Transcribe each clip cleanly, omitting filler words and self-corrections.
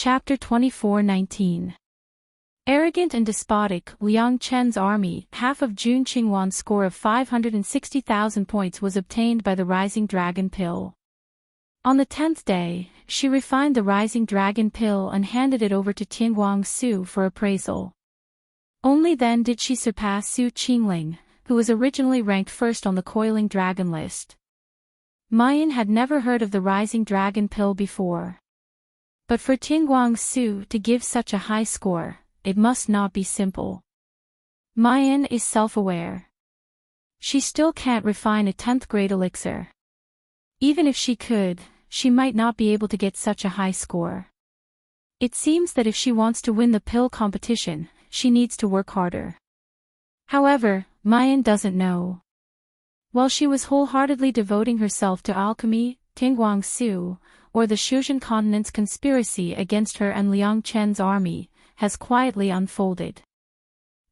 Chapter 24:19. Arrogant and despotic, Liang Chen's army, half of Jun Qingwan's score of 560,000 points was obtained by the Rising Dragon Pill. On the 10th day, she refined the Rising Dragon Pill and handed it over to Tianguang Su for appraisal. Only then did she surpass Su Qingling, who was originally ranked first on the Coiling Dragon list. Mayan had never heard of the Rising Dragon Pill before. But for Tianguang Su to give such a high score, it must not be simple. Mayan is self-aware. She still can't refine a 10th grade elixir. Even if she could, she might not be able to get such a high score. It seems that if she wants to win the pill competition, she needs to work harder. However, Mayan doesn't know. While she was wholeheartedly devoting herself to alchemy, Tianguang Su, or the Shuzhen continent's conspiracy against her and Liang Chen's army, has quietly unfolded.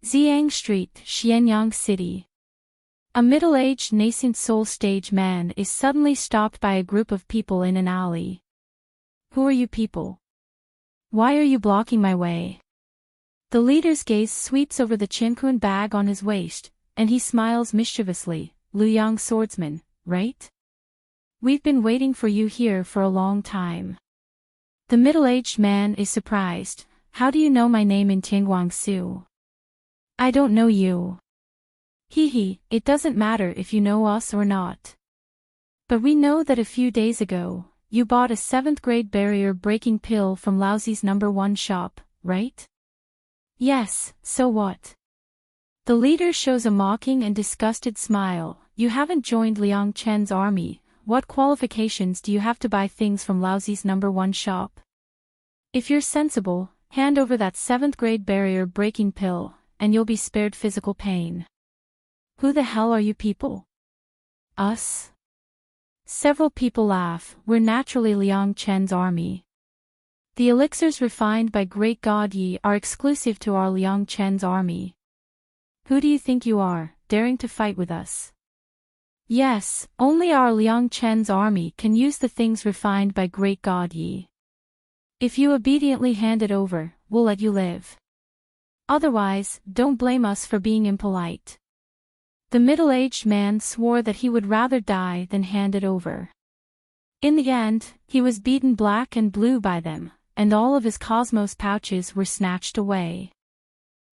Xiang Street, Xianyang City. A middle-aged nascent soul stage man is suddenly stopped by a group of people in an alley. Who are you people? Why are you blocking my way? The leader's gaze sweeps over the Qiankun bag on his waist, and he smiles mischievously. Luyang swordsman, right? We've been waiting for you here for a long time. The middle-aged man is surprised. How do you know my name in Tianguang Su? I don't know you. Hee, it doesn't matter if you know us or not. But we know that a few days ago, you bought a 7th grade barrier-breaking pill from Laozi's #1 shop, right? Yes, so what? The leader shows a mocking and disgusted smile. You haven't joined Liang Chen's army. What qualifications do you have to buy things from Laozi's #1 shop? If you're sensible, hand over that 7th grade barrier-breaking pill, and you'll be spared physical pain. Who the hell are you people? Us? Several people laugh. We're naturally Liang Chen's army. The elixirs refined by Great God Yi are exclusive to our Liang Chen's army. Who do you think you are, daring to fight with us? Yes, only our Liang Chen's army can use the things refined by Great God Yi. If you obediently hand it over, we'll let you live. Otherwise, don't blame us for being impolite. The middle-aged man swore that he would rather die than hand it over. In the end, he was beaten black and blue by them, and all of his cosmos pouches were snatched away.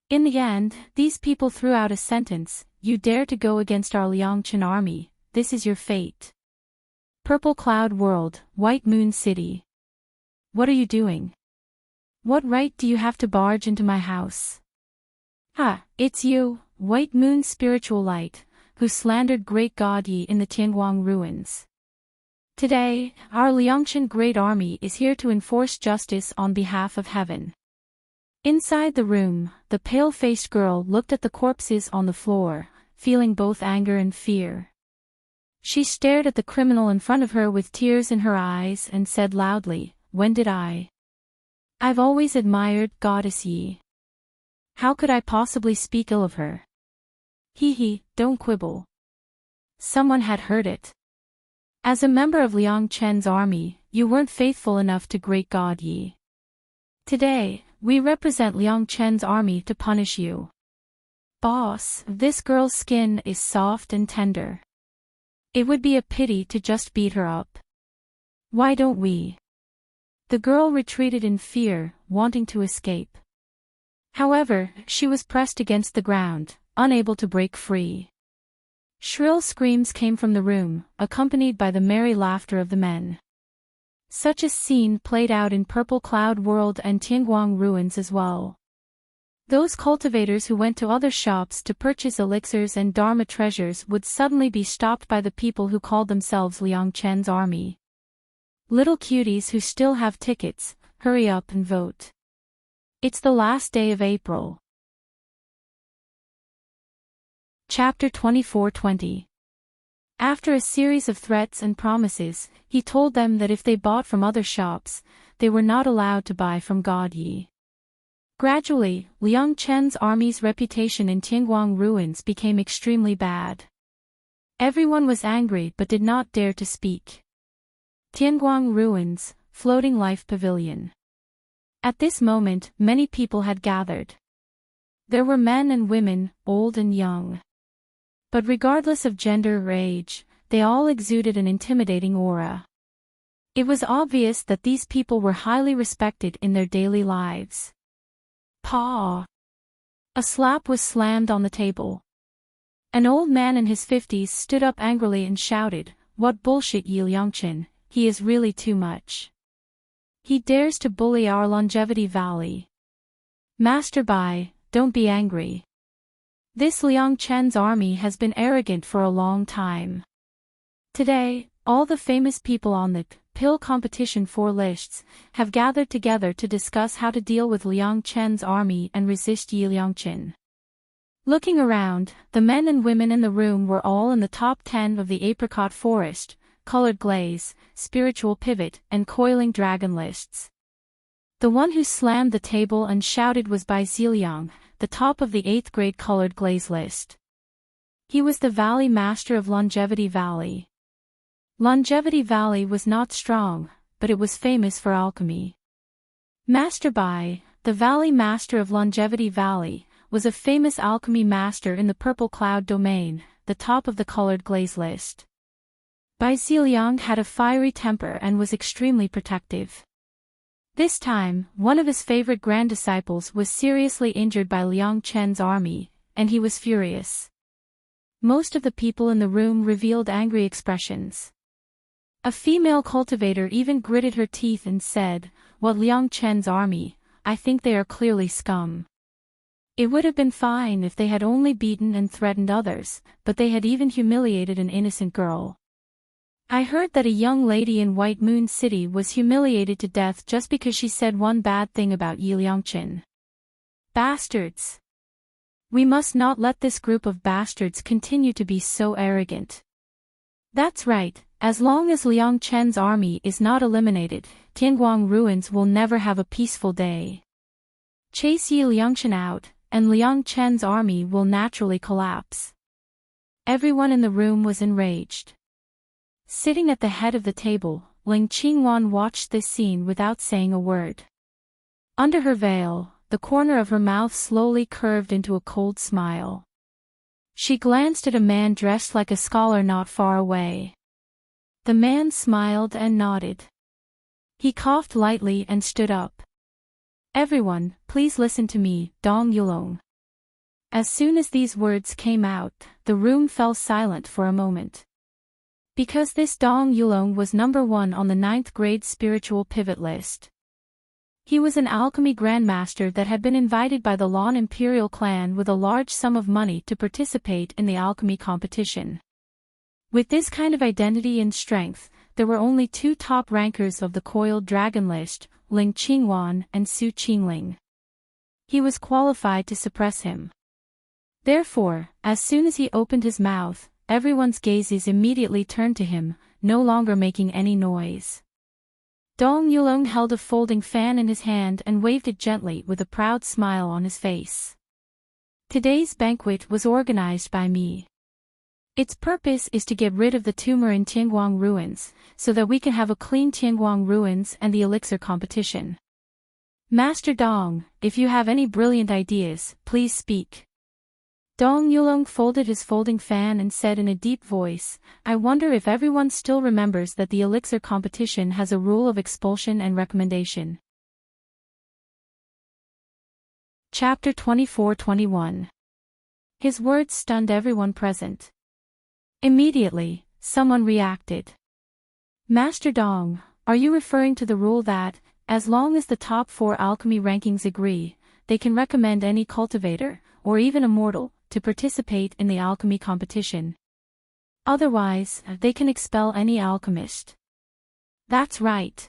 In the end, these people threw out a sentence: you dare to go against our Liangchen army, this is your fate. Purple Cloud World, White Moon City. What are you doing? What right do you have to barge into my house? Ha, it's you, White Moon Spiritual Light, who slandered Great God Yi in the Tianguang ruins. Today, our Liangchen Great Army is here to enforce justice on behalf of heaven. Inside the room, the pale-faced girl looked at the corpses on the floor, feeling both anger and fear. She stared at the criminal in front of her with tears in her eyes and said loudly, "When did I? I've always admired Goddess Yi. How could I possibly speak ill of her? Hee, don't quibble." Someone had heard it. As a member of Liang Chen's army, you weren't faithful enough to Great God Yi. Today, we represent Liang Chen's army to punish you. Boss, this girl's skin is soft and tender. It would be a pity to just beat her up. Why don't we? The girl retreated in fear, wanting to escape. However, she was pressed against the ground, unable to break free. Shrill screams came from the room, accompanied by the merry laughter of the men. Such a scene played out in Purple Cloud World and Tianguang ruins as well. Those cultivators who went to other shops to purchase elixirs and Dharma treasures would suddenly be stopped by the people who called themselves Liang Chen's army. Little cuties who still have tickets, hurry up and vote. It's the last day of April. Chapter 24:20. After a series of threats and promises, he told them that if they bought from other shops, they were not allowed to buy from God Yi. Gradually, Liang Chen's army's reputation in Tianguang ruins became extremely bad. Everyone was angry but did not dare to speak. Tianguang ruins, floating life pavilion. At this moment, many people had gathered. There were men and women, old and young. But regardless of gender or age, they all exuded an intimidating aura. It was obvious that these people were highly respected in their daily lives. Paw! A slap was slammed on the table. An old man in his 50s stood up angrily and shouted, "What bullshit, Yi Liangchen, he is really too much. He dares to bully our Longevity Valley. Master Bai, don't be angry. This Liang Chen's army has been arrogant for a long time. Today, all the famous people on the pill competition 4 lists have gathered together to discuss how to deal with Liang Chen's army and resist Yi Liangchen." Looking around, the men and women in the room were all in the top 10 of the Apricot Forest, Colored Glaze, Spiritual Pivot, and Coiling Dragon lists. The one who slammed the table and shouted was Bai Ziliang, the top of the 8th grade Colored Glaze list. He was the Valley Master of Longevity Valley. Longevity Valley was not strong, but it was famous for alchemy. Master Bai, the Valley Master of Longevity Valley, was a famous alchemy master in the Purple Cloud domain, the top of the Colored Glaze list. Bai Ziliang had a fiery temper and was extremely protective. This time, one of his favorite grand disciples was seriously injured by Liang Chen's army, and he was furious. Most of the people in the room revealed angry expressions. A female cultivator even gritted her teeth and said, "What Liang Chen's army, I think they are clearly scum. It would have been fine if they had only beaten and threatened others, but they had even humiliated an innocent girl. I heard that a young lady in White Moon City was humiliated to death just because she said one bad thing about Yi Liangchen. Bastards! We must not let this group of bastards continue to be so arrogant." That's right, as long as Liang Chen's army is not eliminated, Tianguang ruins will never have a peaceful day. Chase Yi Liangchen out, and Liang Chen's army will naturally collapse. Everyone in the room was enraged. Sitting at the head of the table, Ling Qingwan watched this scene without saying a word. Under her veil, the corner of her mouth slowly curved into a cold smile. She glanced at a man dressed like a scholar not far away. The man smiled and nodded. He coughed lightly and stood up. "Everyone, please listen to me, Dong Yulong." As soon as these words came out, the room fell silent for a moment. Because this Dong Yulong was number 1 on the 9th grade spiritual pivot list. He was an alchemy grandmaster that had been invited by the Lan Imperial clan with a large sum of money to participate in the alchemy competition. With this kind of identity and strength, there were only 2 top rankers of the Coiled Dragon list, Ling Qingwan and Su Qingling. He was qualified to suppress him. Therefore, as soon as he opened his mouth, everyone's gazes immediately turned to him, no longer making any noise. Dong Yulong held a folding fan in his hand and waved it gently with a proud smile on his face. "Today's banquet was organized by me. Its purpose is to get rid of the tumor in Tianguang ruins, so that we can have a clean Tianguang ruins and the elixir competition. Master Dong, if you have any brilliant ideas, please speak." Dong Yulong folded his folding fan and said in a deep voice, "I wonder if everyone still remembers that the elixir competition has a rule of expulsion and recommendation." Chapter 24-21. His words stunned everyone present. Immediately, someone reacted. "Master Dong, are you referring to the rule that, as long as the top 4 alchemy rankings agree, they can recommend any cultivator, or even a mortal, to participate in the alchemy competition? Otherwise, they can expel any alchemist?" "That's right.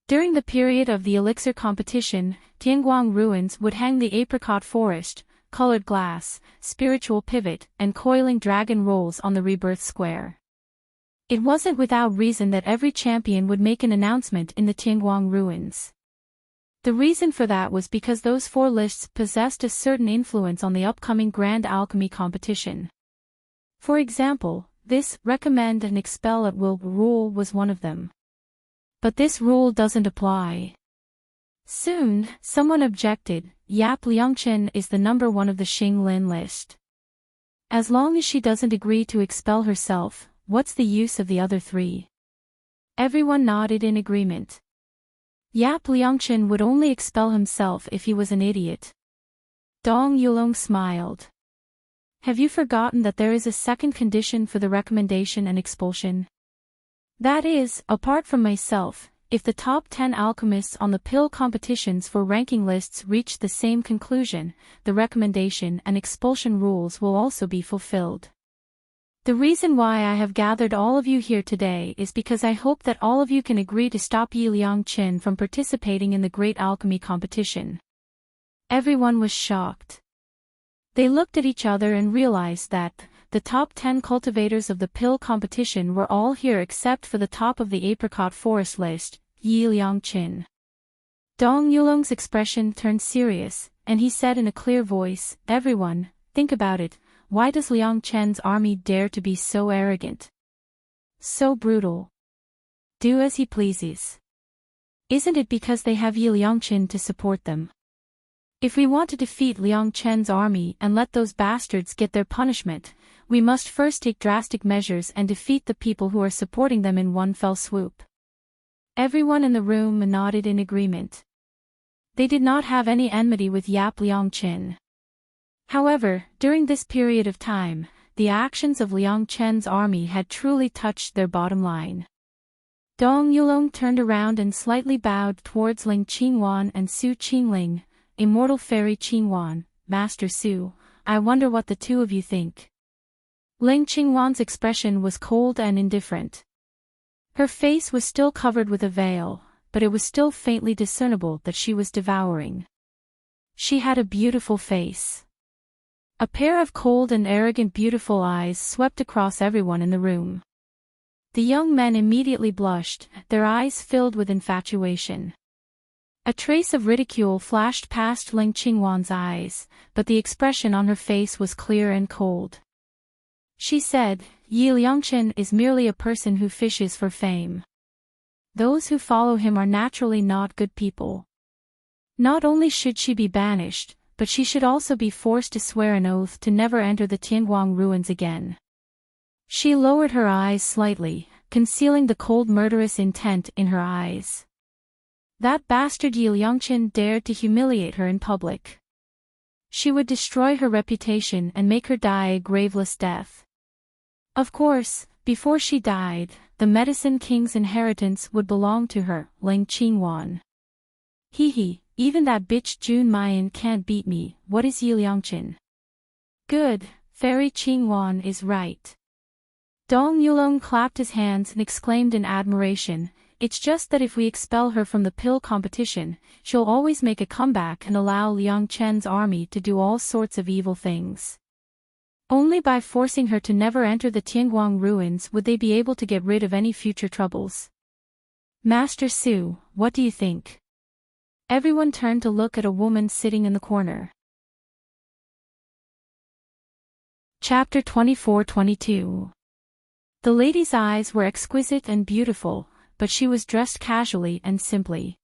During the period of the elixir competition, Tianguang ruins would hang the apricot forest, colored glass, spiritual pivot, and coiling dragon rolls on the rebirth square. It wasn't without reason that every champion would make an announcement in the Tianguang ruins. The reason for that was because those 4 lists possessed a certain influence on the upcoming Grand Alchemy competition. For example, this recommend and expel at will rule was one of them. But this rule doesn't apply. Soon, someone objected, Yap Liangchen is the number one of the Xing Lin list. As long as she doesn't agree to expel herself, what's the use of the other three? Everyone nodded in agreement. Yap Liangchen would only expel himself if he was an idiot. Dong Yulong smiled. Have you forgotten that there is a second condition for the recommendation and expulsion? That is, apart from myself, if the top 10 alchemists on the pill competitions for ranking lists reach the same conclusion, the recommendation and expulsion rules will also be fulfilled. The reason why I have gathered all of you here today is because I hope that all of you can agree to stop Yi Liangchen from participating in the Great Alchemy competition. Everyone was shocked. They looked at each other and realized that the top 10 cultivators of the pill competition were all here except for the top of the apricot forest list, Yi Liangchen. Dong Yulong's expression turned serious, and he said in a clear voice, "Everyone, think about it. Why does Liangchen's army dare to be so arrogant? So brutal? Do as he pleases. Isn't it because they have Yi Liangchen to support them? If we want to defeat Liangchen's army and let those bastards get their punishment, we must first take drastic measures and defeat the people who are supporting them in one fell swoop." Everyone in the room nodded in agreement. They did not have any enmity with Yap Liangchen. However, during this period of time, the actions of Liangchen's army had truly touched their bottom line. Dong Yulong turned around and slightly bowed towards Ling Qingwan and Su Qingling, Immortal Fairy Qingwan, Master Su, I wonder what the two of you think. Ling Qingwan's expression was cold and indifferent. Her face was still covered with a veil, but it was still faintly discernible that she was devouring. She had a beautiful face. A pair of cold and arrogant beautiful eyes swept across everyone in the room. The young men immediately blushed, their eyes filled with infatuation. A trace of ridicule flashed past Ling Qingwan's eyes, but the expression on her face was clear and cold. She said, Yi Liangchen is merely a person who fishes for fame. Those who follow him are naturally not good people. Not only should she be banished, but she should also be forced to swear an oath to never enter the Tianguang ruins again. She lowered her eyes slightly, concealing the cold murderous intent in her eyes. That bastard Yi Liangchen dared to humiliate her in public. She would destroy her reputation and make her die a graveless death. Of course, before she died, the Medicine King's inheritance would belong to her, Ling Qingwan. Hee, even that bitch Jun Mayan can't beat me. What is Yi Liangchen? Good, Fairy Qingwan is right. Dong Yulong clapped his hands and exclaimed in admiration, it's just that if we expel her from the pill competition, she'll always make a comeback and allow Liangchen's army to do all sorts of evil things. Only by forcing her to never enter the Tianguang ruins would they be able to get rid of any future troubles. Master Su, what do you think? Everyone turned to look at a woman sitting in the corner. Chapter 24-22. The lady's eyes were exquisite and beautiful, but she was dressed casually and simply.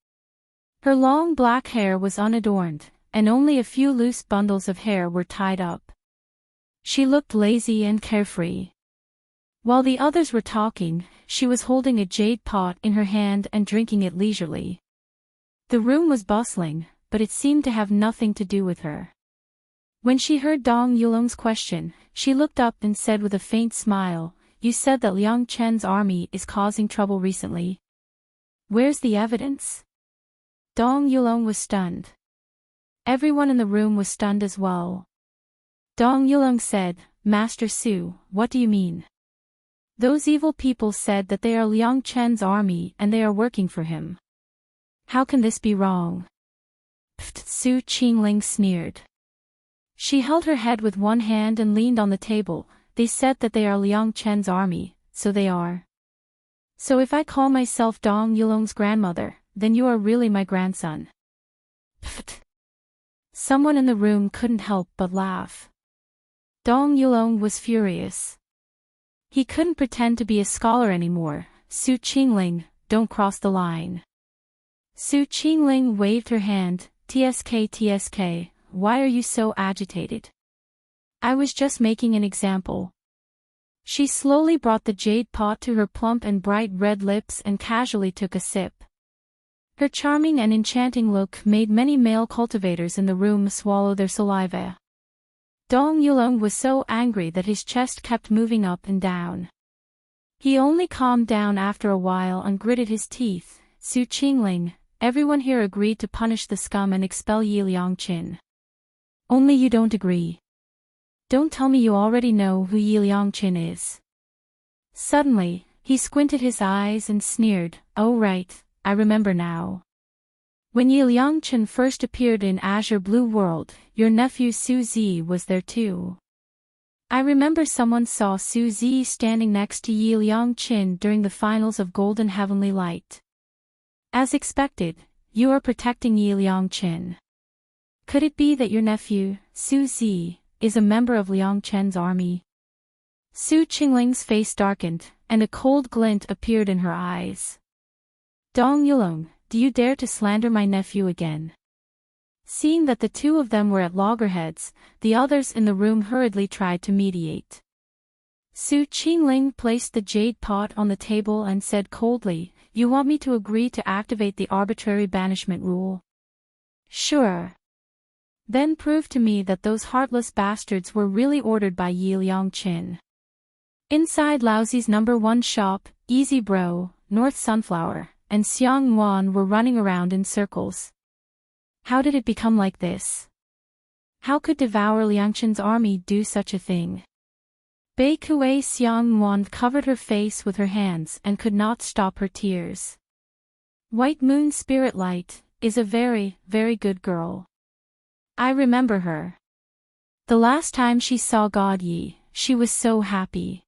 Her long black hair was unadorned, and only a few loose bundles of hair were tied up. She looked lazy and carefree. While the others were talking, she was holding a jade pot in her hand and drinking it leisurely. The room was bustling, but it seemed to have nothing to do with her. When she heard Dong Yulong's question, she looked up and said with a faint smile, you said that Liangchen's army is causing trouble recently. Where's the evidence? Dong Yulong was stunned. Everyone in the room was stunned as well. Dong Yulong said, Master Su, what do you mean? Those evil people said that they are Liangchen's army and they are working for him. How can this be wrong? Pft, Su Qingling sneered. She held her head with one hand and leaned on the table. They said that they are Liangchen's army, so they are. So if I call myself Dong Yulong's grandmother, then you are really my grandson. Pft. Someone in the room couldn't help but laugh. Dong Yulong was furious. He couldn't pretend to be a scholar anymore. Su Qingling, don't cross the line. Su Qingling waved her hand. "TSK, TSK, why are you so agitated? I was just making an example." She slowly brought the jade pot to her plump and bright red lips and casually took a sip. Her charming and enchanting look made many male cultivators in the room swallow their saliva. Dong Yulong was so angry that his chest kept moving up and down. He only calmed down after a while and gritted his teeth. "Su Qingling, everyone here agreed to punish the scum and expel Yi Liangqin. Only you don't agree. Don't tell me you already know who Yi Liangqin is." Suddenly, he squinted his eyes and sneered. "Oh right, I remember now. When Yi Liangqin first appeared in Azure Blue World, your nephew Su Zi was there too. I remember someone saw Su Zi standing next to Yi Liangqin during the finals of Golden Heavenly Light. As expected, you are protecting Yi Liangqin. Could it be that your nephew, Su Zi, is a member of Liangqin's army?" Su Qingling's face darkened, and a cold glint appeared in her eyes. "Dong Yulong, do you dare to slander my nephew again?" Seeing that the two of them were at loggerheads, the others in the room hurriedly tried to mediate. Su Qingling placed the jade pot on the table and said coldly, "You want me to agree to activate the arbitrary banishment rule? Sure. Then prove to me that those heartless bastards were really ordered by Yi Liangqin." Inside Laozi's #1 shop, Easy Bro, North Sunflower, and Xiang Wan were running around in circles. How did it become like this? How could Devour Liangqin's army do such a thing? Bei Kuei Xiang Wan covered her face with her hands and could not stop her tears. White Moon Spirit Light is a very, very good girl. I remember her. The last time she saw God Yi, she was so happy.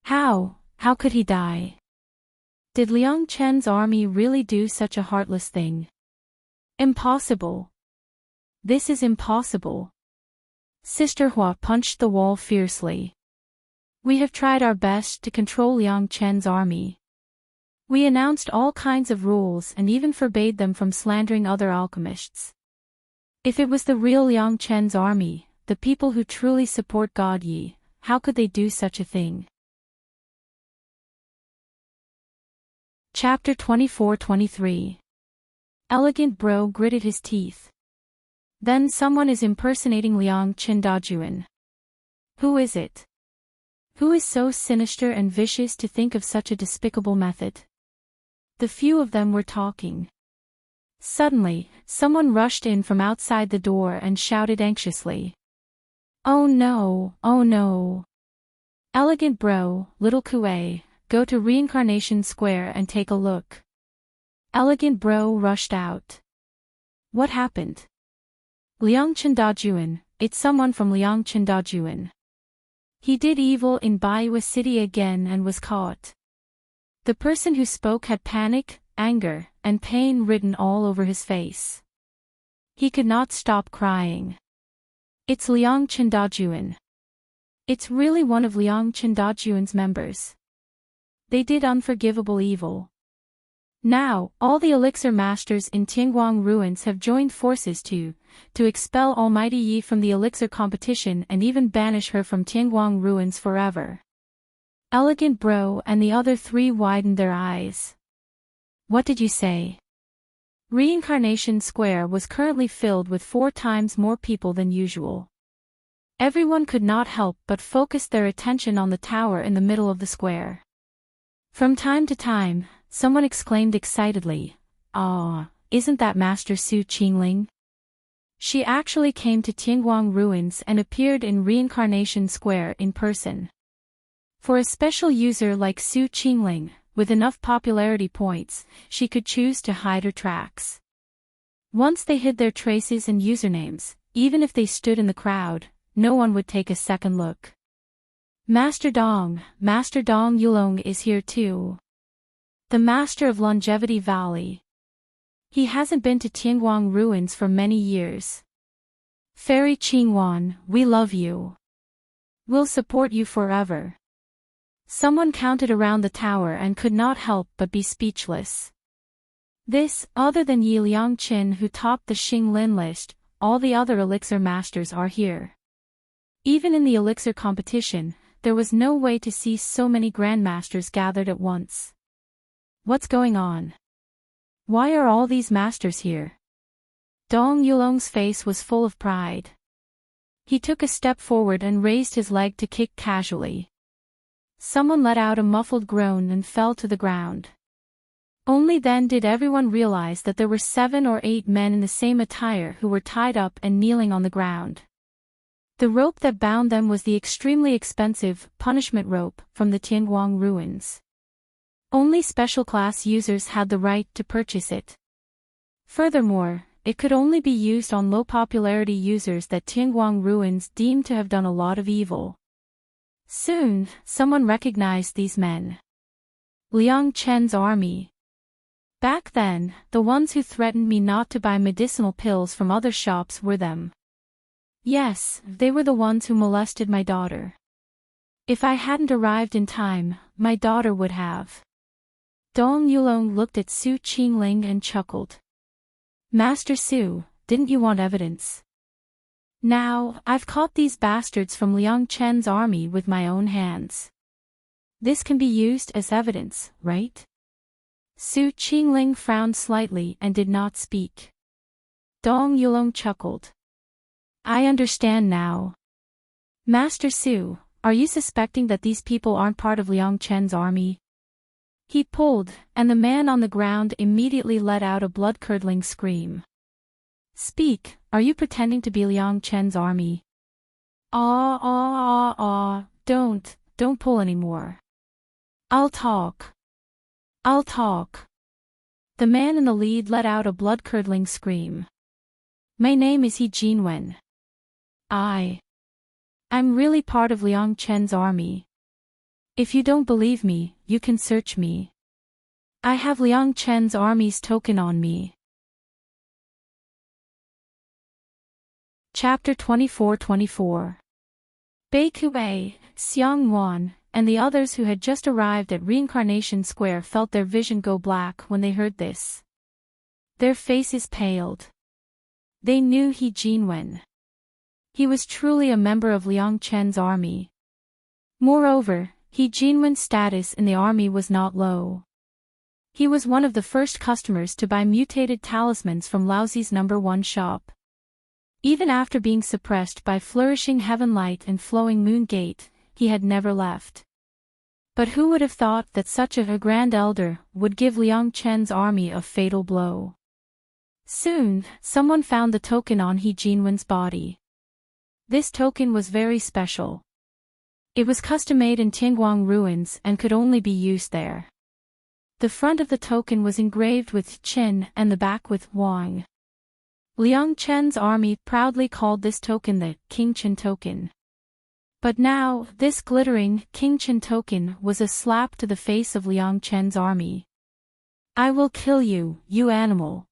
How could he die? Did Liangqin's army really do such a heartless thing? Impossible. This is impossible. Sister Hua punched the wall fiercely. We have tried our best to control Liangqin's army. We announced all kinds of rules and even forbade them from slandering other alchemists. If it was the real Liangqin's army, the people who truly support God Yi, how could they do such a thing? Chapter 24-23. Elegant Bro gritted his teeth. Then someone is impersonating Liangqin Dajuan. Who is it? Who is so sinister and vicious to think of such a despicable method? The few of them were talking. Suddenly, someone rushed in from outside the door and shouted anxiously. "Oh no, oh no. Elegant Bro, Little Kuei, go to Reincarnation Square and take a look." Elegant Bro rushed out. What happened? Liangqin Dajuan, it's someone from Liangqin Dajuan. He did evil in Baiwa City again and was caught. The person who spoke had panic, anger, and pain written all over his face. He could not stop crying. It's Liangqin Dajuan. It's really one of Liangqin Dajuan's members. They did unforgivable evil. Now, all the elixir masters in Tianguang Ruins have joined forces to expel Almighty Yi from the elixir competition and even banish her from Tianguang Ruins forever. Elegant Bro and the other three widened their eyes. What did you say? Reincarnation Square was currently filled with 4 times more people than usual. Everyone could not help but focus their attention on the tower in the middle of the square. From time to time, someone exclaimed excitedly, "Ah, isn't that Master Su Qingling?" She actually came to Tianguang Ruins and appeared in Reincarnation Square in person. For a special user like Su Qingling, with enough popularity points, she could choose to hide her tracks. Once they hid their traces and usernames, even if they stood in the crowd, no one would take a second look. Master Dong Yulong is here too. The Master of Longevity Valley. He hasn't been to Tianguang Ruins for many years. Fairy Qingwan, we love you. We'll support you forever. Someone counted around the tower and could not help but be speechless. This, other than Yi Liangqin who topped the Xinglin list, all the other elixir masters are here. Even in the elixir competition, there was no way to see so many grandmasters gathered at once. What's going on? Why are all these masters here? Dong Yulong's face was full of pride. He took a step forward and raised his leg to kick casually. Someone let out a muffled groan and fell to the ground. Only then did everyone realize that there were 7 or 8 men in the same attire who were tied up and kneeling on the ground. The rope that bound them was the extremely expensive punishment rope from the Tianguang ruins. Only special class users had the right to purchase it. Furthermore, it could only be used on low-popularity users that Tianguang ruins deemed to have done a lot of evil. Soon, someone recognized these men. Liang Chen's army. Back then, the ones who threatened me not to buy medicinal pills from other shops were them. Yes, they were the ones who molested my daughter. If I hadn't arrived in time, my daughter would have. Dong Yulong looked at Su Qingling and chuckled. Master Su, didn't you want evidence? Now, I've caught these bastards from Liang Chen's army with my own hands. This can be used as evidence, right? Su Qingling frowned slightly and did not speak. Dong Yulong chuckled. I understand now. Master Su, are you suspecting that these people aren't part of Liang Chen's army? He pulled, and the man on the ground immediately let out a blood-curdling scream. Speak, are you pretending to be Liang Chen's army? Don't pull anymore. I'll talk. The man in the lead let out a blood-curdling scream. My name is He Jinwen. I'm really part of Liang Chen's army. If you don't believe me, you can search me. I have Liang Chen's army's token on me. Chapter 24-24. Bei Kuei, Xiang Wan, and the others who had just arrived at Reincarnation Square felt their vision go black when they heard this. Their faces paled. They knew He Jinwen. He was truly a member of Liang Chen's army. Moreover, He Jinwen's status in the army was not low. He was one of the first customers to buy mutated talismans from Laozi's #1 shop. Even after being suppressed by Flourishing Heaven Light and Flowing Moon Gate, he had never left. But who would have thought that such a grand elder would give Liang Chen's army a fatal blow? Soon, someone found the token on He Jinwen's body. This token was very special. It was custom-made in Tianguang ruins and could only be used there. The front of the token was engraved with Qin and the back with Wang. Liang Chen's army proudly called this token the King Qin token. But now, this glittering King Qin token was a slap to the face of Liang Chen's army. I will kill you, you animal.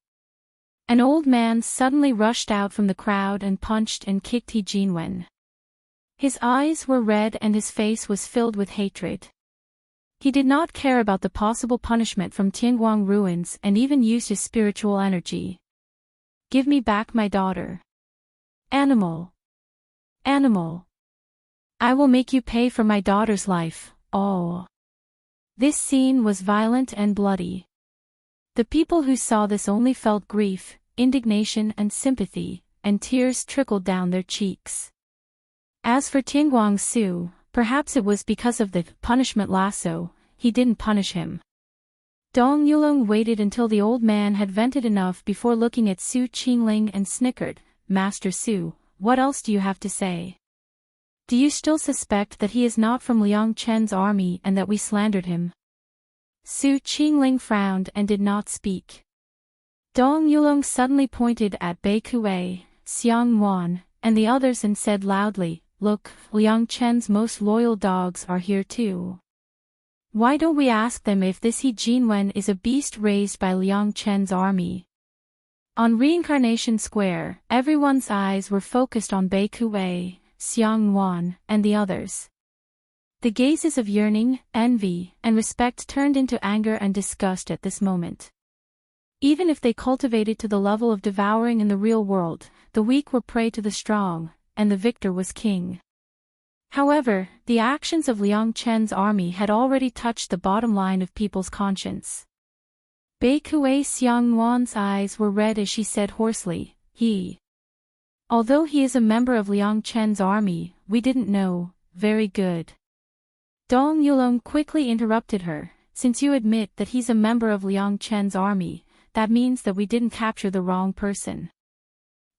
An old man suddenly rushed out from the crowd and punched and kicked He Jinwen. His eyes were red and his face was filled with hatred. He did not care about the possible punishment from Tianguang ruins and even used his spiritual energy. Give me back my daughter. Animal. I will make you pay for my daughter's life, all. This scene was violent and bloody. The people who saw this only felt grief, indignation and sympathy, and tears trickled down their cheeks. As for Tianguang Su, perhaps it was because of the punishment lasso, he didn't punish him. Dong Yulong waited until the old man had vented enough before looking at Su Qingling and snickered. Master Su, what else do you have to say? Do you still suspect that he is not from Liang Chen's army and that we slandered him? Su Qingling frowned and did not speak. Dong Yulong suddenly pointed at Bei Kuei, Xiang Wan, and the others and said loudly, Look, Liang Chen's most loyal dogs are here too. Why don't we ask them if this He Jinwen is a beast raised by Liang Chen's army? On Reincarnation Square, everyone's eyes were focused on Bei Kuei, Xiang Wan, and the others. The gazes of yearning, envy, and respect turned into anger and disgust at this moment. Even if they cultivated to the level of devouring in the real world, the weak were prey to the strong, and the victor was king. However, the actions of Liang Chen's army had already touched the bottom line of people's conscience. Bei Kuei Xiangnuan's eyes were red as she said hoarsely, Although he is a member of Liang Chen's army, we didn't know. Very good. Dong Yulong quickly interrupted her, since you admit that he's a member of Liang Chen's army, that means that we didn't capture the wrong person.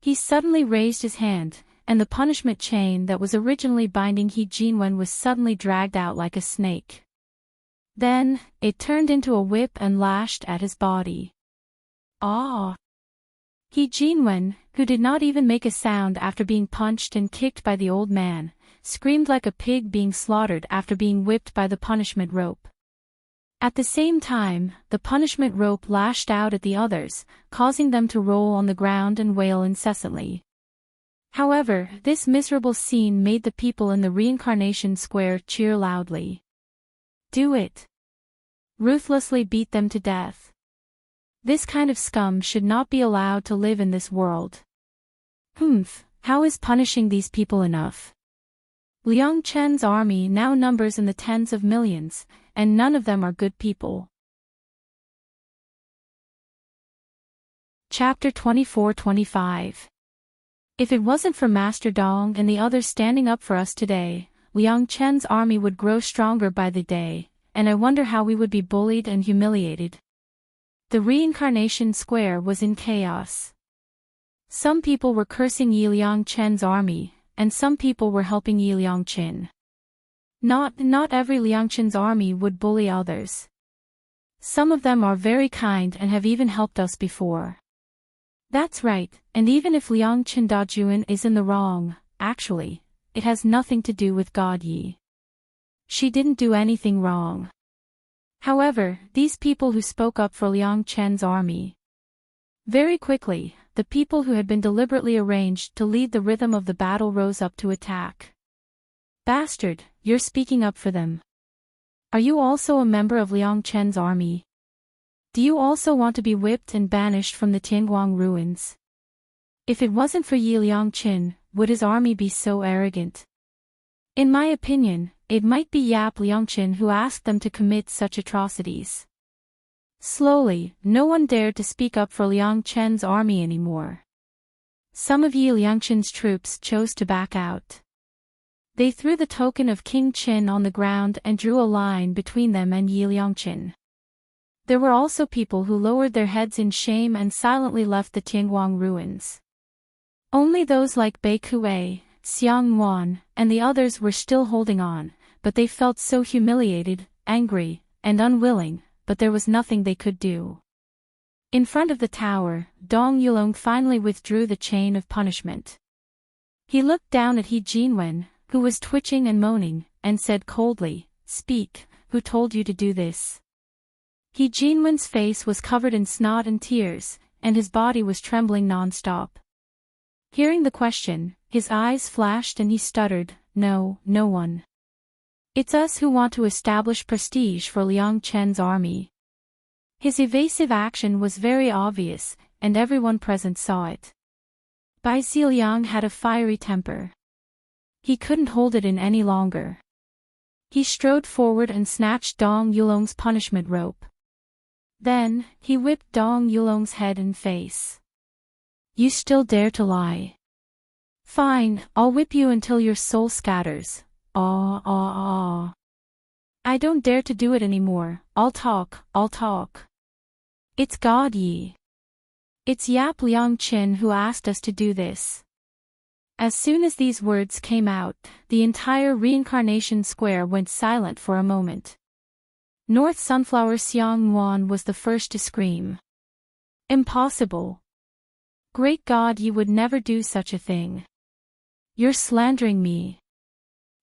He suddenly raised his hand, and the punishment chain that was originally binding He Jinwen was suddenly dragged out like a snake. Then, it turned into a whip and lashed at his body. Ah! He Jinwen, who did not even make a sound after being punched and kicked by the old man, screamed like a pig being slaughtered after being whipped by the punishment rope. At the same time, the punishment rope lashed out at the others, causing them to roll on the ground and wail incessantly. However, this miserable scene made the people in the reincarnation square cheer loudly. Do it! Ruthlessly beat them to death. This kind of scum should not be allowed to live in this world. How is punishing these people enough? Liang Chen's army now numbers in the tens of millions, and none of them are good people. Chapter 24-25. If it wasn't for Master Dong and the others standing up for us today, Liang Chen's army would grow stronger by the day, and I wonder how we would be bullied and humiliated. The reincarnation square was in chaos. Some people were cursing Yi Liang Chen's army, and some people were helping Yi Liang Chen. Not every Liang Chen's army would bully others. Some of them are very kind and have even helped us before. That's right, and even if Liang Chen Dajuan is in the wrong, actually, it has nothing to do with God Yi. She didn't do anything wrong. However, these people who spoke up for Liang Chen's army. Very quickly, the people who had been deliberately arranged to lead the rhythm of the battle rose up to attack. Bastard, you're speaking up for them. Are you also a member of Liang Chen's army? Do you also want to be whipped and banished from the Tianguang ruins? If it wasn't for Yi Liang Chen, would his army be so arrogant? In my opinion, it might be Yap Liangchen who asked them to commit such atrocities. Slowly, no one dared to speak up for Liang Chen's army anymore. Some of Yi Liangchen's troops chose to back out. They threw the token of King Qin on the ground and drew a line between them and Yi Liangchen. There were also people who lowered their heads in shame and silently left the Tianguang ruins. Only those like Bei Kuei, Xiang Wan, and the others were still holding on, but they felt so humiliated, angry, and unwilling, but there was nothing they could do. In front of the tower, Dong Yulong finally withdrew the chain of punishment. He looked down at He Jinwen, who was twitching and moaning, and said coldly, "Speak, who told you to do this?" He Jinwen's face was covered in snot and tears, and his body was trembling non-stop. Hearing the question, his eyes flashed and he stuttered, "No, no one. It's us who want to establish prestige for Liang Chen's army." His evasive action was very obvious, and everyone present saw it. Bai Ziliang had a fiery temper. He couldn't hold it in any longer. He strode forward and snatched Dong Yulong's punishment rope. Then, he whipped Dong Yulong's head and face. "You still dare to lie? Fine, I'll whip you until your soul scatters. I don't dare to do it anymore. I'll talk. It's God Yi. It's Yap Liangchen who asked us to do this." As soon as these words came out, the entire reincarnation square went silent for a moment. North Sunflower Xiang Wan was the first to scream. "Impossible. Great God, you would never do such a thing. You're slandering me."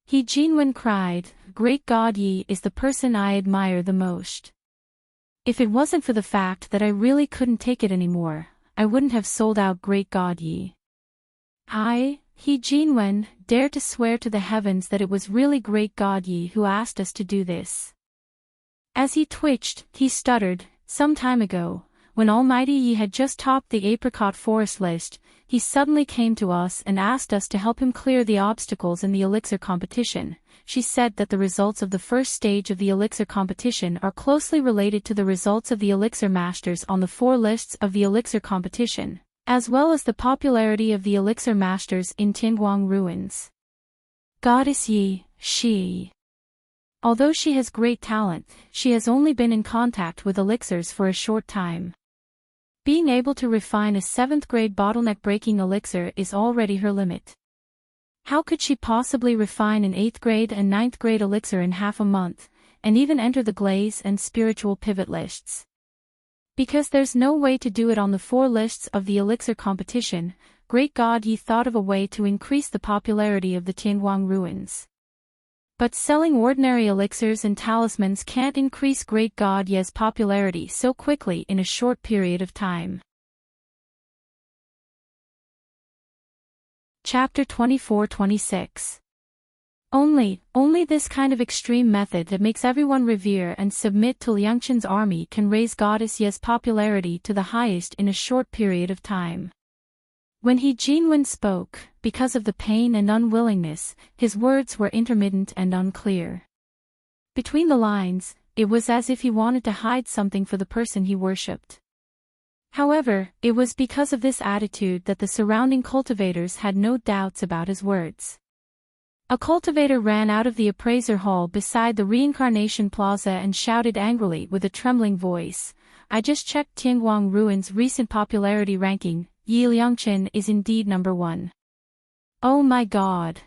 He Jinwen cried, "Great God Yi is the person I admire the most. If it wasn't for the fact that I really couldn't take it anymore, I wouldn't have sold out Great God Yi. He Jinwen, dare to swear to the heavens that it was really Great God Yi who asked us to do this." As he twitched, he stuttered, "Some time ago, when Almighty Yi had just topped the apricot forest list, he suddenly came to us and asked us to help him clear the obstacles in the elixir competition. She said that the results of the first stage of the elixir competition are closely related to the results of the elixir masters on the 4 lists of the elixir competition, as well as the popularity of the elixir masters in Tianguang ruins. Goddess Yi, although she has great talent, she has only been in contact with elixirs for a short time. Being able to refine a 7th grade bottleneck-breaking elixir is already her limit. How could she possibly refine an 8th grade and 9th grade elixir in half a month, and even enter the glaze and spiritual pivot lists? Because there's no way to do it on the 4 lists of the elixir competition, Great God Yi thought of a way to increase the popularity of the Tianguang ruins. But selling ordinary elixirs and talismans can't increase Great God Yi's popularity so quickly in a short period of time. Chapter 24-26. Only this kind of extreme method that makes everyone revere and submit to Liangqin's army can raise Goddess Yi's popularity to the highest in a short period of time. When He Jinwen spoke, because of the pain and unwillingness, his words were intermittent and unclear. Between the lines, it was as if he wanted to hide something for the person he worshipped. However, it was because of this attitude that the surrounding cultivators had no doubts about his words. A cultivator ran out of the appraiser hall beside the reincarnation plaza and shouted angrily with a trembling voice, "I just checked Tianguang Ruins' recent popularity ranking. Yi Liangqin is indeed number 1. Oh my God!"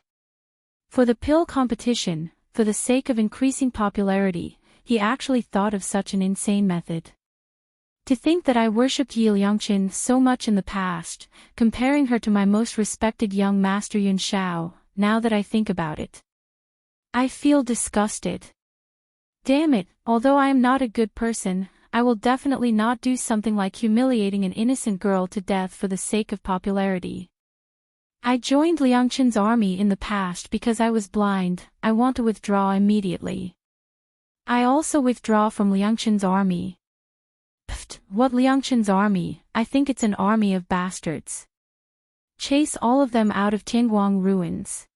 For the pill competition, for the sake of increasing popularity, he actually thought of such an insane method. To think that I worshipped Yi Liangqin so much in the past, comparing her to my most respected young master Yun Shao, now that I think about it, I feel disgusted. Damn it, although I am not a good person, I will definitely not do something like humiliating an innocent girl to death for the sake of popularity. I joined Liangqin's army in the past because I was blind. I want to withdraw immediately. I also withdraw from Liangqin's army. Pfft, what Liangqin's army? I think it's an army of bastards. Chase all of them out of Tianguang ruins.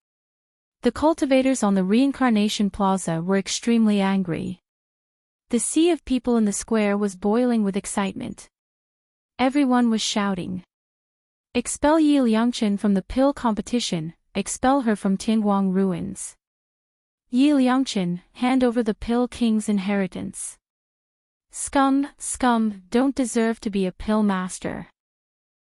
The cultivators on the reincarnation plaza were extremely angry. The sea of people in the square was boiling with excitement. Everyone was shouting, "Expel Yi Liangqin from the pill competition, expel her from Tianguang ruins. Yi Liangqin, hand over the pill king's inheritance. Scum, don't deserve to be a pill master."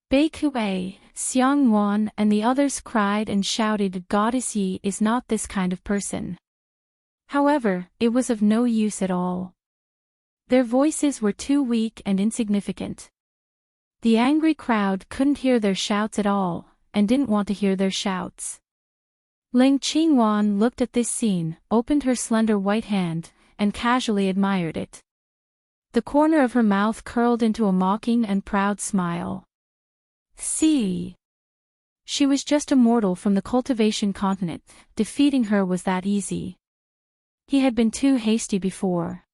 Bei Kuei, Xiang Wan and the others cried and shouted Goddess Yi is not this kind of person. However, it was of no use at all. Their voices were too weak and insignificant. The angry crowd couldn't hear their shouts at all, and didn't want to hear their shouts. Ling Qingwan looked at this scene, opened her slender white hand, and casually admired it. The corner of her mouth curled into a mocking and proud smile. See? She was just a mortal from the cultivation continent, defeating her was that easy. He had been too hasty before.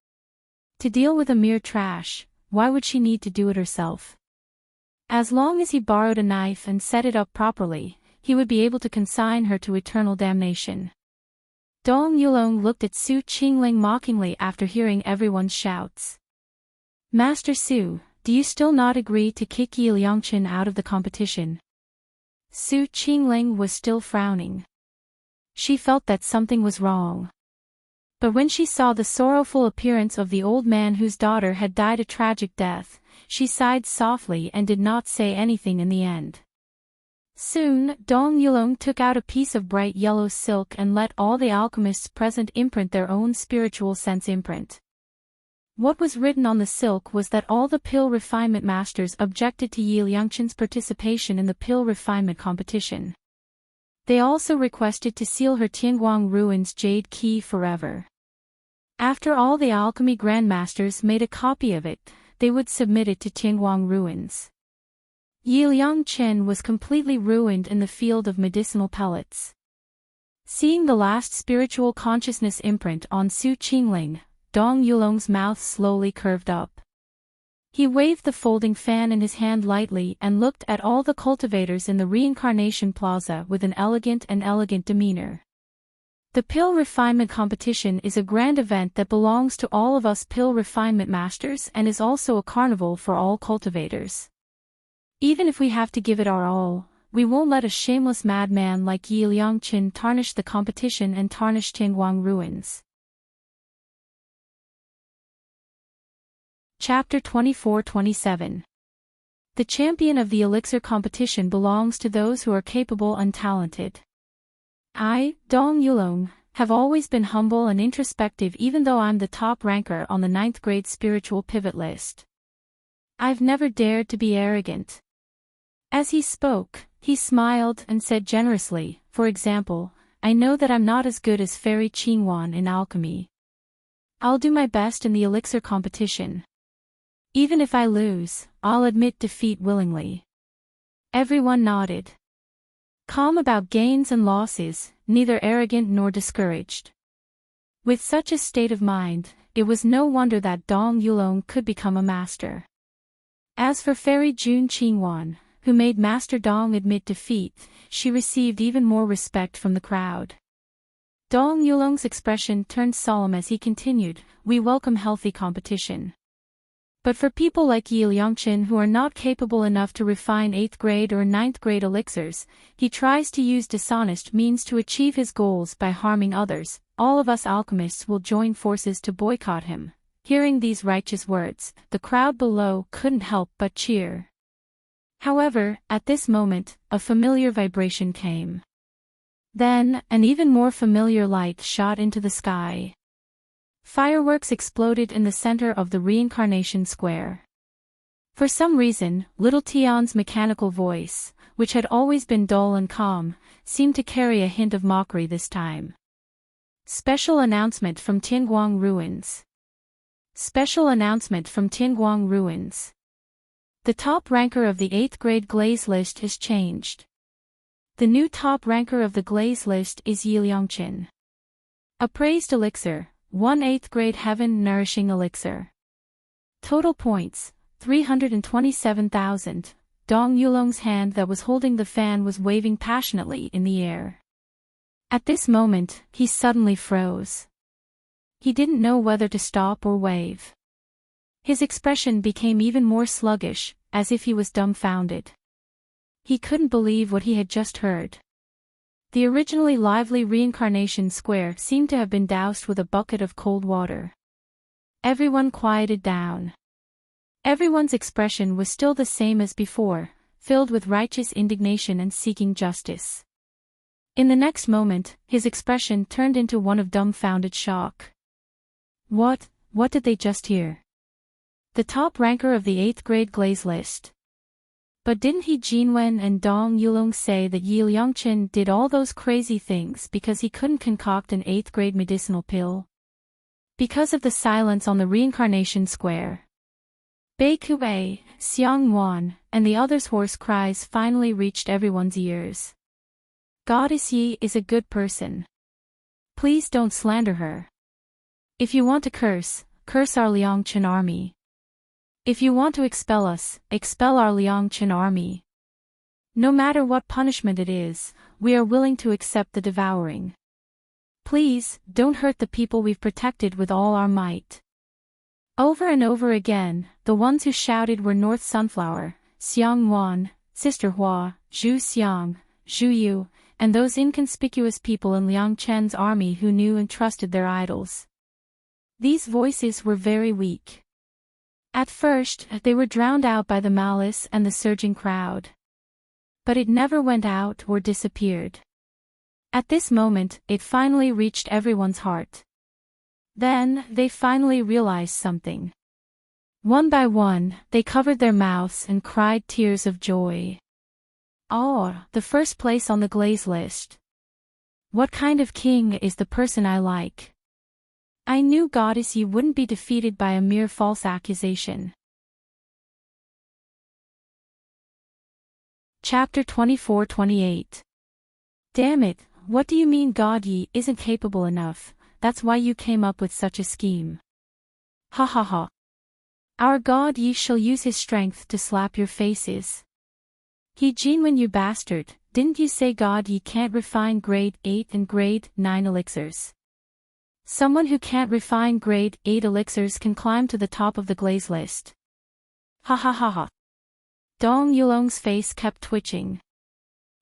To deal with a mere trash, why would she need to do it herself? As long as he borrowed a knife and set it up properly, he would be able to consign her to eternal damnation. Dong Yulong looked at Su Qingling mockingly after hearing everyone's shouts. "Master Su, do you still not agree to kick Yi Liangqin out of the competition?" Su Qingling was still frowning. She felt that something was wrong. But when she saw the sorrowful appearance of the old man whose daughter had died a tragic death, she sighed softly and did not say anything in the end. Soon, Dong Yulong took out a piece of bright yellow silk and let all the alchemists present imprint their own spiritual sense imprint. What was written on the silk was that all the pill refinement masters objected to Yi Liangqin's participation in the pill refinement competition. They also requested to seal her Tianguang ruins jade key forever. After all the alchemy grandmasters made a copy of it, they would submit it to Tianguang ruins. Yi Liangqin was completely ruined in the field of medicinal pellets. Seeing the last spiritual consciousness imprint on Su Qingling, Dong Yulong's mouth slowly curved up. He waved the folding fan in his hand lightly and looked at all the cultivators in the reincarnation plaza with an elegant demeanor. The pill refinement competition is a grand event that belongs to all of us pill refinement masters and is also a carnival for all cultivators. Even if we have to give it our all, we won't let a shameless madman like Yi Liangqin tarnish the competition and tarnish Tianguang ruins. Chapter 24-27. The champion of the elixir competition belongs to those who are capable and talented. I, Dong Yulong, have always been humble and introspective even though I'm the top ranker on the 9th grade spiritual pivot list. I've never dared to be arrogant. As he spoke, he smiled and said generously, for example, I know that I'm not as good as Fairy Qingwan in alchemy. I'll do my best in the elixir competition. Even if I lose, I'll admit defeat willingly. Everyone nodded. Calm about gains and losses, neither arrogant nor discouraged. With such a state of mind, it was no wonder that Dong Yulong could become a master. As for Fairy Jun Qingwan, who made Master Dong admit defeat, she received even more respect from the crowd. Dong Yulong's expression turned solemn as he continued, we welcome healthy competition. But for people like Yi Liangqin who are not capable enough to refine 8th grade or 9th grade elixirs, he tries to use dishonest means to achieve his goals by harming others. All of us alchemists will join forces to boycott him. Hearing these righteous words, the crowd below couldn't help but cheer. However, at this moment, a familiar vibration came. Then, an even more familiar light shot into the sky. Fireworks exploded in the center of the reincarnation square. For some reason, little Tian's mechanical voice, which had always been dull and calm, seemed to carry a hint of mockery this time. Special announcement from Tianguang ruins. Special announcement from Tianguang ruins. The top ranker of the 8th grade glaze list has changed. The new top ranker of the glaze list is Yi Liangqin. Appraised elixir. 1 8th grade heaven nourishing elixir. Total points, 327,000. Dong Yulong's hand that was holding the fan was waving passionately in the air. At this moment, he suddenly froze. He didn't know whether to stop or wave. His expression became even more sluggish, as if he was dumbfounded. He couldn't believe what he had just heard. The originally lively reincarnation square seemed to have been doused with a bucket of cold water. Everyone quieted down. Everyone's expression was still the same as before, filled with righteous indignation and seeking justice. In the next moment, his expression turned into one of dumbfounded shock. What did they just hear? The top ranker of the 8th grade glaze list. But didn't he Jinwen and Dong Yulong say that Yi Liangqin did all those crazy things because he couldn't concoct an 8th grade medicinal pill? Because of the silence on the reincarnation square. Bei Kuei, Xiang Wan, and the others' hoarse cries finally reached everyone's ears. Goddess Yi is a good person. Please don't slander her. If you want to curse our Liangqin army. If you want to expel us, expel our Liangqin army. No matter what punishment it is, we are willing to accept the devouring. Please, don't hurt the people we've protected with all our might. Over and over again, the ones who shouted were North Sunflower, Xiang Wan, Sister Hua, Zhu Xiang, Zhu Yu, and those inconspicuous people in Liang Chen's army who knew and trusted their idols. These voices were very weak. At first, they were drowned out by the malice and the surging crowd. But it never went out or disappeared. At this moment, it finally reached everyone's heart. Then, they finally realized something. One by one, they covered their mouths and cried tears of joy. Oh, the first place on the glaze list. What kind of king is the person I like? I knew Goddess Yi wouldn't be defeated by a mere false accusation. Chapter 24-28. Damn it, what do you mean God Yi isn't capable enough? That's why you came up with such a scheme. Ha ha ha. Our god Yi shall use his strength to slap your faces. He Jinwen, you bastard, didn't you say god Yi can't refine grade 8 and grade 9 elixirs? Someone who can't refine grade 8 elixirs can climb to the top of the glaze list. Ha ha ha ha. Dong Yulong's face kept twitching.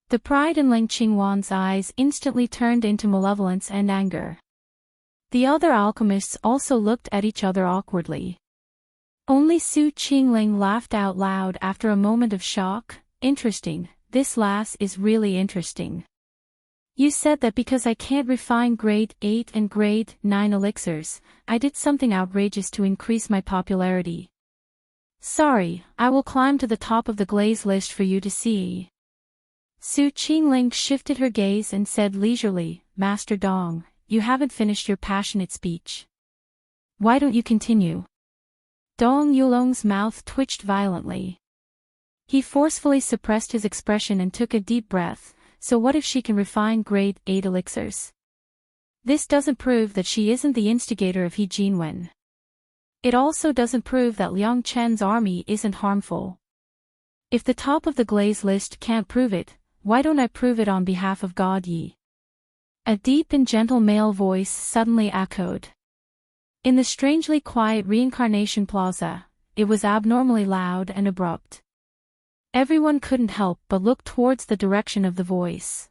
The pride in Ling Qingwan's eyes instantly turned into malevolence and anger. The other alchemists also looked at each other awkwardly. Only Su Qingling laughed out loud after a moment of shock. Interesting, this lass is really interesting. You said that because I can't refine grade 8 and grade 9 elixirs, I did something outrageous to increase my popularity. Sorry, I will climb to the top of the glaze list for you to see. Su Qingling shifted her gaze and said leisurely, Master Dong, you haven't finished your passionate speech. Why don't you continue? Dong Yulong's mouth twitched violently. He forcefully suppressed his expression and took a deep breath. So what if she can refine grade 8 elixirs? This doesn't prove that she isn't the instigator of He Jinwen. It also doesn't prove that Liang Chen's army isn't harmful. If the top of the glaze list can't prove it, why don't I prove it on behalf of God Yi? A deep and gentle male voice suddenly echoed. In the strangely quiet reincarnation plaza, it was abnormally loud and abrupt. Everyone couldn't help but look towards the direction of the voice.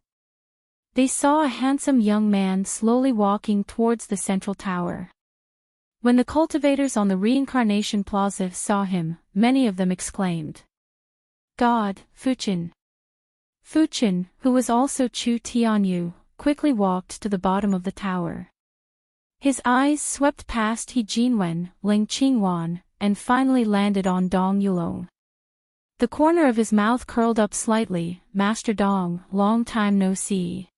They saw a handsome young man slowly walking towards the central tower. When the cultivators on the reincarnation plaza saw him, many of them exclaimed, God, Fuchen. Fuchen, who was also Chu Tianyu, quickly walked to the bottom of the tower. His eyes swept past He Jinwen, Ling Qingwan, and finally landed on Dong Yulong. The corner of his mouth curled up slightly. Master Dong, long time no see.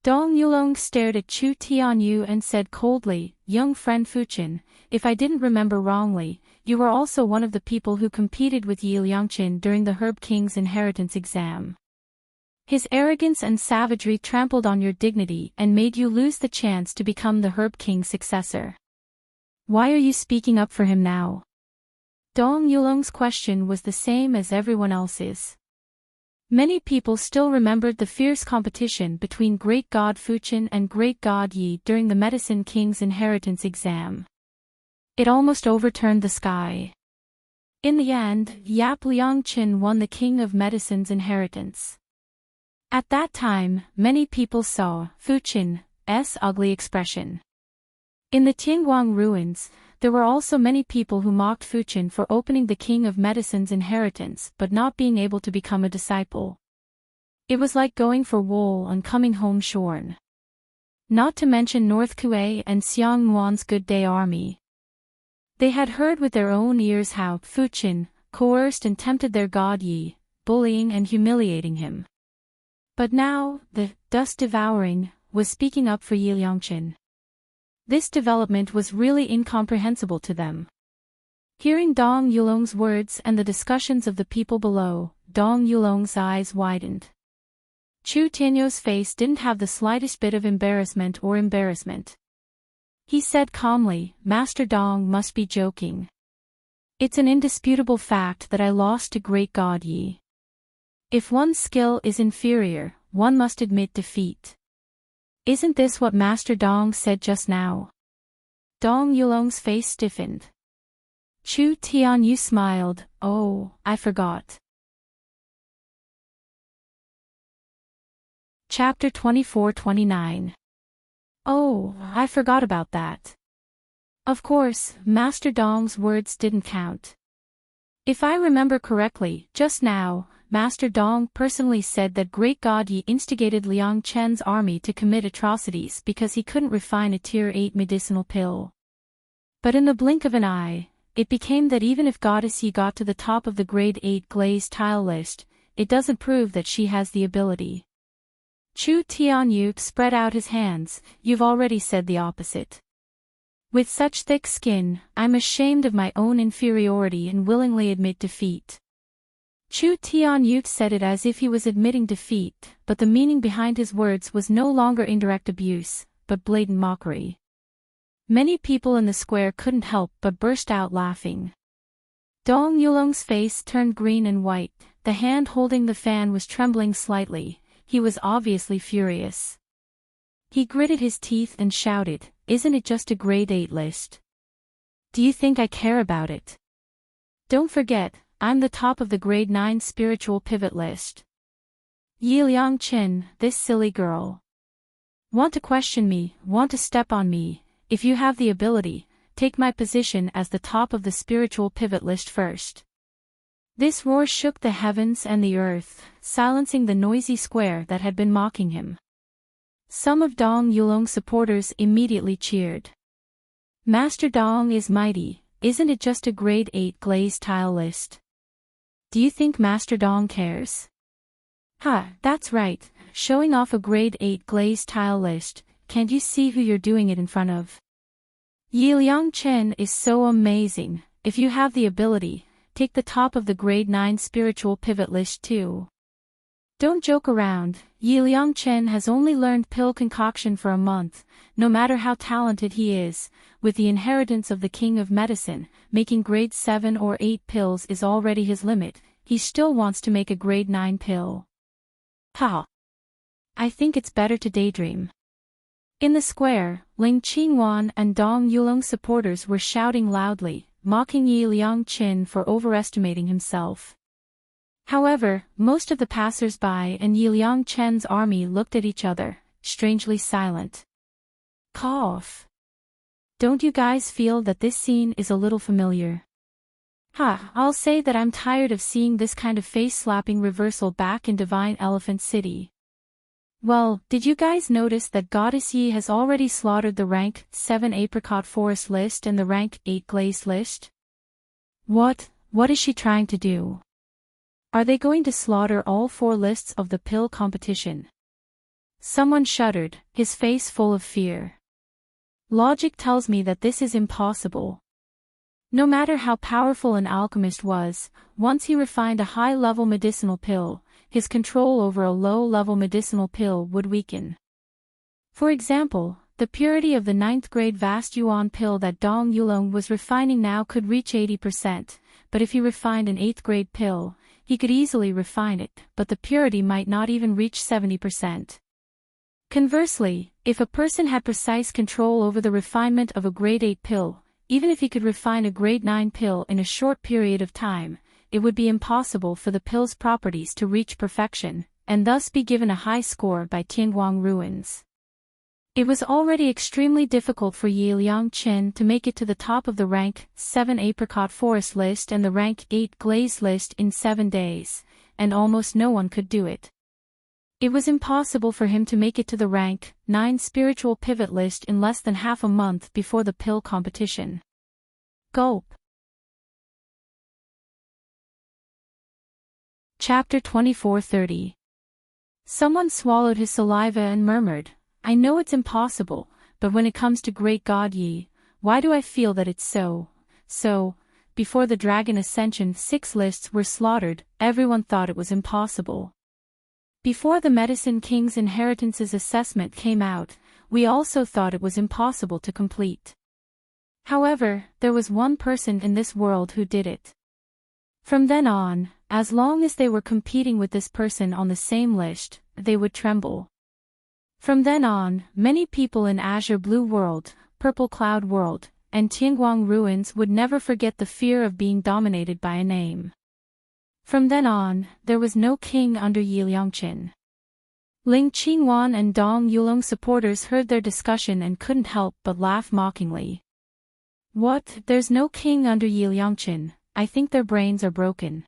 Dong Yulong stared at Chu Tianyu and said coldly, Young friend Fuchen, if I didn't remember wrongly, you were also one of the people who competed with Yi Liangqin during the Herb King's inheritance exam. His arrogance and savagery trampled on your dignity and made you lose the chance to become the Herb King's successor. Why are you speaking up for him now? Dong Yulong's question was the same as everyone else's. Many people still remembered the fierce competition between Great God Fuchen and Great God Yi during the Medicine King's inheritance exam. It almost overturned the sky. In the end, Yap Liangqin won the King of Medicine's inheritance. At that time, many people saw Fuchen's ugly expression. In the Tianguang ruins, there were also many people who mocked Fuchen for opening the King of Medicine's inheritance but not being able to become a disciple. It was like going for wool and coming home shorn. Not to mention North Kuei and Xiang Muan's Good Day Army. They had heard with their own ears how Fuchen coerced and tempted their god Yi, bullying and humiliating him. But now, the dust devouring was speaking up for Yi Liangqin. This development was really incomprehensible to them. Hearing Dong Yulong's words and the discussions of the people below, Dong Yulong's eyes widened. Chu Tianyu's face didn't have the slightest bit of embarrassment. He said calmly, Master Dong must be joking. It's an indisputable fact that I lost to Great God Yi. If one's skill is inferior, one must admit defeat. Isn't this what Master Dong said just now? Dong Yulong's face stiffened. Chu Tianyu smiled, Oh, I forgot. Chapter 24-29. Oh, I forgot about that. Of course, Master Dong's words didn't count. If I remember correctly, just now, Master Dong personally said that Great God Yi instigated Liang Chen's army to commit atrocities because he couldn't refine a Tier 8 medicinal pill. But in the blink of an eye, it became that even if Goddess Yi got to the top of the Grade 8 glazed tile list, it doesn't prove that she has the ability. Chu Tianyu spread out his hands, You've already said the opposite. With such thick skin, I'm ashamed of my own inferiority and willingly admit defeat. Chu Tianyu said it as if he was admitting defeat, but the meaning behind his words was no longer indirect abuse, but blatant mockery. Many people in the square couldn't help but burst out laughing. Dong Yulong's face turned green and white, the hand holding the fan was trembling slightly, he was obviously furious. He gritted his teeth and shouted, "Isn't it just a grade 8 list? Do you think I care about it? Don't forget, I'm the top of the grade 9 spiritual pivot list. Yi Liang Qin, this silly girl. Want to question me, want to step on me, if you have the ability, take my position as the top of the spiritual pivot list first." This roar shook the heavens and the earth, silencing the noisy square that had been mocking him. Some of Dong Yulong's supporters immediately cheered. "Master Dong is mighty, isn't it just a grade 8 glazed tile list? Do you think Master Dong cares?" "Ha, that's right, showing off a grade 8 glazed tile list, can't you see who you're doing it in front of? Yi Liang Chen is so amazing, if you have the ability, take the top of the grade 9 spiritual pivot list too. Don't joke around, Yi Liang Chen has only learned pill concoction for a month, no matter how talented he is, with the inheritance of the king of medicine, making grade 7 or 8 pills is already his limit, he still wants to make a grade 9 pill. Ha! I think it's better to daydream." In the square, Ling Qingwan and Dong Yulong's supporters were shouting loudly, mocking Yi Liang Qin for overestimating himself. However, most of the passers-by and Yi Liang Chen's army looked at each other, strangely silent. Cough. Don't you guys feel that this scene is a little familiar? I'll say that I'm tired of seeing this kind of face-slapping reversal back in Divine Elephant City. Well, did you guys notice that Goddess Yi has already slaughtered the rank 7 Apricot Forest list and the rank 8 Glazed list? What is she trying to do? Are they going to slaughter all 4 lists of the pill competition? Someone shuddered, his face full of fear. Logic tells me that this is impossible. No matter how powerful an alchemist was, once he refined a high-level medicinal pill, his control over a low-level medicinal pill would weaken. For example, the purity of the 9th grade Vast Yuan pill that Dong Yulong was refining now could reach 80%, but if he refined an 8th grade pill, he could easily refine it, but the purity might not even reach 70%. Conversely, if a person had precise control over the refinement of a grade 8 pill, even if he could refine a grade 9 pill in a short period of time, it would be impossible for the pill's properties to reach perfection, and thus be given a high score by Tianguang ruins. It was already extremely difficult for Yi Liang Qin to make it to the top of the rank 7 Apricot Forest list and the rank 8 Glazed list in 7 days, and almost no one could do it. It was impossible for him to make it to the rank 9 Spiritual Pivot list in less than half a month before the pill competition. Gulp. Chapter 24:30. Someone swallowed his saliva and murmured, "I know it's impossible, but when it comes to Great God Yi, why do I feel that it's so?" Before the Dragon Ascension 6 lists were slaughtered, everyone thought it was impossible. Before the Medicine King's Inheritances assessment came out, we also thought it was impossible to complete. However, there was one person in this world who did it. From then on, as long as they were competing with this person on the same list, they would tremble. From then on, many people in Azure Blue World, Purple Cloud World, and Tianguang Ruins would never forget the fear of being dominated by a name. From then on, there was no king under Yi Liangqin. Ling Qingwan and Dong Yulong supporters heard their discussion and couldn't help but laugh mockingly. What, there's no king under Yi Liangqin? I think their brains are broken.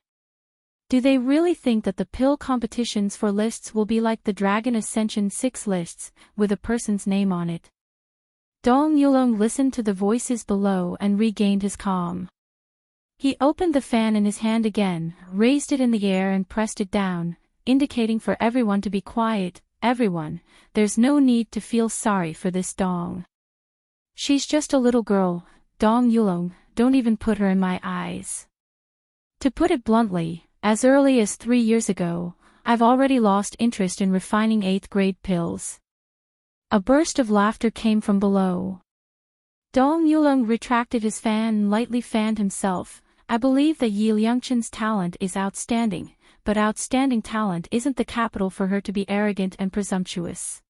Do they really think that the pill competitions for lists will be like the Dragon Ascension 6 lists, with a person's name on it? Dong Yulong listened to the voices below and regained his calm. He opened the fan in his hand again, raised it in the air and pressed it down, indicating for everyone to be quiet. Everyone, there's no need to feel sorry for this Dong. She's just a little girl, Dong Yulong, don't even put her in my eyes. To put it bluntly, as early as 3 years ago, I've already lost interest in refining 8th grade pills. A burst of laughter came from below. Dong Yulong retracted his fan and lightly fanned himself, I believe that Yi Liangchen's talent is outstanding, but outstanding talent isn't the capital for her to be arrogant and presumptuous.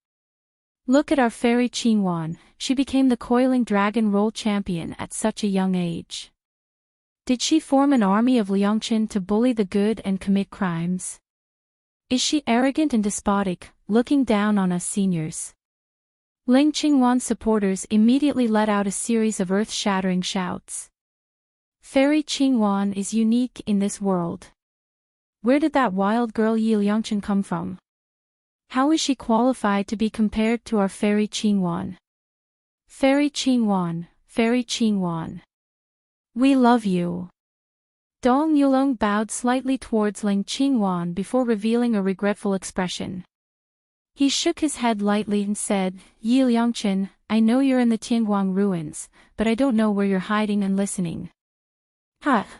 Look at our fairy Qingwan, she became the coiling dragon role champion at such a young age. Did she form an army of Liangchen to bully the good and commit crimes? Is she arrogant and despotic, looking down on us seniors? Ling Qingwan's supporters immediately let out a series of earth-shattering shouts. Fairy Qingwan is unique in this world. Where did that wild girl Yi Liangchen come from? How is she qualified to be compared to our fairy Qingwan? Fairy Qingwan, fairy Qingwan. We love you. Dong Yulong bowed slightly towards Ling Qingwan before revealing a regretful expression. He shook his head lightly and said, Yi Liangchen, I know you're in the Tianguang ruins, but I don't know where you're hiding and listening.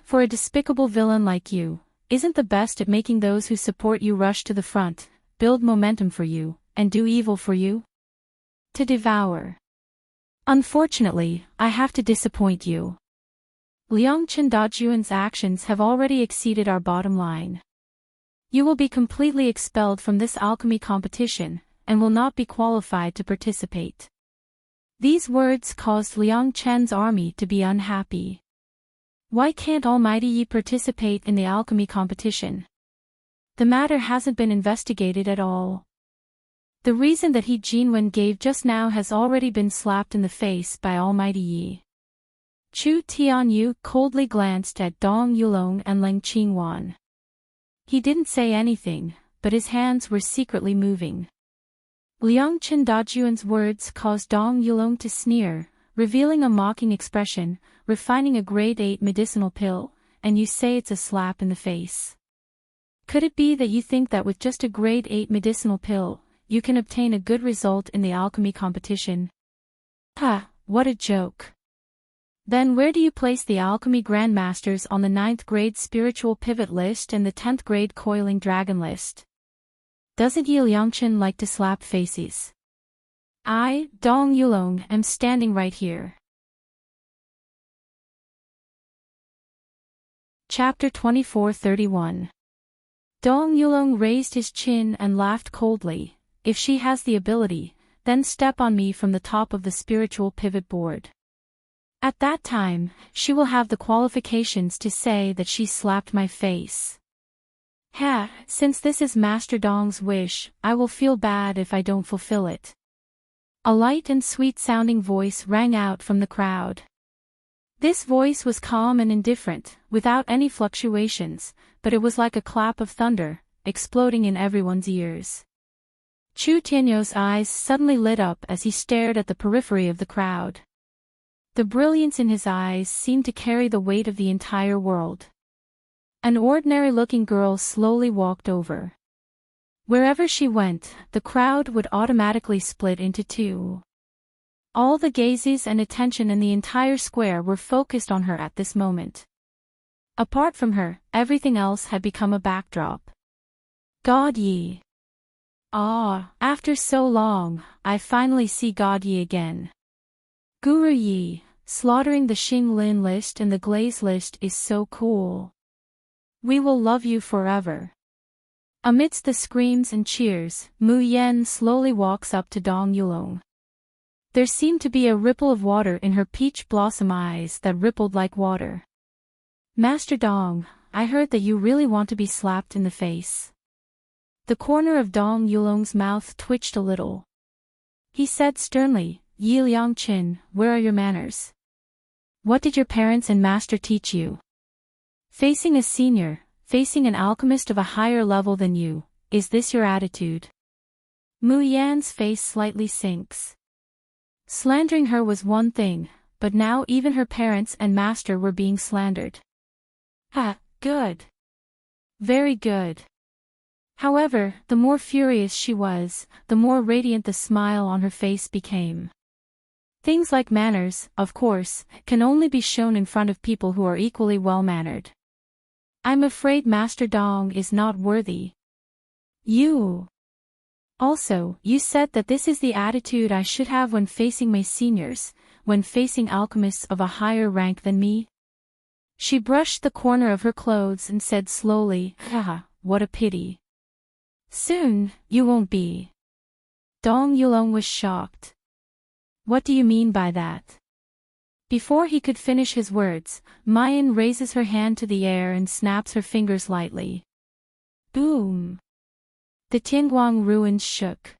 For a despicable villain like you, isn't the best at making those who support you rush to the front, build momentum for you, and do evil for you? To devour. Unfortunately, I have to disappoint you. Liangchen Dajuan's actions have already exceeded our bottom line. You will be completely expelled from this alchemy competition, and will not be qualified to participate. These words caused Liang Chen's army to be unhappy. Why can't Almighty Yi participate in the alchemy competition? The matter hasn't been investigated at all. The reason that He Jinwen gave just now has already been slapped in the face by Almighty Yi. Chu Tianyu coldly glanced at Dong Yulong and Ling Qingwan. He didn't say anything, but his hands were secretly moving. Liangchen Dajuan's words caused Dong Yulong to sneer, revealing a mocking expression, refining a grade 8 medicinal pill, and you say it's a slap in the face. Could it be that you think that with just a grade 8 medicinal pill, you can obtain a good result in the alchemy competition? What a joke. Then where do you place the alchemy grandmasters on the 9th grade spiritual pivot list and the 10th grade coiling dragon list? Doesn't Yi Liangchen like to slap faces? I, Dong Yulong, am standing right here. Chapter 24:31. Dong Yulong raised his chin and laughed coldly. If she has the ability, then step on me from the top of the spiritual pivot board. At that time, she will have the qualifications to say that she slapped my face. Since this is Master Dong's wish, I will feel bad if I don't fulfill it. A light and sweet-sounding voice rang out from the crowd. This voice was calm and indifferent, without any fluctuations, but it was like a clap of thunder, exploding in everyone's ears. Chu Tianyou's eyes suddenly lit up as he stared at the periphery of the crowd. The brilliance in his eyes seemed to carry the weight of the entire world. An ordinary-looking girl slowly walked over. Wherever she went, the crowd would automatically split into two. All the gazes and attention in the entire square were focused on her at this moment. Apart from her, everything else had become a backdrop. God Yi. After so long, I finally see God Yi again. Guru Yi, slaughtering the Xing Lin list and the Glaze list is so cool. We will love you forever. Amidst the screams and cheers, Mu Yan slowly walks up to Dong Yulong. There seemed to be a ripple of water in her peach blossom eyes that rippled like water. Master Dong, I heard that you really want to be slapped in the face. The corner of Dong Yulong's mouth twitched a little. He said sternly, Yi Liangchen, where are your manners? What did your parents and master teach you? Facing a senior, facing an alchemist of a higher level than you, is this your attitude? Mu Yan's face slightly sinks. Slandering her was one thing, but now even her parents and master were being slandered. Good. Very good. However, the more furious she was, the more radiant the smile on her face became. Things like manners, of course, can only be shown in front of people who are equally well-mannered. I'm afraid Master Dong is not worthy. You. Also, you said that this is the attitude I should have when facing my seniors, when facing alchemists of a higher rank than me? She brushed the corner of her clothes and said slowly, "Ah, what a pity. Soon, you won't be." Dong Yulong was shocked. "What do you mean by that?" Before he could finish his words, Mayan raises her hand to the air and snaps her fingers lightly. Boom! The Tianguang ruins shook.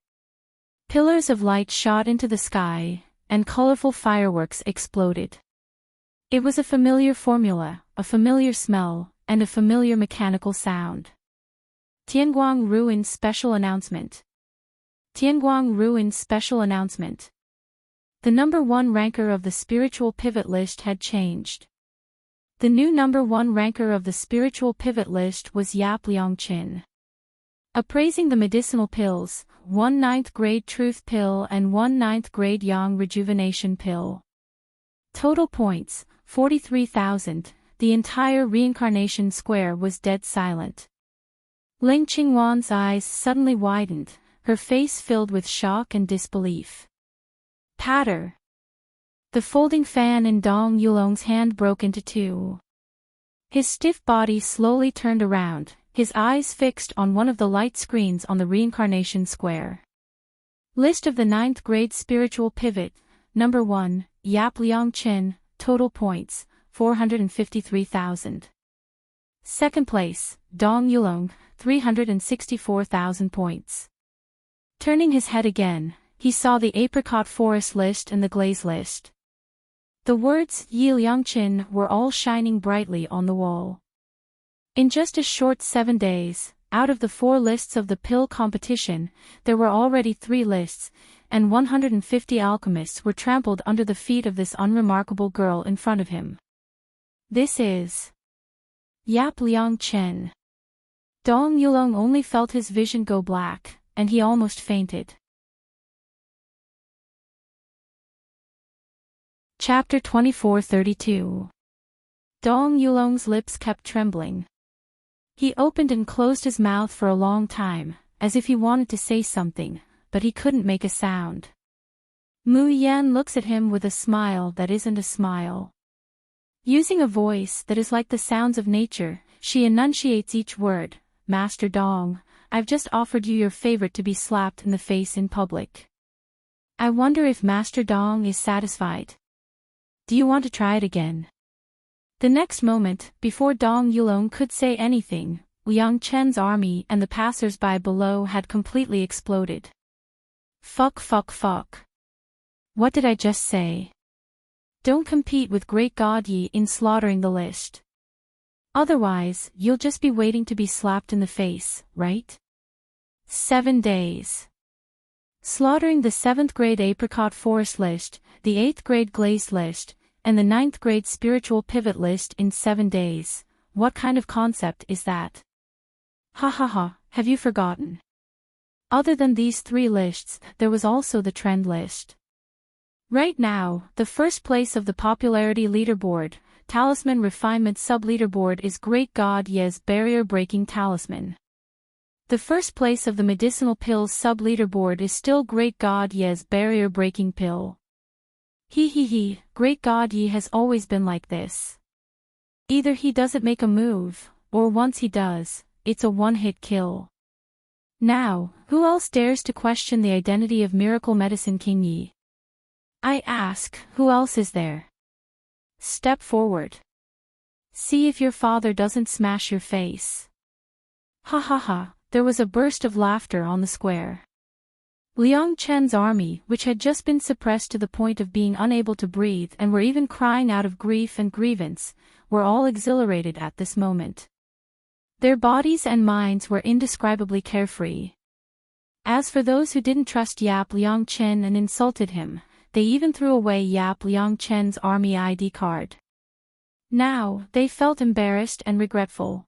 Pillars of light shot into the sky, and colorful fireworks exploded. It was a familiar formula, a familiar smell, and a familiar mechanical sound. Tianguang Ruins Special Announcement. Tianguang Ruins Special Announcement. The number 1 ranker of the spiritual pivot list had changed. The new number 1 ranker of the spiritual pivot list was Yap Liangqin. Appraising the medicinal pills, 1 9th grade truth pill and 1 9th grade yang rejuvenation pill. Total points, 43,000. The entire reincarnation square was dead silent. Ling Qingwan's eyes suddenly widened, her face filled with shock and disbelief. Patter! The folding fan in Dong Yulong's hand broke into two. His stiff body slowly turned around, his eyes fixed on one of the light screens on the reincarnation square. List of the 9th grade spiritual pivot. Number 1, Yap Liangqin, total points, 453,000. Second place, Dong Yulong, 364,000 points. Turning his head again, he saw the apricot forest list and the glaze list. The words Yi Liangqin were all shining brightly on the wall. In just a short 7 days, out of the 4 lists of the pill competition, there were already 3 lists, and 150 alchemists were trampled under the feet of this unremarkable girl in front of him. This is Yap Liangqin. Dong Yulong only felt his vision go black, and he almost fainted. Chapter 2432. Dong Yulong's lips kept trembling. He opened and closed his mouth for a long time, as if he wanted to say something, but he couldn't make a sound. Mu Yan looks at him with a smile that isn't a smile. Using a voice that is like the sounds of nature, she enunciates each word. "Master Dong, I've just offered you your favorite to be slapped in the face in public. I wonder if Master Dong is satisfied. Do you want to try it again?" The next moment, before Dong Yulong could say anything, Liang Chen's army and the passers-by below had completely exploded. Fuck. What did I just say? Don't compete with Great God Yi in slaughtering the list. Otherwise, you'll just be waiting to be slapped in the face, right? 7 days. Slaughtering the 7th grade apricot forest list, the 8th grade glazed list, and the 9th grade spiritual pivot list in 7 days. What kind of concept is that? Ha, have you forgotten? Other than these 3 lists, there was also the trend list. Right now, the first place of the popularity leaderboard, Talisman Refinement Sub-Leaderboard is Great God Ye's Barrier-Breaking Talisman. The first place of the Medicinal Pills Sub-Leaderboard is still Great God Ye's Barrier-Breaking Pill. Great God Yi has always been like this. Either he doesn't make a move, or once he does, it's a one-hit kill. Now, who else dares to question the identity of Miracle Medicine King Yi? I ask, who else is there? Step forward. See if your father doesn't smash your face. Ha, there was a burst of laughter on the square. Liang Chen's army, which had just been suppressed to the point of being unable to breathe and were even crying out of grief and grievance, were all exhilarated at this moment. Their bodies and minds were indescribably carefree. As for those who didn't trust Yap Liangqin and insulted him, they even threw away Yap Liangqin's army ID card. Now, they felt embarrassed and regretful.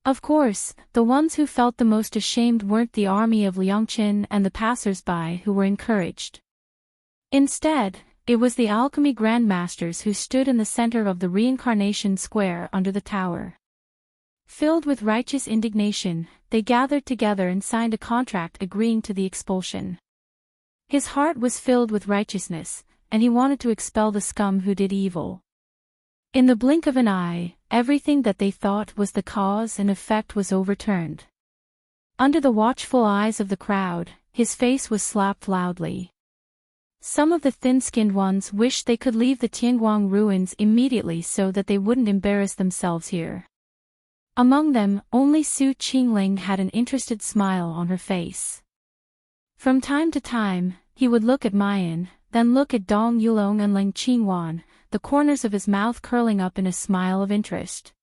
Of course, the ones who felt the most ashamed weren't the army of Liangqin and the passers-by who were encouraged. Instead, it was the alchemy grandmasters who stood in the center of the reincarnation square under the tower. Filled with righteous indignation, they gathered together and signed a contract agreeing to the expulsion. His heart was filled with righteousness, and he wanted to expel the scum who did evil. In the blink of an eye, everything that they thought was the cause and effect was overturned. Under the watchful eyes of the crowd, his face was slapped loudly. Some of the thin-skinned ones wished they could leave the Tianguang ruins immediately so that they wouldn't embarrass themselves here. Among them, only Su Qingling had an interested smile on her face. From time to time, he would look at Mayan, then look at Dong Yulong and Ling Qingwan, the corners of his mouth curling up in a smile of interest.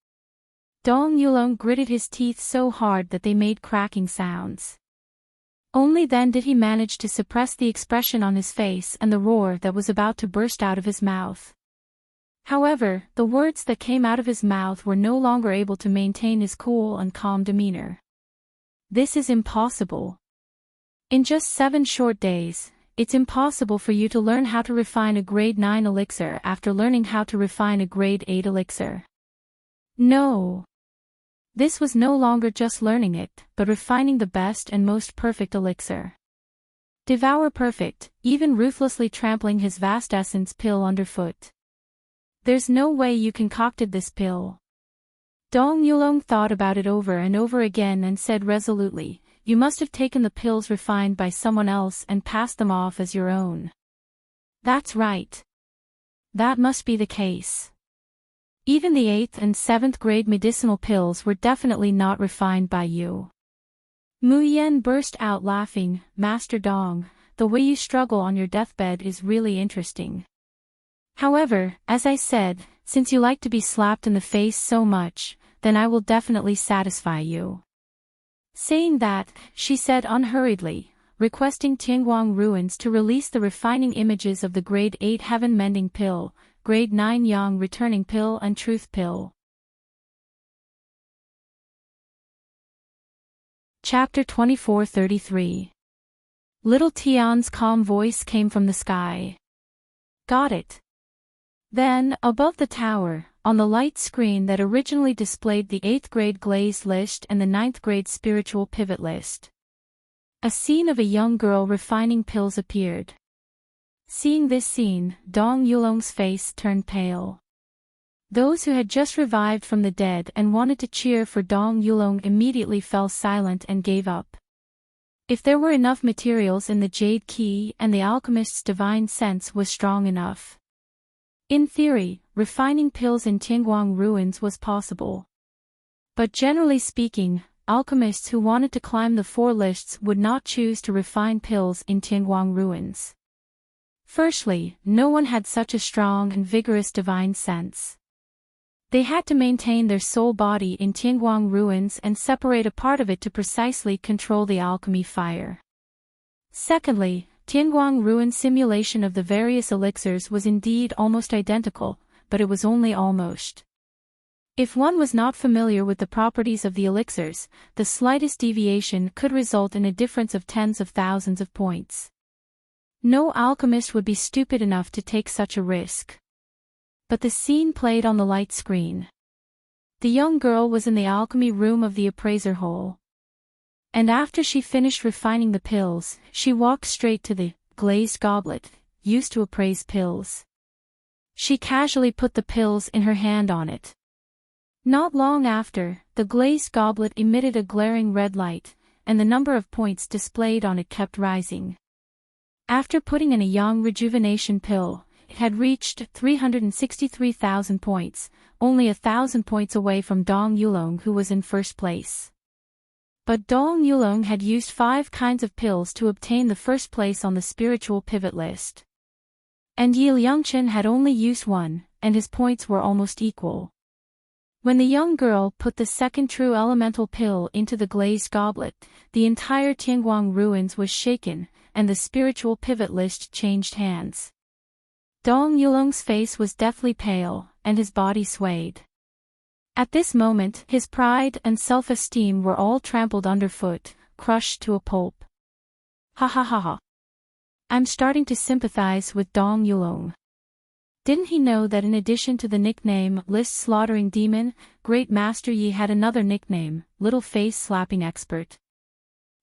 Dong Yulong gritted his teeth so hard that they made cracking sounds. Only then did he manage to suppress the expression on his face and the roar that was about to burst out of his mouth. However, the words that came out of his mouth were no longer able to maintain his cool and calm demeanor. This is impossible. In just 7 short days, it's impossible for you to learn how to refine a grade 9 elixir after learning how to refine a grade 8 elixir. No. This was no longer just learning it, but refining the best and most perfect elixir. Devour perfect, even ruthlessly trampling his vast essence pill underfoot. There's no way you concocted this pill. Dong Yulong thought about it over and over again and said resolutely, you must have taken the pills refined by someone else and passed them off as your own. That's right. That must be the case. Even the 8th and 7th grade medicinal pills were definitely not refined by you. Mu Yen burst out laughing, Master Dong, the way you struggle on your deathbed is really interesting. However, as I said, since you like to be slapped in the face so much, then I will definitely satisfy you. Saying that, she said unhurriedly, requesting Tianguang Ruins to release the refining images of the grade 8 Heaven Mending Pill, grade 9 Yang Returning Pill and Truth Pill. Chapter 2433. Little Tian's calm voice came from the sky. Got it. Then, above the tower, on the light screen that originally displayed the 8th grade glazed list and the 9th grade spiritual pivot list, a scene of a young girl refining pills appeared. Seeing this scene, Dong Yulong's face turned pale. Those who had just revived from the dead and wanted to cheer for Dong Yulong immediately fell silent and gave up. If there were enough materials in the Jade Key and the alchemist's divine sense was strong enough. In theory, refining pills in Tianguang ruins was possible. But generally speaking, alchemists who wanted to climb the 4 lists would not choose to refine pills in Tianguang ruins. Firstly, no one had such a strong and vigorous divine sense. They had to maintain their soul body in Tianguang ruins and separate a part of it to precisely control the alchemy fire. Secondly, Tianguang ruin simulation of the various elixirs was indeed almost identical, but it was only almost. If one was not familiar with the properties of the elixirs, the slightest deviation could result in a difference of tens of thousands of points. No alchemist would be stupid enough to take such a risk. But the scene played on the light screen. The young girl was in the alchemy room of the appraiser hole. And after she finished refining the pills, she walked straight to the glazed goblet, used to appraise pills. She casually put the pills in her hand on it. Not long after, the glazed goblet emitted a glaring red light, and the number of points displayed on it kept rising. After putting in a Yang rejuvenation pill, it had reached 363,000 points, only 1,000 points away from Dong Yulong who was in first place. But Dong Yulong had used 5 kinds of pills to obtain the first place on the spiritual pivot list. And Yi Liangchen had only used 1, and his points were almost equal. When the young girl put the second true elemental pill into the glazed goblet, the entire Tianguang ruins was shaken, and the spiritual pivot list changed hands. Dong Yulong's face was deathly pale, and his body swayed. At this moment, his pride and self-esteem were all trampled underfoot, crushed to a pulp. Ha ha ha ha. I'm starting to sympathize with Dong Yulong. Didn't he know that in addition to the nickname List Slaughtering Demon, Great Master Yi had another nickname, Little Face Slapping Expert?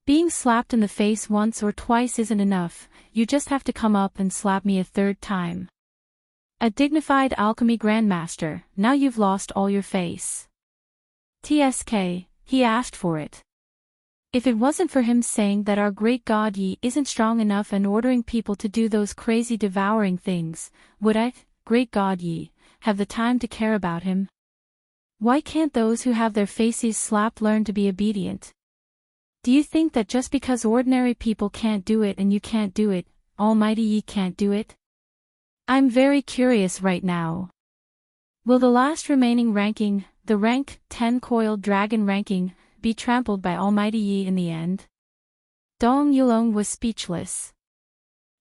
Being slapped in the face once or twice isn't enough, you just have to come up and slap me a 3rd time. A dignified alchemy grandmaster, now you've lost all your face. TSK, he asked for it. If it wasn't for him saying that our great god Yi isn't strong enough and ordering people to do those crazy devouring things, would I, great god Yi, have the time to care about him? Why can't those who have their faces slapped learn to be obedient? Do you think that just because ordinary people can't do it and you can't do it, Almighty Yi can't do it? I'm very curious right now. Will the last remaining ranking, the rank 10 coiled dragon ranking, be trampled by Almighty Yi in the end? Dong Yulong was speechless.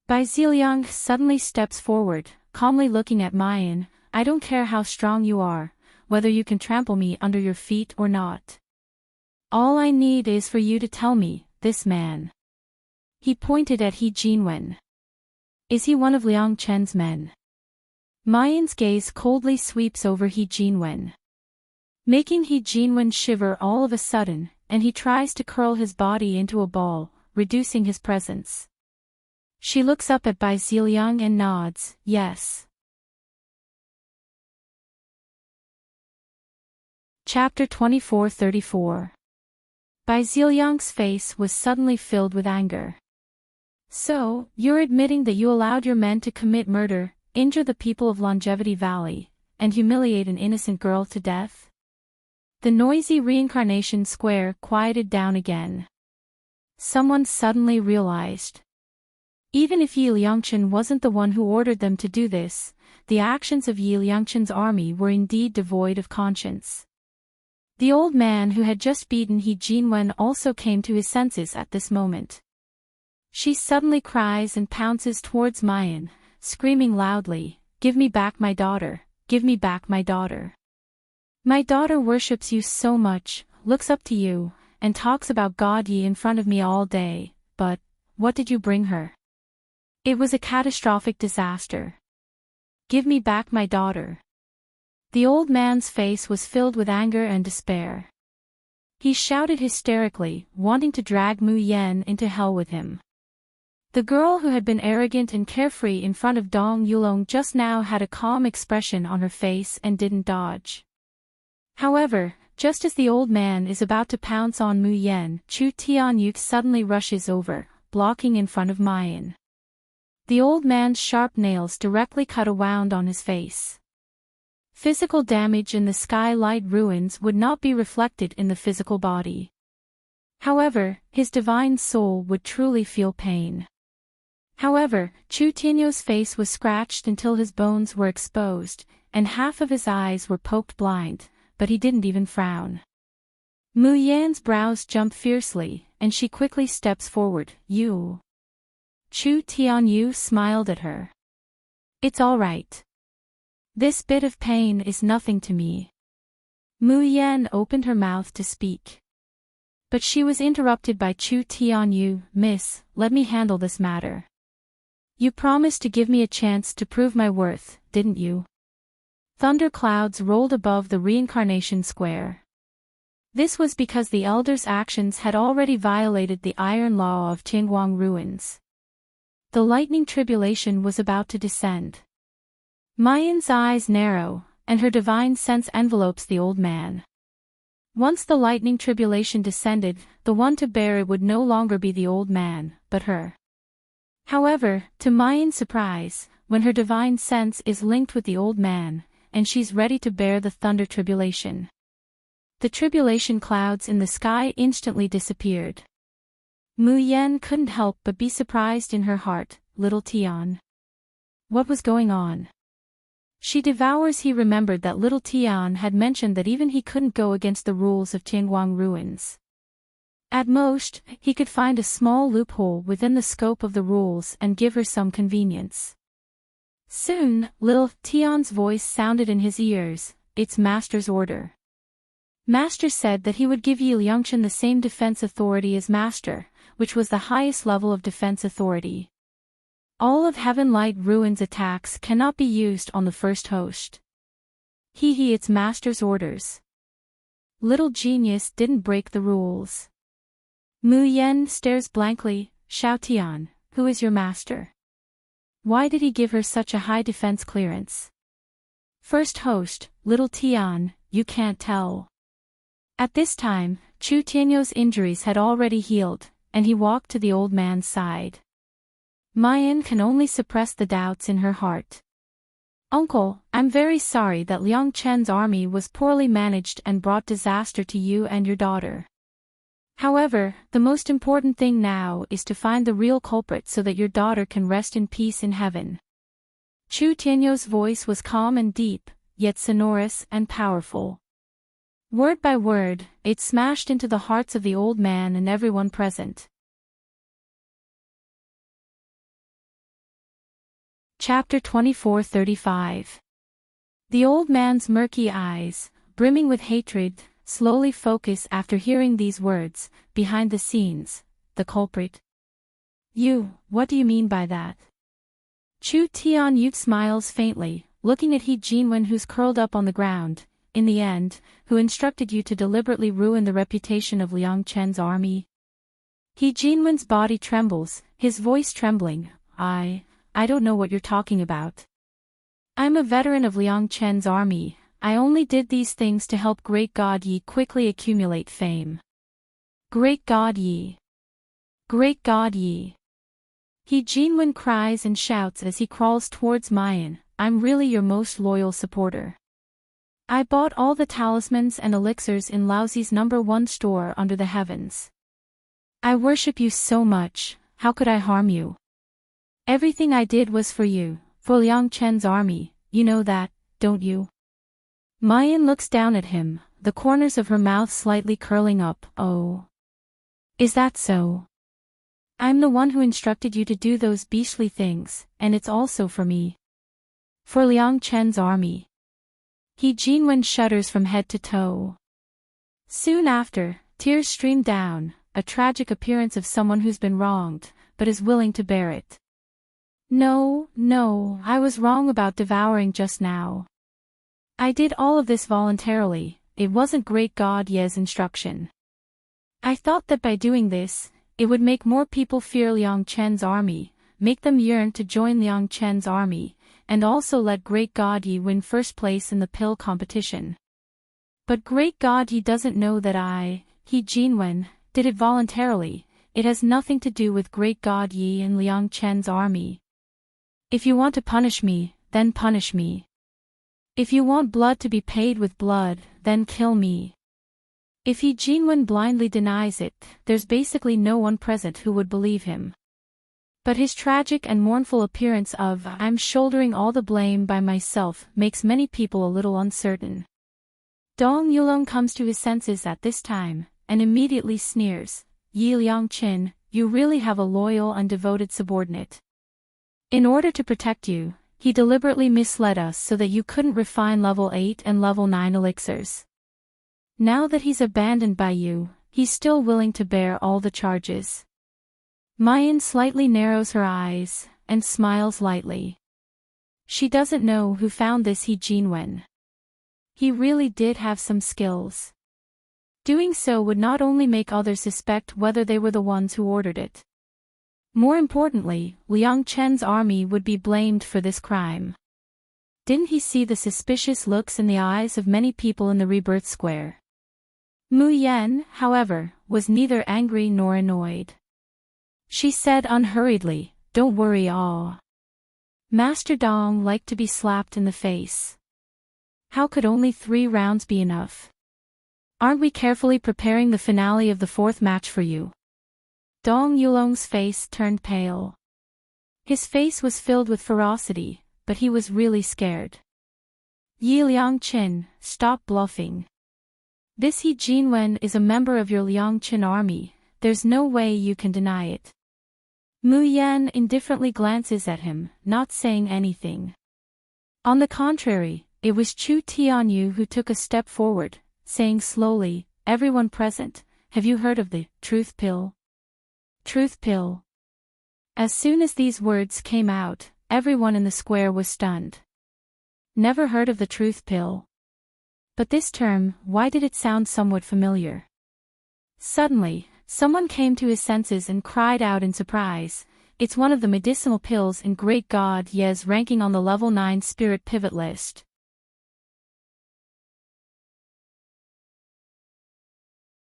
Bai Ziliang suddenly steps forward, calmly looking at Mayan. I don't care how strong you are, whether you can trample me under your feet or not. All I need is for you to tell me, this man. He pointed at He Jinwen. Is he one of Liang Chen's men? Mayan's gaze coldly sweeps over He Jinwen, making He Jinwen shiver all of a sudden, and he tries to curl his body into a ball, reducing his presence. She looks up at Bai Ziliang and nods, yes. Chapter 24-34. Bai Ziliang's face was suddenly filled with anger. So, you're admitting that you allowed your men to commit murder, injure the people of Longevity Valley, and humiliate an innocent girl to death? The noisy reincarnation square quieted down again. Someone suddenly realized. Even if Yi Liangchen wasn't the one who ordered them to do this, the actions of Yi Liangchen's army were indeed devoid of conscience. The old man who had just beaten He Jinwen also came to his senses at this moment. She suddenly cries and pounces towards Mayan, screaming loudly, "Give me back my daughter, give me back my daughter. My daughter worships you so much, looks up to you, and talks about God Yi in front of me all day, but, what did you bring her? It was a catastrophic disaster. Give me back my daughter." The old man's face was filled with anger and despair. He shouted hysterically, wanting to drag Mu Yan into hell with him. The girl who had been arrogant and carefree in front of Dong Yulong just now had a calm expression on her face and didn't dodge. However, just as the old man is about to pounce on Mu Yan, Chu Tianyuk suddenly rushes over, blocking in front of Mayan. The old man's sharp nails directly cut a wound on his face. Physical damage in the skylight ruins would not be reflected in the physical body. However, his divine soul would truly feel pain. However, Chu Tinyo's face was scratched until his bones were exposed, and half of his eyes were poked blind, but he didn't even frown. Mu Yan's brows jump fiercely, and she quickly steps forward. "You." Chu Tianyu smiled at her. "It's all right. This bit of pain is nothing to me." Mu Yan opened her mouth to speak. But she was interrupted by Chu Tianyu. "Miss, let me handle this matter. You promised to give me a chance to prove my worth, didn't you?" Thunder clouds rolled above the reincarnation square. This was because the elders' actions had already violated the iron law of Tingguang ruins. The lightning tribulation was about to descend. Mayan's eyes narrow, and her divine sense envelopes the old man. Once the lightning tribulation descended, the one to bear it would no longer be the old man, but her. However, to Mayan's surprise, when her divine sense is linked with the old man, and she's ready to bear the thunder tribulation. The tribulation clouds in the sky instantly disappeared. Mu Yan couldn't help but be surprised in her heart. Little Tian. What was going on? She devours. He remembered that little Tian had mentioned that even he couldn't go against the rules of Tianguang ruins. At most, he could find a small loophole within the scope of the rules and give her some convenience. Soon, little Tian's voice sounded in his ears. "It's Master's order." Master said that he would give Yi Liangchen the same defense authority as Master, which was the highest level of defense authority. All of Heaven Light Ruins attacks cannot be used on the first host. It's Master's orders. Little genius didn't break the rules. Mu Yan stares blankly. "Xiao Tian, who is your master?" Why did he give her such a high defense clearance? First host, little Tian, you can't tell. At this time, Chu Tianyo's injuries had already healed, and he walked to the old man's side. Mayan can only suppress the doubts in her heart. Uncle, I'm very sorry that Liang Chen's army was poorly managed and brought disaster to you and your daughter. However, the most important thing now is to find the real culprit so that your daughter can rest in peace in heaven. Chu Tianyo's voice was calm and deep, yet sonorous and powerful. Word by word, it smashed into the hearts of the old man and everyone present. Chapter 24:35. The old man's murky eyes, brimming with hatred, slowly focus after hearing these words. Behind the scenes, the culprit. What do you mean by that? Chu Tianyu smiles faintly, looking at He Jinwen, who's curled up on the ground. In the end, who instructed you to deliberately ruin the reputation of Liang Chen's army? He Jinwen's body trembles, his voice trembling. I don't know what you're talking about. I'm a veteran of Liang Chen's army. I only did these things to help Great God Yi quickly accumulate fame. Great God Yi. Great God Yi. He Jinwen cries and shouts as he crawls towards Mayan. I'm really your most loyal supporter. I bought all the talismans and elixirs in Laozi's #1 store under the heavens. I worship you so much, how could I harm you? Everything I did was for you, for Liang Chen's army, you know that, don't you? Mayan looks down at him, the corners of her mouth slightly curling up. Oh. Is that so? I'm the one who instructed you to do those beastly things, and it's also for me. For Liang Chen's army. He Jinwen shudders from head to toe. Soon after, tears stream down, a tragic appearance of someone who's been wronged, but is willing to bear it. No, I was wrong about devouring just now. I did all of this voluntarily, it wasn't Great God Ye's instruction. I thought that by doing this, it would make more people fear Liang Chen's army, make them yearn to join Liang Chen's army, and also let Great God Yi win first place in the pill competition. But Great God Yi doesn't know that He Jinwen, did it voluntarily. It has nothing to do with Great God Yi and Liang Chen's army. If you want to punish me, then punish me. If you want blood to be paid with blood, then kill me. If He Jinwen blindly denies it, there's basically no one present who would believe him. But his tragic and mournful appearance of I'm shouldering all the blame by myself makes many people a little uncertain. Dong Yulong comes to his senses at this time, and immediately sneers. Yi Liang Qin, you really have a loyal and devoted subordinate. In order to protect you, he deliberately misled us so that you couldn't refine level 8 and level 9 elixirs. Now that he's abandoned by you, he's still willing to bear all the charges. Mayan slightly narrows her eyes, and smiles lightly. She doesn't know who found this He Jinwen. He really did have some skills. Doing so would not only make others suspect whether they were the ones who ordered it. More importantly, Liang Chen's army would be blamed for this crime. Didn't he see the suspicious looks in the eyes of many people in the Rebirth Square? Mu Yan, however, was neither angry nor annoyed. She said unhurriedly, don't worry Master Dong liked to be slapped in the face. How could only 3 rounds be enough? Aren't we carefully preparing the finale of the 4th match for you? Dong Yulong's face turned pale. His face was filled with ferocity, but he was really scared. Yi Liang Qin, stop bluffing. This He Jinwen is a member of your Liang Qin army, there's no way you can deny it. Mu Yan indifferently glances at him, not saying anything. On the contrary, it was Chu Tianyu who took a step forward, saying slowly, everyone present, have you heard of the truth pill? Truth pill. As soon as these words came out, everyone in the square was stunned. Never heard of the truth pill. But this term, why did it sound somewhat familiar? Suddenly, someone came to his senses and cried out in surprise, it's one of the medicinal pills in Great God Ye's ranking on the level 9 spirit pivot list.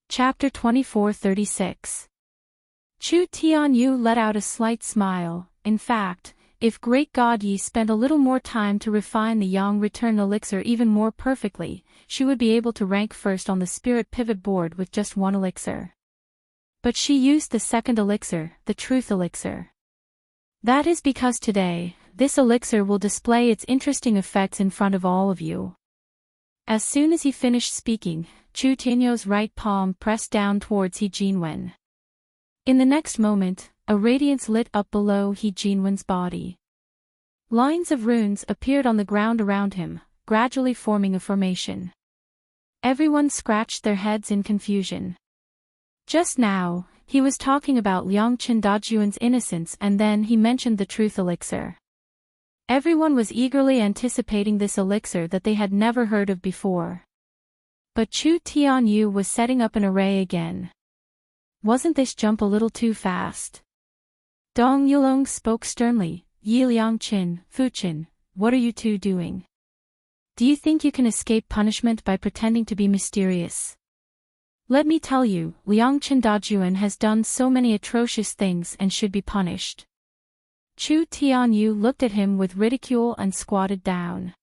Chapter 2436. Chu Tianyu let out a slight smile. In fact, if Great God Yi spent a little more time to refine the Yang Return elixir even more perfectly, she would be able to rank first on the spirit pivot board with just one elixir. But she used the second elixir, the Truth elixir. That is because today, this elixir will display its interesting effects in front of all of you. As soon as he finished speaking, Chu Tianyu's right palm pressed down towards He Jinwen. In the next moment, a radiance lit up below He Jinwen's body. Lines of runes appeared on the ground around him, gradually forming a formation. Everyone scratched their heads in confusion. Just now, he was talking about Liang Dajuan's innocence and then he mentioned the Truth elixir. Everyone was eagerly anticipating this elixir that they had never heard of before. But Chu Tianyu was setting up an array again. Wasn't this jump a little too fast? Dong Yulong spoke sternly. Yi Liangqin, Fuqin, what are you two doing? Do you think you can escape punishment by pretending to be mysterious? Let me tell you, Liang Dajuan has done so many atrocious things and should be punished. Chu Tianyu looked at him with ridicule and squatted down.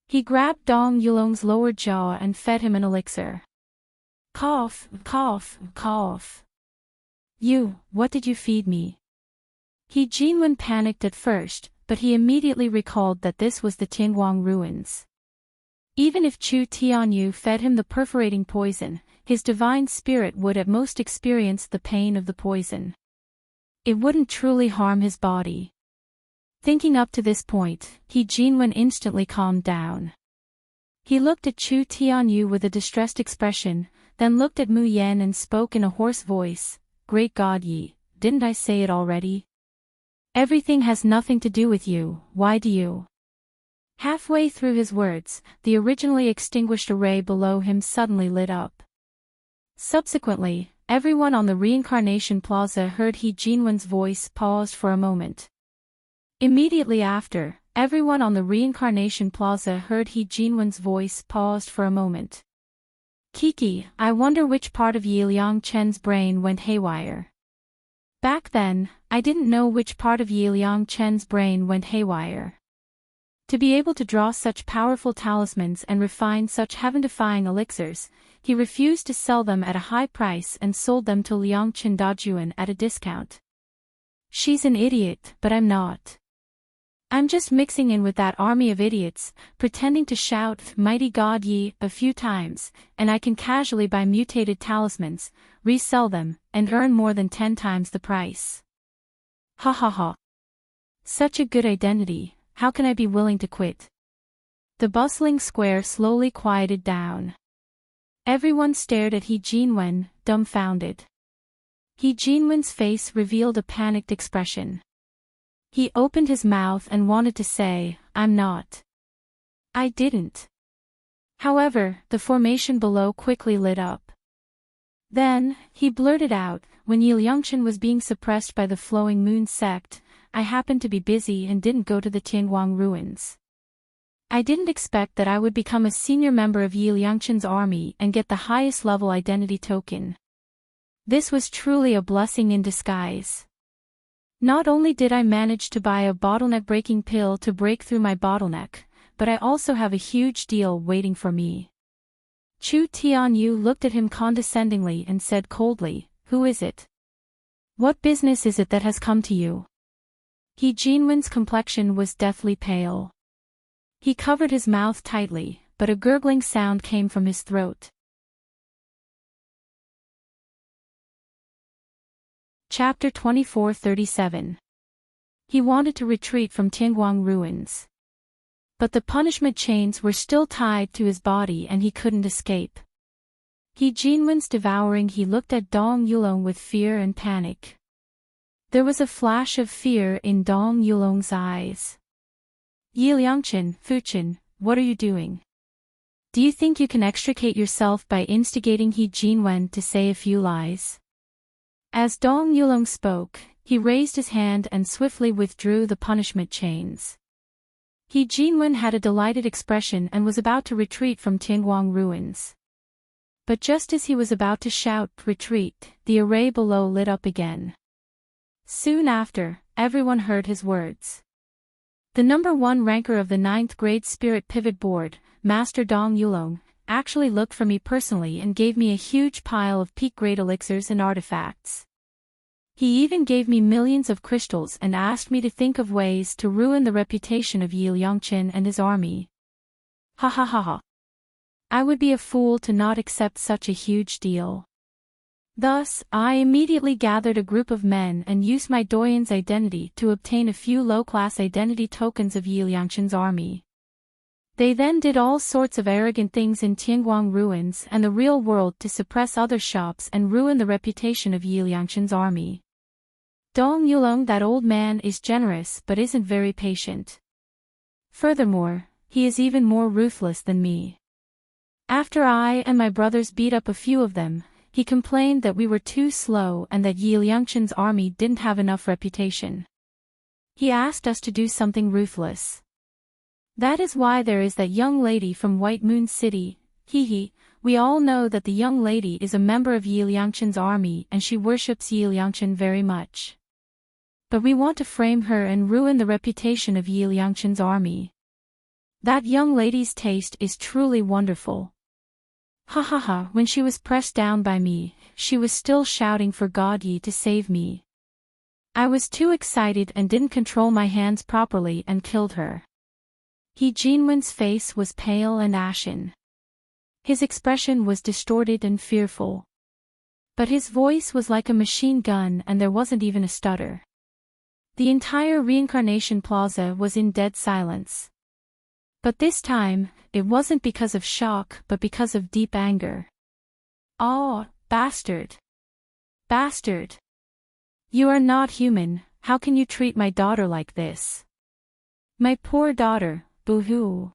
He grabbed Dong Yulong's lower jaw and fed him an elixir. Cough, cough, cough. You, what did you feed me? He Jinwen panicked at first, but he immediately recalled that this was the Tianguang ruins. Even if Chu Tianyu fed him the perforating poison, his divine spirit would at most experience the pain of the poison. It wouldn't truly harm his body. Thinking up to this point, He Jinwen instantly calmed down. He looked at Chu Tianyu with a distressed expression, then looked at Mu Yan and spoke in a hoarse voice, Great God Yi, didn't I say it already? Everything has nothing to do with you, why do you? Halfway through his words, the originally extinguished array below him suddenly lit up. Subsequently, everyone on the reincarnation plaza heard He Jinwen's voice paused for a moment. Immediately after, everyone on the reincarnation plaza heard He Jinwen's voice paused for a moment. Kiki, I wonder which part of Yi Liangchen's brain went haywire. Back then, I didn't know which part of Yi Liangchen's brain went haywire. To be able to draw such powerful talismans and refine such heaven-defying elixirs, he refused to sell them at a high price and sold them to Liang Dajuan at a discount. She's an idiot, but I'm not. I'm just mixing in with that army of idiots, pretending to shout Mighty God Yi a few times, and I can casually buy mutated talismans, resell them, and earn more than 10 times the price. Ha ha ha. Such a good identity, how can I be willing to quit? The bustling square slowly quieted down. Everyone stared at He Jinwen, dumbfounded. He Jinwen's face revealed a panicked expression. He opened his mouth and wanted to say, I'm not. I didn't. However, the formation below quickly lit up. Then, he blurted out, when Yi Liangchen was being suppressed by the Flowing Moon sect, I happened to be busy and didn't go to the Tianguang ruins. I didn't expect that I would become a senior member of Yi Liangchen's army and get the highest level identity token. This was truly a blessing in disguise. Not only did I manage to buy a bottleneck-breaking pill to break through my bottleneck, but I also have a huge deal waiting for me. Chu Tianyu looked at him condescendingly and said coldly, Who is it? What business is it that has come to you? He Jinwen's complexion was deathly pale. He covered his mouth tightly, but a gurgling sound came from his throat. Chapter 2437. He wanted to retreat from Tianguang ruins. But the punishment chains were still tied to his body and he couldn't escape. He Jinwen's devouring he looked at Dong Yulong with fear and panic. There was a flash of fear in Dong Yulong's eyes. Yi Liangchen, Fuqin, what are you doing? Do you think you can extricate yourself by instigating He Jinwen to say a few lies? As Dong Yulong spoke, he raised his hand and swiftly withdrew the punishment chains. He Jinwen had a delighted expression and was about to retreat from Tianguang ruins. But just as he was about to shout, "Retreat," the array below lit up again. Soon after, everyone heard his words. The number 1 ranker of the 9th grade Spirit Pivot Board, Master Dong Yulong, actually looked for me personally and gave me a huge pile of peak-grade elixirs and artifacts. He even gave me millions of crystals and asked me to think of ways to ruin the reputation of Yi Liangqin and his army. Ha ha ha ha. I would be a fool to not accept such a huge deal. Thus, I immediately gathered a group of men and used my doyen's identity to obtain a few low-class identity tokens of Yi Liangqin's army. They then did all sorts of arrogant things in Tianguang ruins and the real world to suppress other shops and ruin the reputation of Yi Liangqin's army. Dong Yulong, that old man, is generous but isn't very patient. Furthermore, he is even more ruthless than me. After I and my brothers beat up a few of them, he complained that we were too slow and that Yi Liangqin's army didn't have enough reputation. He asked us to do something ruthless. That is why there is that young lady from White Moon City, hee. We all know that the young lady is a member of Yi Liangqin's army and she worships Yi Liangqin very much. But we want to frame her and ruin the reputation of Yi Liangqin's army. That young lady's taste is truly wonderful. Ha ha ha, when she was pressed down by me, she was still shouting for God Yi to save me. I was too excited and didn't control my hands properly and killed her. He Jinwen's face was pale and ashen. His expression was distorted and fearful. But his voice was like a machine gun and there wasn't even a stutter. The entire reincarnation plaza was in dead silence. But this time, it wasn't because of shock but because of deep anger. "Oh, bastard! Bastard! You are not human, how can you treat my daughter like this? My poor daughter, boo-hoo!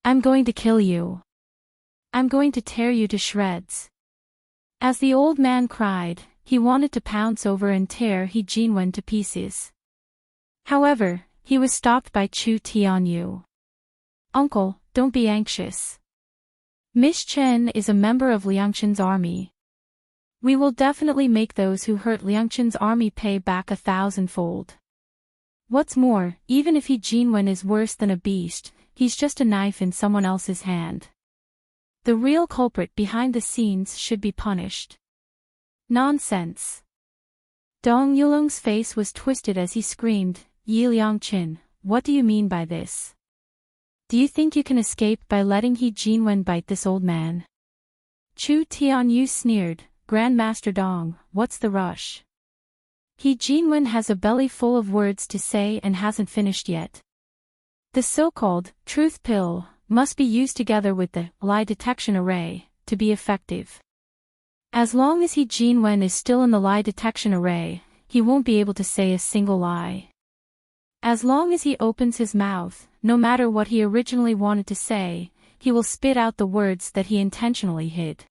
I'm going to kill you. I'm going to tear you to shreds." As the old man cried, he wanted to pounce over and tear He Jinwen to pieces. However, he was stopped by Chu Tianyu. "Uncle, don't be anxious. Miss Chen is a member of Liangqin's army. We will definitely make those who hurt Liangqin's army pay back 1,000-fold. What's more, even if He Jinwen is worse than a beast, he's just a knife in someone else's hand. The real culprit behind the scenes should be punished." Nonsense. Dong Yulong's face was twisted as he screamed, "Yi Liangqin, what do you mean by this? Do you think you can escape by letting He Jinwen bite this old man?" Chu Tianyu sneered, "Grandmaster Dong, what's the rush? He Jinwen has a belly full of words to say and hasn't finished yet. The so-called truth pill must be used together with the lie detection array to be effective. As long as He Jinwen is still in the lie detection array, he won't be able to say a single lie. As long as he opens his mouth, no matter what he originally wanted to say, he will spit out the words that he intentionally hid."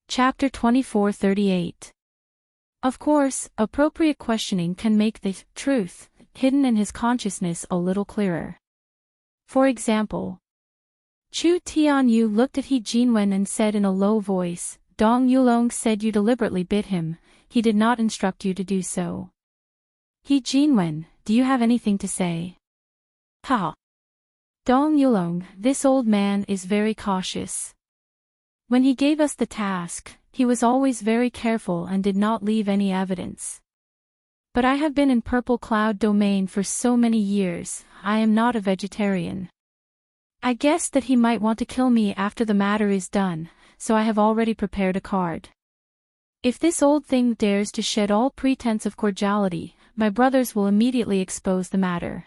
Chapter 2438. Of course, appropriate questioning can make the truth hidden in his consciousness a little clearer. For example, Chu Tianyu looked at He Jinwen and said in a low voice, "Dong Yulong said you deliberately bit him, he did not instruct you to do so. He Jinwen, do you have anything to say?" Ha! Dong Yulong, this old man is very cautious. When he gave us the task, he was always very careful and did not leave any evidence. But I have been in Purple Cloud Domain for so many years, I am not a vegetarian. I guessed that he might want to kill me after the matter is done, so I have already prepared a card. If this old thing dares to shed all pretense of cordiality, my brothers will immediately expose the matter.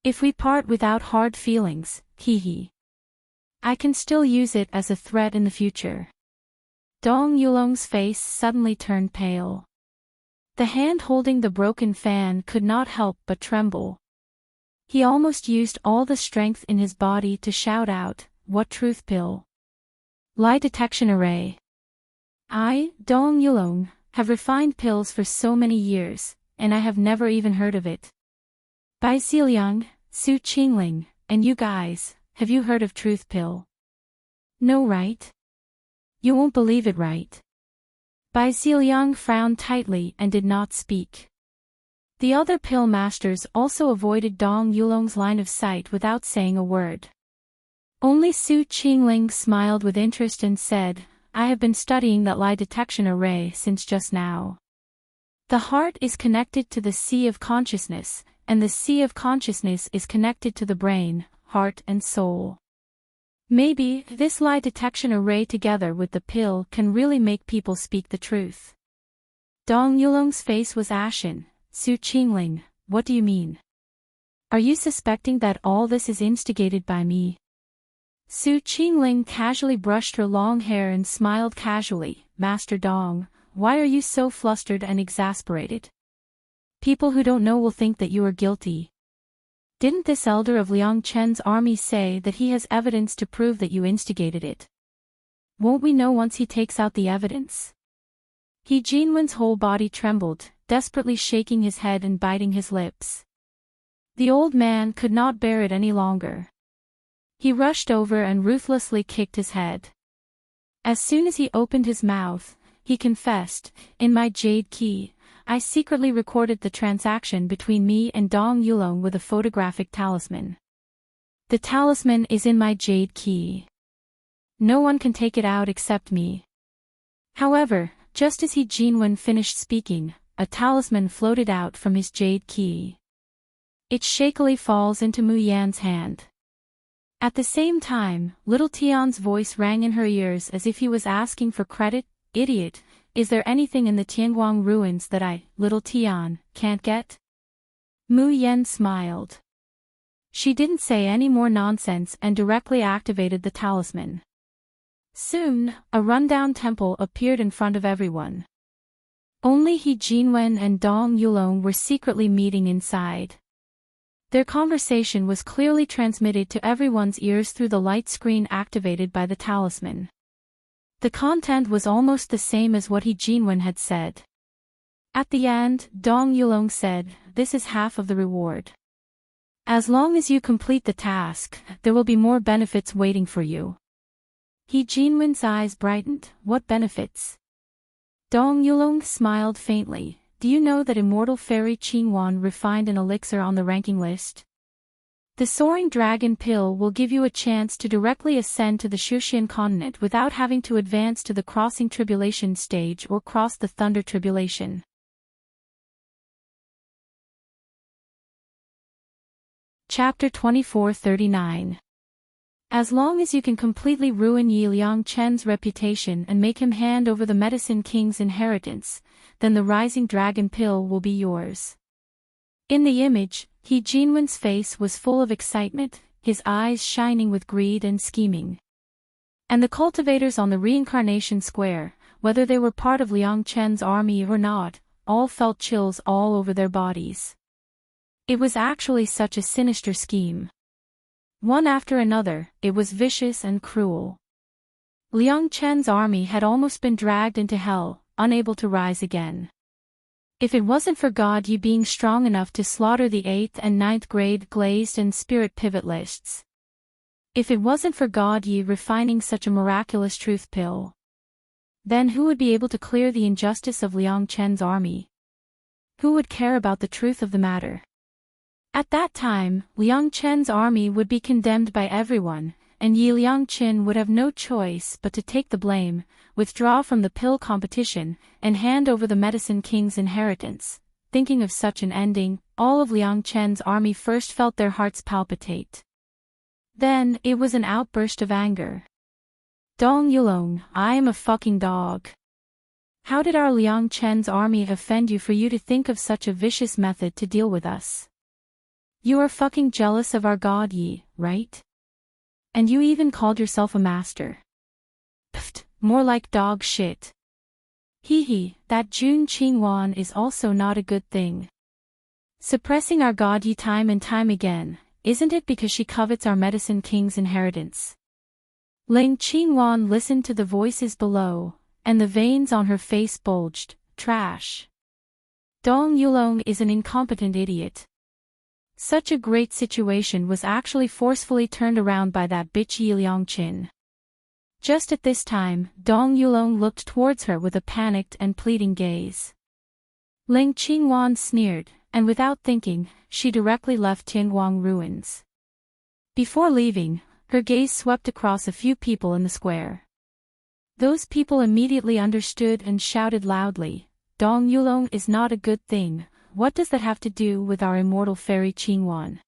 If we part without hard feelings, hee. I can still use it as a threat in the future. Dong Yulong's face suddenly turned pale. The hand holding the broken fan could not help but tremble. He almost used all the strength in his body to shout out, "What truth pill? Lie detection array." I, Dong Yulong, have refined pills for so many years, and I have never even heard of it. Bai Xiliang, Su Qingling, and you guys, have you heard of Truth Pill? No, right? You won't believe it, right? Bai Xiliang frowned tightly and did not speak. The other pill masters also avoided Dong Yulong's line of sight without saying a word. Only Su Qingling smiled with interest and said, I have been studying that lie detection array since just now. The heart is connected to the sea of consciousness, and the sea of consciousness is connected to the brain, heart and soul. Maybe this lie detection array together with the pill can really make people speak the truth. Dong Yulong's face was ashen. Su Qingling, what do you mean? Are you suspecting that all this is instigated by me? Su Qingling casually brushed her long hair and smiled casually. Master Dong, why are you so flustered and exasperated? People who don't know will think that you are guilty. Didn't this elder of Liang Chen's army say that he has evidence to prove that you instigated it? Won't we know once he takes out the evidence? He Jinwen's whole body trembled, desperately shaking his head and biting his lips. The old man could not bear it any longer. He rushed over and ruthlessly kicked his head. As soon as he opened his mouth, he confessed, in my jade key, I secretly recorded the transaction between me and Dong Yulong with a photographic talisman. The talisman is in my jade key. No one can take it out except me. However, just as he Jinwen finished speaking, a talisman floated out from his jade key. It shakily falls into Mu Yan's hand. At the same time, little Tian's voice rang in her ears as if he was asking for credit. Idiot, is there anything in the Tianguang ruins that I, little Tian, can't get? Mu Yan smiled. She didn't say any more nonsense and directly activated the talisman. Soon, a rundown temple appeared in front of everyone. Only He Jinwen and Dong Yulong were secretly meeting inside. Their conversation was clearly transmitted to everyone's ears through the light screen activated by the talisman. The content was almost the same as what He Jinwen had said. At the end, Dong Yulong said, this is half of the reward. As long as you complete the task, there will be more benefits waiting for you. He Jinwen's eyes brightened. What benefits? Dong Yulong smiled faintly. Do you know that immortal fairy Qingwan refined an elixir on the ranking list? The soaring dragon pill will give you a chance to directly ascend to the Shuxian continent without having to advance to the crossing tribulation stage or cross the thunder tribulation. Chapter 2439. As long as you can completely ruin Yi Liang Chen's reputation and make him hand over the Medicine King's inheritance, then the rising dragon pill will be yours. In the image, He Jinwen's face was full of excitement, his eyes shining with greed and scheming. And the cultivators on the reincarnation square, whether they were part of Liang Chen's army or not, all felt chills all over their bodies. It was actually such a sinister scheme. One after another, it was vicious and cruel. Liang Chen's army had almost been dragged into hell, unable to rise again. If it wasn't for God Yi being strong enough to slaughter the 8th and 9th grade glazed and spirit pivot lists. If it wasn't for God Yi refining such a miraculous truth pill. Then who would be able to clear the injustice of Liang Chen's army? Who would care about the truth of the matter? At that time, Liang Chen's army would be condemned by everyone, and Yi Liang Chen would have no choice but to take the blame, withdraw from the pill competition, and hand over the Medicine King's inheritance. Thinking of such an ending, all of Liang Chen's army first felt their hearts palpitate. Then, it was an outburst of anger. Dong Yulong, I am a fucking dog. How did our Liang Chen's army offend you for you to think of such a vicious method to deal with us? You are fucking jealous of our god Yi, right? And you even called yourself a master. Pfft, more like dog shit. Hee, that Jun Qingwan is also not a good thing. Suppressing our god Yi time and time again, isn't it because she covets our Medicine King's inheritance? Ling Qingwan listened to the voices below, and the veins on her face bulged. Trash. Dong Yulong is an incompetent idiot. Such a great situation was actually forcefully turned around by that bitch Yi Liangqin. Just at this time, Dong Yulong looked towards her with a panicked and pleading gaze. Ling Qingwan sneered, and without thinking, she directly left Tianguang ruins. Before leaving, her gaze swept across a few people in the square. Those people immediately understood and shouted loudly, "Dong Yulong is not a good thing. What does that have to do with our immortal fairy Qingwan?"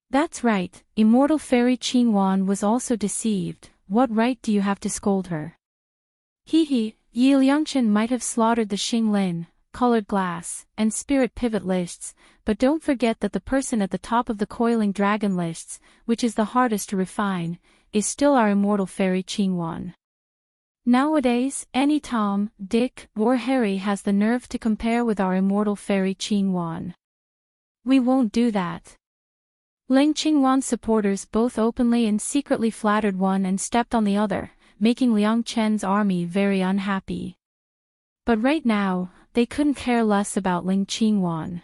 That's right, immortal fairy Qingwan was also deceived. What right do you have to scold her? Yi Liangqin might have slaughtered the Xinglin, colored glass, and spirit pivot lists, but don't forget that the person at the top of the coiling dragon lists, which is the hardest to refine, is still our immortal fairy Qingwan. Nowadays, any Tom, Dick, or Harry has the nerve to compare with our immortal fairy Qingwan. We won't do that. Ling Qingwan's supporters both openly and secretly flattered one and stepped on the other, making Liang Chen's army very unhappy. But right now, they couldn't care less about Ling Qingwan.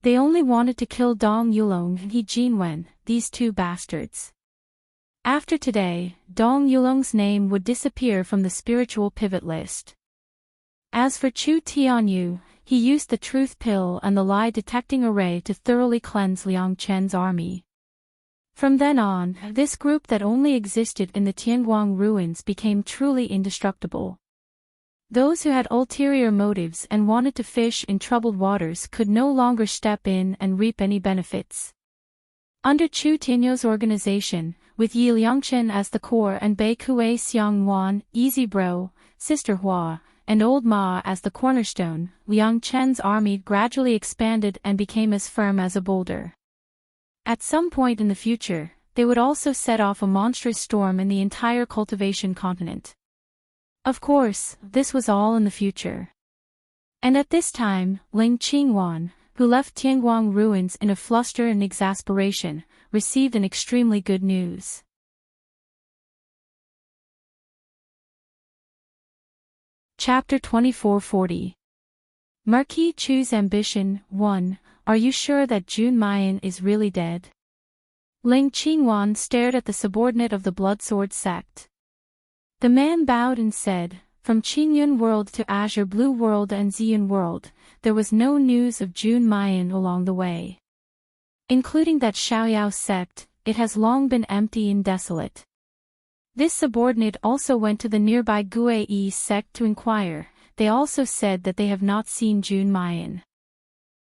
They only wanted to kill Dong Yulong and He Jinwen, these two bastards. After today, Dong Yulong's name would disappear from the spiritual pivot list. As for Chu Tianyu, he used the truth pill and the lie-detecting array to thoroughly cleanse Liang Chen's army. From then on, this group that only existed in the Tianguang ruins became truly indestructible. Those who had ulterior motives and wanted to fish in troubled waters could no longer step in and reap any benefits. Under Chu Tianyu's organization, with Yi Liangqin as the core and Bei Kuei Xiang Wan, Easy Bro, Sister Hua, and Old Ma as the cornerstone, Liang Chen's army gradually expanded and became as firm as a boulder. At some point in the future, they would also set off a monstrous storm in the entire cultivation continent. Of course, this was all in the future. And at this time, Ling Qingwan, who left Tianguang ruins in a fluster and exasperation, received an extremely good news. Chapter 2440. Marquis Chu's Ambition 1. Are you sure that Jun Mayan is really dead? Ling Qingwan stared at the subordinate of the Bloodsword sect. The man bowed and said, "From Qingyun World to Azure Blue World and Ziyun World, there was no news of Jun Mayan along the way. Including that Xiaoyao sect, it has long been empty and desolate." This subordinate also went to the nearby Guei sect to inquire. They also said that they have not seen Jun Mayan.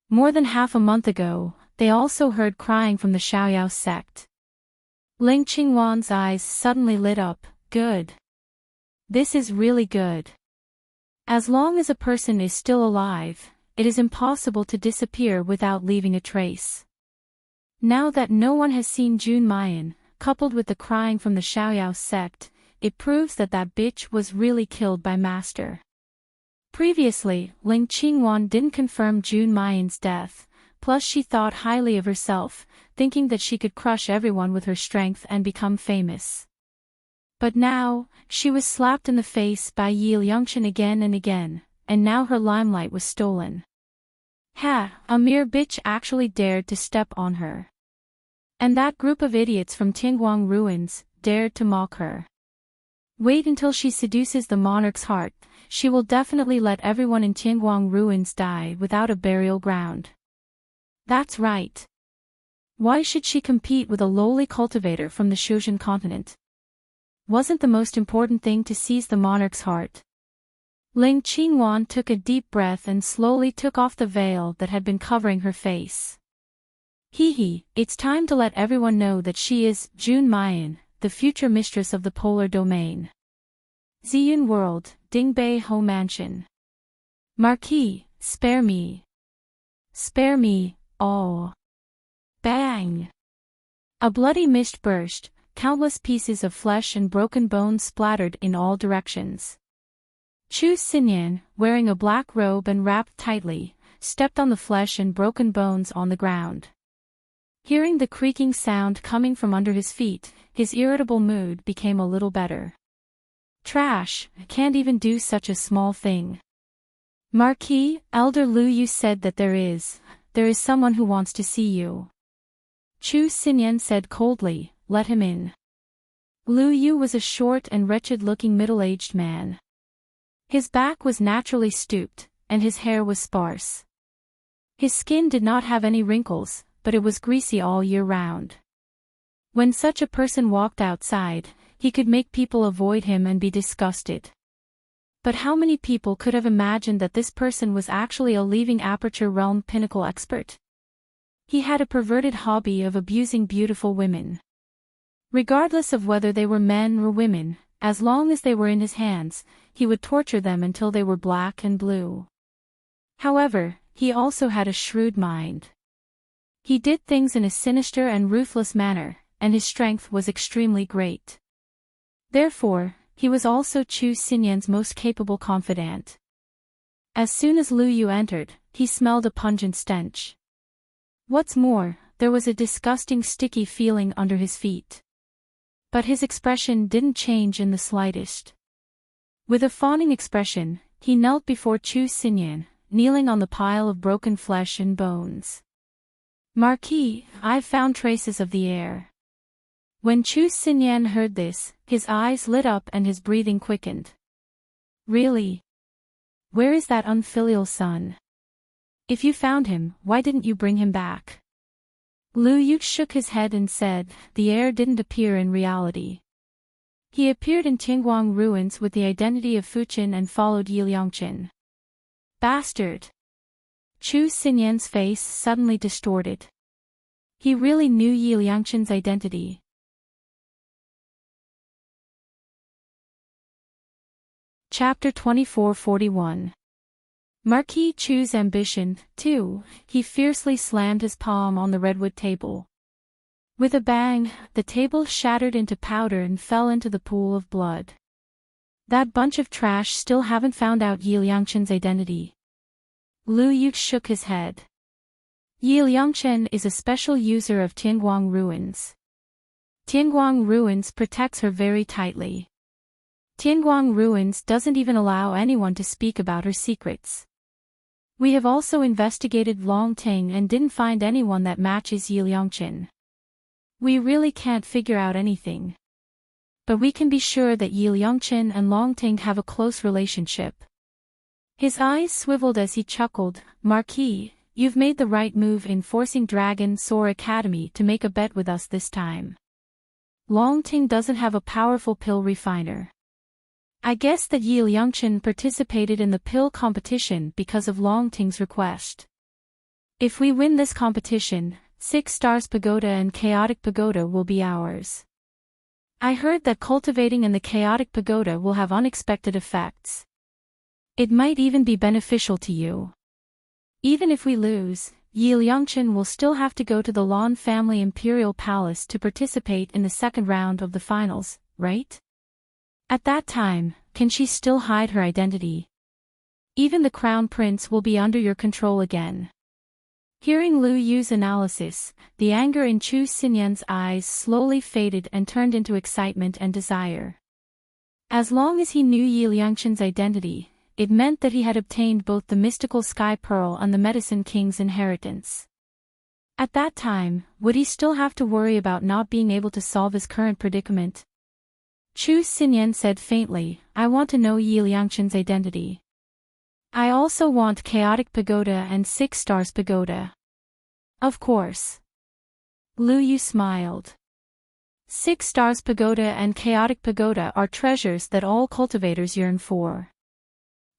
More than half a month ago, they also heard crying from the Xiaoyao sect. Ling Qingwan's eyes suddenly lit up. Good. This is really good. As long as a person is still alive, it is impossible to disappear without leaving a trace. Now that no one has seen Jun Mayan, coupled with the crying from the Xiaoyao sect, it proves that that bitch was really killed by Master. Previously, Ling Qingwan didn't confirm Jun Mayan's death, plus she thought highly of herself, thinking that she could crush everyone with her strength and become famous. But now, she was slapped in the face by Yi Liangqin again and again, and now her limelight was stolen. A mere bitch actually dared to step on her. And that group of idiots from Tianguang ruins dared to mock her. Wait until she seduces the monarch's heart, she will definitely let everyone in Tianguang ruins die without a burial ground. That's right. Why should she compete with a lowly cultivator from the Shuzhen continent? Wasn't the most important thing to seize the monarch's heart? Ling Qingwan took a deep breath and slowly took off the veil that had been covering her face. It's time to let everyone know that she is Jun Mayan, the future mistress of the polar domain. Ziyun World, Dingbei Ho Mansion. Marquis, spare me. Spare me, oh. Bang! A bloody mist burst, countless pieces of flesh and broken bones splattered in all directions. Chu Xinyan, wearing a black robe and wrapped tightly, stepped on the flesh and broken bones on the ground. Hearing the creaking sound coming from under his feet, his irritable mood became a little better. Trash, can't even do such a small thing. Marquis, Elder Lu Yu said that there is someone who wants to see you. Chu Xinyan said coldly, let him in. Lu Yu was a short and wretched-looking middle-aged man. His back was naturally stooped, and his hair was sparse. His skin did not have any wrinkles, but it was greasy all year round. When such a person walked outside, he could make people avoid him and be disgusted. But how many people could have imagined that this person was actually a leaving Aperture Realm pinnacle expert? He had a perverted hobby of abusing beautiful women. Regardless of whether they were men or women, as long as they were in his hands, he would torture them until they were black and blue. However, he also had a shrewd mind. He did things in a sinister and ruthless manner, and his strength was extremely great. Therefore, he was also Chu Xinyan's most capable confidant. As soon as Lu Yu entered, he smelled a pungent stench. What's more, there was a disgusting sticky feeling under his feet. But his expression didn't change in the slightest. With a fawning expression, he knelt before Chu Xinyan, kneeling on the pile of broken flesh and bones. Marquis, I've found traces of the heir. When Chu Xinyan heard this, his eyes lit up and his breathing quickened. Really? Where is that unfilial son? If you found him, why didn't you bring him back? Lu Yu shook his head and said, the heir didn't appear in reality. He appeared in Tingguang ruins with the identity of Fuqin and followed Yi Liangqin. Bastard! Chu Xinyan's face suddenly distorted. He really knew Yi Liangqin's identity. Chapter 2441. Marquis Chu's ambition, too, he fiercely slammed his palm on the redwood table. With a bang, the table shattered into powder and fell into the pool of blood. That bunch of trash still haven't found out Yi Liangqin's identity. Lu Yu shook his head. Yi Liangqin is a special user of Tingguang ruins. Tingguang ruins protects her very tightly. Tingguang ruins doesn't even allow anyone to speak about her secrets. We have also investigated Longting and didn't find anyone that matches Yi Liangqin. We really can't figure out anything. But we can be sure that Yi Liangqin and Longting have a close relationship. His eyes swiveled as he chuckled, Marquis, you've made the right move in forcing Dragon Soar Academy to make a bet with us this time. Longting doesn't have a powerful pill refiner. I guess that Yi Liangqin participated in the pill competition because of Longting's request. If we win this competition, 6 Stars Pagoda and Chaotic Pagoda will be ours. I heard that cultivating in the Chaotic Pagoda will have unexpected effects. It might even be beneficial to you. Even if we lose, Yi Liangqin will still have to go to the Lan family Imperial Palace to participate in the second round of the finals, right? At that time, can she still hide her identity? Even the Crown Prince will be under your control again. Hearing Lu Yu's analysis, the anger in Chu Xinyan's eyes slowly faded and turned into excitement and desire. As long as he knew Yi Liangqin's identity, it meant that he had obtained both the mystical Sky Pearl and the Medicine King's inheritance. At that time, would he still have to worry about not being able to solve his current predicament? Chu Xinyan said faintly, I want to know Yi Liangqin's identity. I also want Chaotic Pagoda and 6 Stars Pagoda. Of course. Lu Yu smiled. 6 Stars Pagoda and Chaotic Pagoda are treasures that all cultivators yearn for.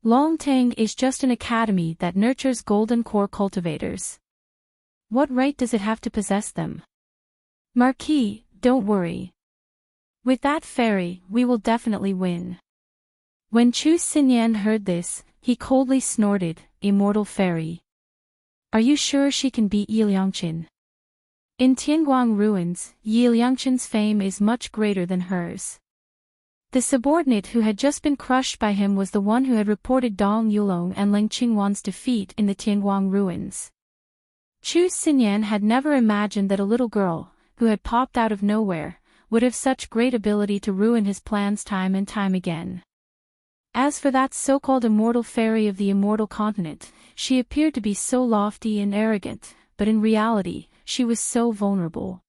Longting is just an academy that nurtures golden core cultivators. What right does it have to possess them? Marquis, don't worry. With that fairy, we will definitely win. When Chu Xinyan heard this, he coldly snorted, Immortal Fairy. Are you sure she can beat Yi Liangqin? In Tingguang ruins, Yi Liangqin's fame is much greater than hers. The subordinate who had just been crushed by him was the one who had reported Dong Yulong and Ling Qingwan's defeat in the Tingguang ruins. Chu Xinyan had never imagined that a little girl, who had popped out of nowhere, would have such great ability to ruin his plans time and time again. As for that so-called immortal fairy of the immortal continent, she appeared to be so lofty and arrogant, but in reality, she was so vulnerable.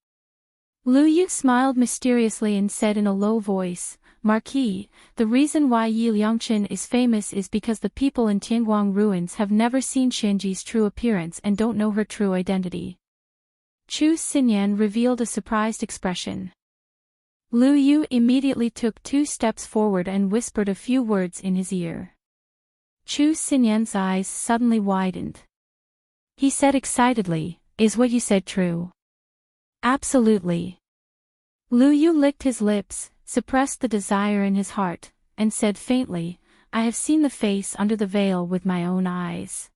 Lu Yu smiled mysteriously and said in a low voice, "Marquis, the reason why Yi Liangchen is famous is because the people in Tianguang ruins have never seen Xinji's true appearance and don't know her true identity." Chu Xinyan revealed a surprised expression. Lu Yu immediately took 2 steps forward and whispered a few words in his ear. Chu Xinyan's eyes suddenly widened. He said excitedly, "Is what you said true?" "Absolutely." Lu Yu licked his lips, suppressed the desire in his heart, and said faintly, "I have seen the face under the veil with my own eyes.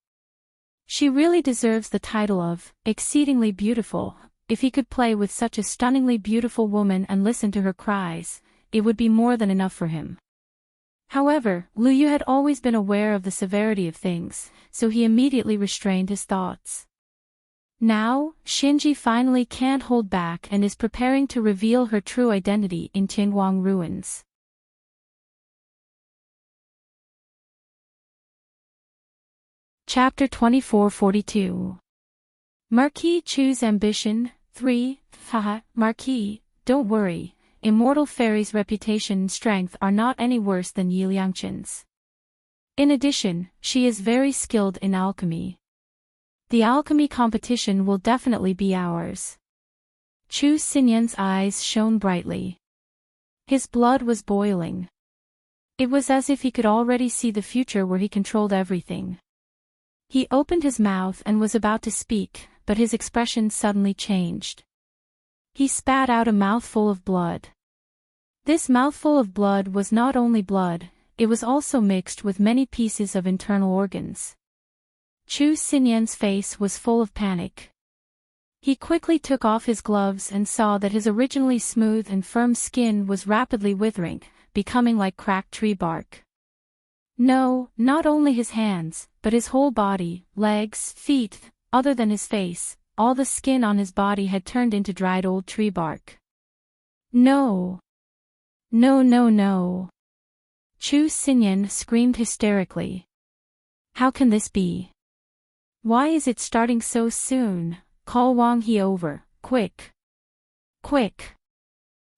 She really deserves the title of exceedingly beautiful. If he could play with such a stunningly beautiful woman and listen to her cries, it would be more than enough for him." However, Lu Yu had always been aware of the severity of things, so he immediately restrained his thoughts. Now, Xinji finally can't hold back and is preparing to reveal her true identity in Tianguang ruins. Chapter 2442. Marquis Chu's Ambition, 3. Haha, Marquis, don't worry, Immortal Fairy's reputation and strength are not any worse than Yi Liangchen's. In addition, she is very skilled in alchemy. The alchemy competition will definitely be ours. Chu Xinyan's eyes shone brightly. His blood was boiling. It was as if he could already see the future where he controlled everything. He opened his mouth and was about to speak, but his expression suddenly changed. He spat out a mouthful of blood. This mouthful of blood was not only blood, it was also mixed with many pieces of internal organs. Chu Xinyan's face was full of panic. He quickly took off his gloves and saw that his originally smooth and firm skin was rapidly withering, becoming like cracked tree bark. No, not only his hands, but his whole body, legs, feet, other than his face, all the skin on his body had turned into dried old tree bark. No! No, no, no! Chu Xinyan screamed hysterically. How can this be? Why is it starting so soon? Call Wang He over, quick! Quick!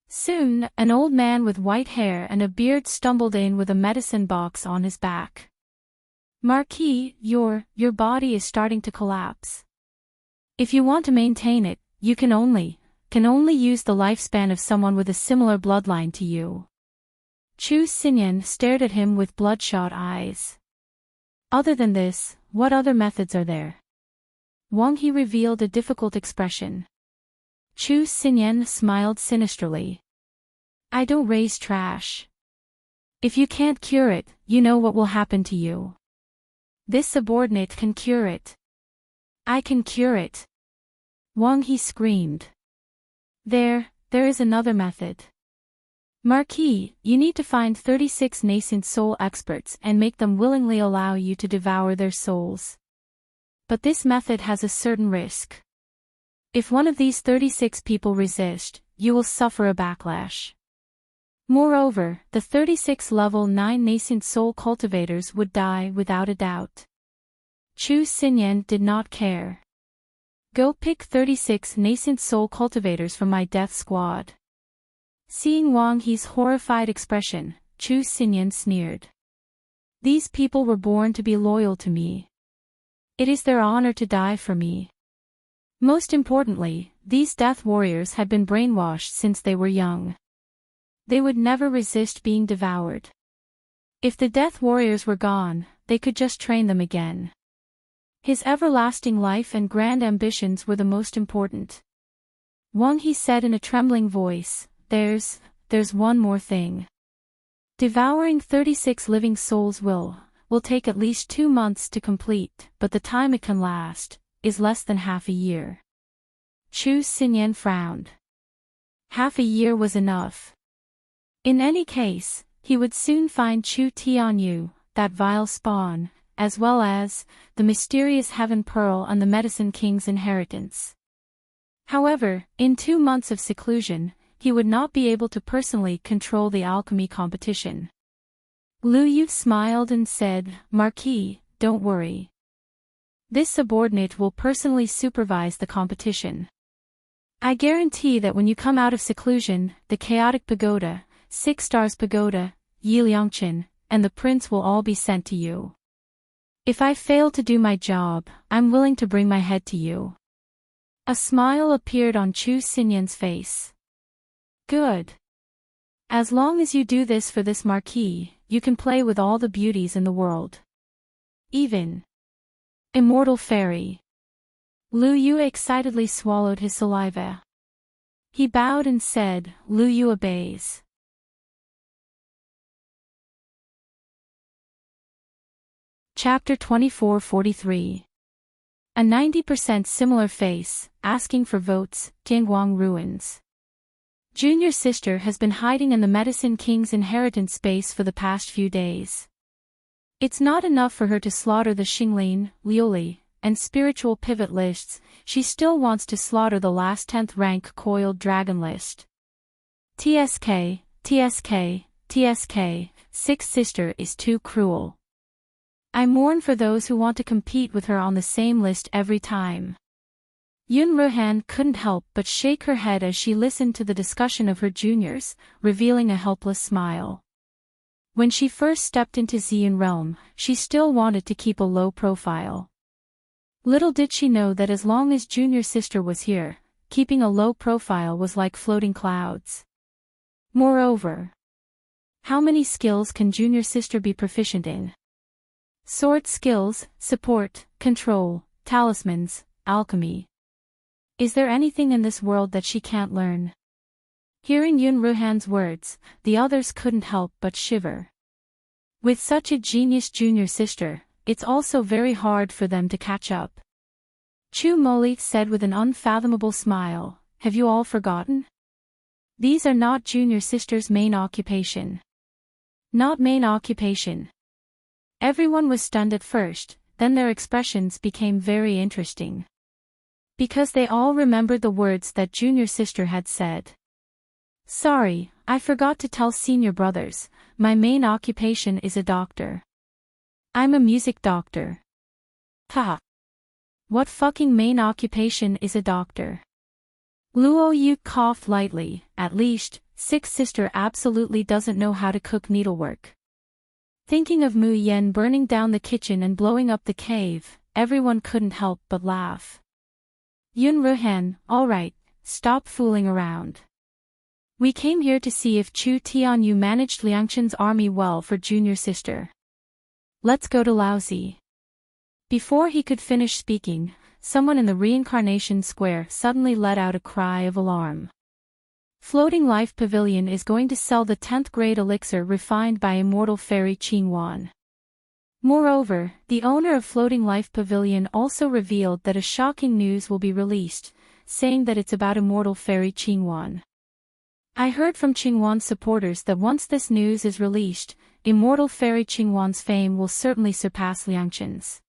Soon, an old man with white hair and a beard stumbled in with a medicine box on his back. Marquis, your body is starting to collapse. If you want to maintain it, you can only use the lifespan of someone with a similar bloodline to you. Chu Xinyan stared at him with bloodshot eyes. Other than this, what other methods are there? Wang He revealed a difficult expression. Chu Xinyan smiled sinisterly. I don't raise trash. If you can't cure it, you know what will happen to you. This subordinate can cure it. I can cure it. Wang He screamed. There is another method. Marquis, you need to find 36 nascent soul experts and make them willingly allow you to devour their souls. But this method has a certain risk. If one of these 36 people resist, you will suffer a backlash. Moreover, the 36 level 9 nascent soul cultivators would die without a doubt. Chu Xinyan did not care. Go pick 36 nascent soul cultivators from my death squad. Seeing Wang He's horrified expression, Chu Xinyan sneered. These people were born to be loyal to me. It is their honor to die for me. Most importantly, these death warriors had been brainwashed since they were young. They would never resist being devoured. If the death warriors were gone, they could just train them again. His everlasting life and grand ambitions were the most important. Wang He said in a trembling voice, There's one more thing. Devouring 36 living souls will take at least 2 months to complete, but the time it can last is less than half a year. Chu Xinyan frowned. Half a year was enough. In any case, he would soon find Chu Tianyu, that vile spawn, as well as the mysterious Heaven Pearl and the Medicine King's inheritance. However, in 2 months of seclusion, he would not be able to personally control the alchemy competition. Lu Yu smiled and said, "Marquis, don't worry. This subordinate will personally supervise the competition. I guarantee that when you come out of seclusion, the Chaotic Pagoda, 6 Stars Pagoda, Yi Liangchen, and the Prince will all be sent to you. If I fail to do my job, I'm willing to bring my head to you." A smile appeared on Chu Xinyan's face. "Good. As long as you do this for this marquis, you can play with all the beauties in the world. Even Immortal Fairy." Lu Yu excitedly swallowed his saliva. He bowed and said, "Lu Yu obeys." Chapter 2443. A 90% similar face, asking for votes, Tianguang Ruins. Junior sister has been hiding in the Medicine King's inheritance space for the past few days. It's not enough for her to slaughter the Xinglin, Liuli, and spiritual pivot lists, she still wants to slaughter the last 10th rank coiled dragon list. TSK, TSK, TSK, Sixth sister is too cruel. I mourn for those who want to compete with her on the same list every time. Yun Ruhan couldn't help but shake her head as she listened to the discussion of her juniors, revealing a helpless smile. When she first stepped into Ziyun realm, she still wanted to keep a low profile. Little did she know that as long as junior sister was here, keeping a low profile was like floating clouds. Moreover, how many skills can junior sister be proficient in? Sword skills, support, control, talismans, alchemy. Is there anything in this world that she can't learn? Hearing Yun Ruhan's words, the others couldn't help but shiver. With such a genius junior sister, it's also very hard for them to catch up. Chu Moli said with an unfathomable smile, "Have you all forgotten? These are not junior sister's main occupation." Not main occupation. Everyone was stunned at first, then their expressions became very interesting. Because they all remembered the words that junior sister had said. "Sorry, I forgot to tell senior brothers, my main occupation is a doctor. I'm a music doctor." Ha! What fucking main occupation is a doctor? Luo Yu coughed lightly, at least, sixth sister absolutely doesn't know how to cook needlework. Thinking of Mu Yen burning down the kitchen and blowing up the cave, everyone couldn't help but laugh. Yun Ruhan, alright, stop fooling around. We came here to see if Chu Tianyu managed Liangchen's army well for junior sister. Let's go to Laozi. Before he could finish speaking, someone in the reincarnation square suddenly let out a cry of alarm. Floating Life Pavilion is going to sell the 10th grade elixir refined by immortal fairy Qingwan. Moreover, the owner of Floating Life Pavilion also revealed that a shocking news will be released, saying that it's about immortal fairy Qingwan. I heard from Qingwan's supporters that once this news is released, immortal fairy Qingwan's fame will certainly surpass Liangchen's.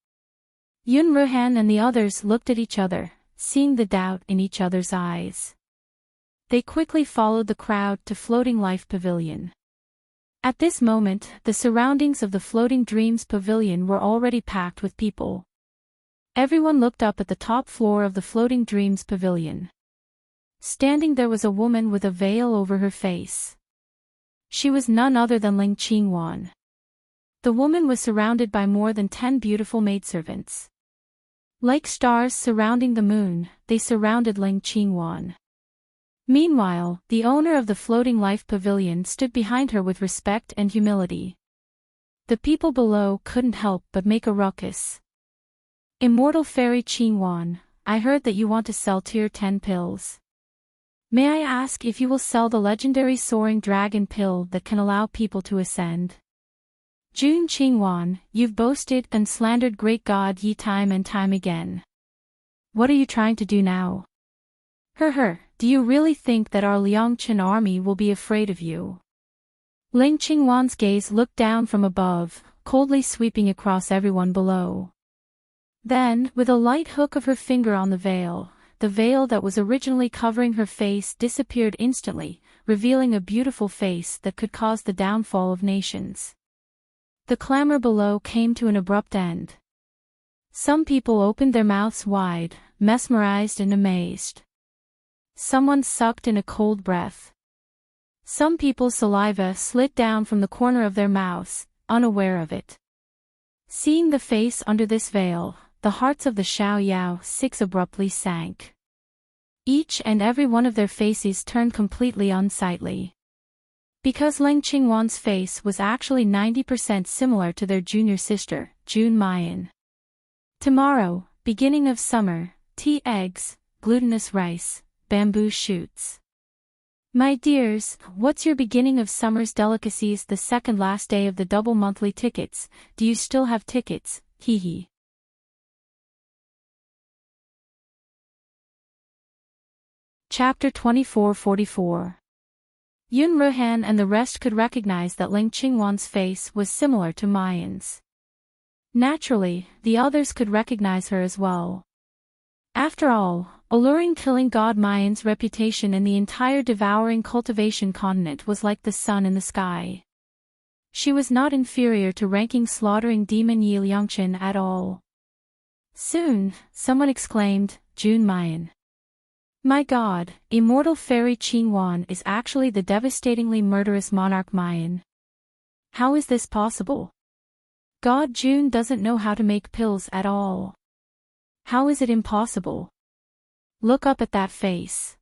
Yun Ruhan and the others looked at each other, seeing the doubt in each other's eyes. They quickly followed the crowd to Floating Life Pavilion. At this moment, the surroundings of the Floating Dreams Pavilion were already packed with people. Everyone looked up at the top floor of the Floating Dreams Pavilion. Standing there was a woman with a veil over her face. She was none other than Ling Qingwan. The woman was surrounded by more than 10 beautiful maidservants. Like stars surrounding the moon, they surrounded Ling Qingwan. Meanwhile, the owner of the Floating Life Pavilion stood behind her with respect and humility. The people below couldn't help but make a ruckus. Immortal Fairy Qingwan, I heard that you want to sell Tier 10 pills. May I ask if you will sell the legendary Soaring Dragon pill that can allow people to ascend? Jun Qingwan, you've boasted and slandered Great God Yi time and time again. What are you trying to do now? Do you really think that our Liangchen army will be afraid of you? Ling Qingwan's gaze looked down from above, coldly sweeping across everyone below. Then, with a light hook of her finger on the veil, the veil that was originally covering her face disappeared instantly, revealing a beautiful face that could cause the downfall of nations. The clamor below came to an abrupt end. Some people opened their mouths wide, mesmerized and amazed. Someone sucked in a cold breath. Some people's saliva slid down from the corner of their mouths, unaware of it. Seeing the face under this veil, the hearts of the Xiao Yao 6 abruptly sank. Each and every one of their faces turned completely unsightly. Because Ling Qingwan's face was actually 90% similar to their junior sister, June Mayan. Tomorrow, beginning of summer, tea eggs, glutinous rice, bamboo shoots. My dears, what's your beginning of summer's delicacies? The second last day of the double monthly tickets. Do you still have tickets? Hee hee. Chapter 2444. Yun Ruhan and the rest could recognize that Ling Qingwan's face was similar to Mayan's. Naturally, the others could recognize her as well. After all, alluring killing god Mayan's reputation in the entire devouring cultivation continent was like the sun in the sky. She was not inferior to ranking slaughtering demon Yi Liangchen at all. Soon, someone exclaimed, June Mayan. My god, immortal fairy Qingwan is actually the devastatingly murderous monarch Mayan. How is this possible? God June doesn't know how to make pills at all. How is it impossible? Look up at that face.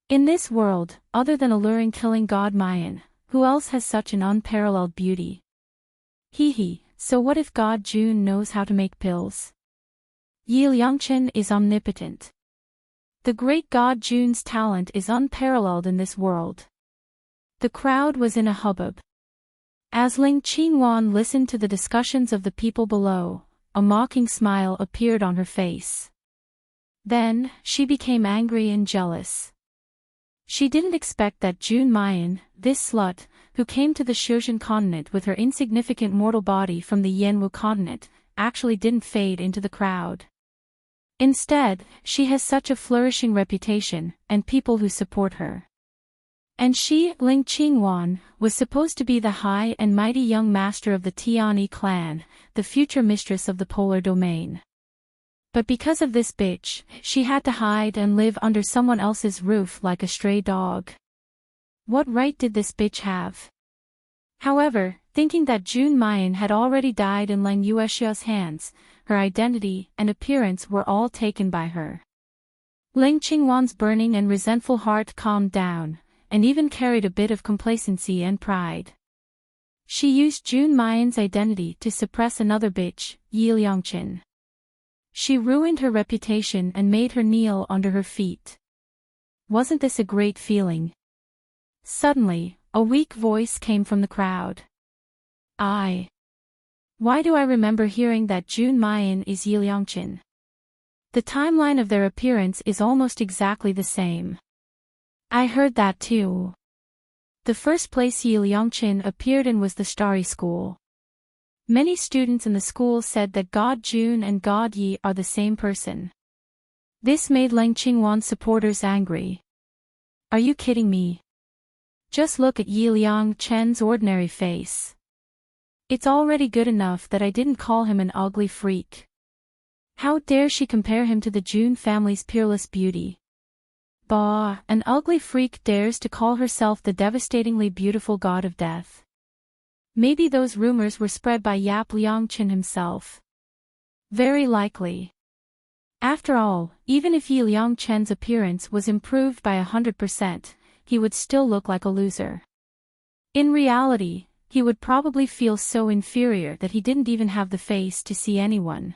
In this world, other than alluring killing god Mayan, who else has such an unparalleled beauty? Hee hee, so what if god June knows how to make pills? Yi Liangchen is omnipotent. The great god June's talent is unparalleled in this world. The crowd was in a hubbub. As Ling Qingwan listened to the discussions of the people below, a mocking smile appeared on her face. Then, she became angry and jealous. She didn't expect that June Mayan, this slut, who came to the Shuzhen continent with her insignificant mortal body from the Yanwu continent, actually didn't fade into the crowd. Instead, she has such a flourishing reputation, and people who support her. And she, Ling Qingwan, was supposed to be the high and mighty young master of the Tianyi clan, the future mistress of the polar domain. But because of this bitch, she had to hide and live under someone else's roof like a stray dog. What right did this bitch have? However, thinking that June Mayan had already died in Lang Yuexia's hands, her identity and appearance were all taken by her. Ling Qingwan's burning and resentful heart calmed down, and even carried a bit of complacency and pride. She used June Mayan's identity to suppress another bitch, Yi Liangchen. She ruined her reputation and made her kneel under her feet. Wasn't this a great feeling? Suddenly, a weak voice came from the crowd. Why do I remember hearing that June Mayan is Yi Liangchen? The timeline of their appearance is almost exactly the same. I heard that too. The first place Yi Liangchen appeared in was the Starry School. Many students in the school said that God June and God Yi are the same person. This made Ling Qingwan's supporters angry. Are you kidding me? Just look at Yi Liangchen's ordinary face. It's already good enough that I didn't call him an ugly freak. How dare she compare him to the June family's peerless beauty? Bah, an ugly freak dares to call herself the devastatingly beautiful god of death. Maybe those rumors were spread by Yap Liangchen himself. Very likely. After all, even if Yi Liangchen's appearance was improved by 100%, he would still look like a loser. In reality, he would probably feel so inferior that he didn't even have the face to see anyone.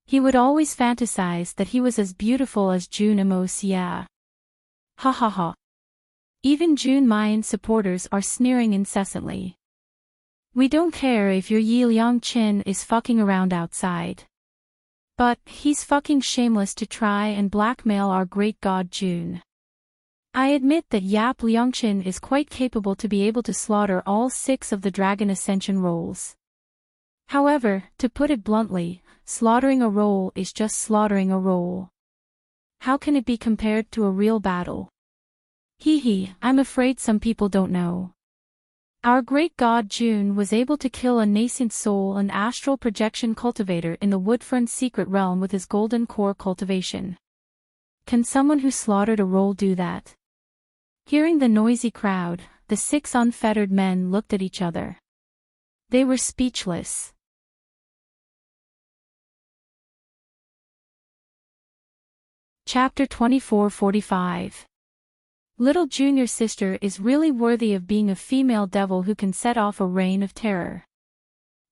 He would always fantasize that he was as beautiful as June Imosia. Ha ha ha. Even June Mayan supporters are sneering incessantly. We don't care if your Yi Liangchen is fucking around outside. But, he's fucking shameless to try and blackmail our great god June. I admit that Yap Liangchen is quite capable to be able to slaughter all 6 of the Dragon Ascension roles. However, to put it bluntly, slaughtering a role is just slaughtering a role. How can it be compared to a real battle? Hee, I'm afraid some people don't know. Our great god June was able to kill a nascent soul and astral projection cultivator in the Woodfern's secret realm with his golden core cultivation. Can someone who slaughtered a roll do that? Hearing the noisy crowd, the 6 unfettered men looked at each other. They were speechless. Chapter 24:45. Little junior sister is really worthy of being a female devil who can set off a reign of terror.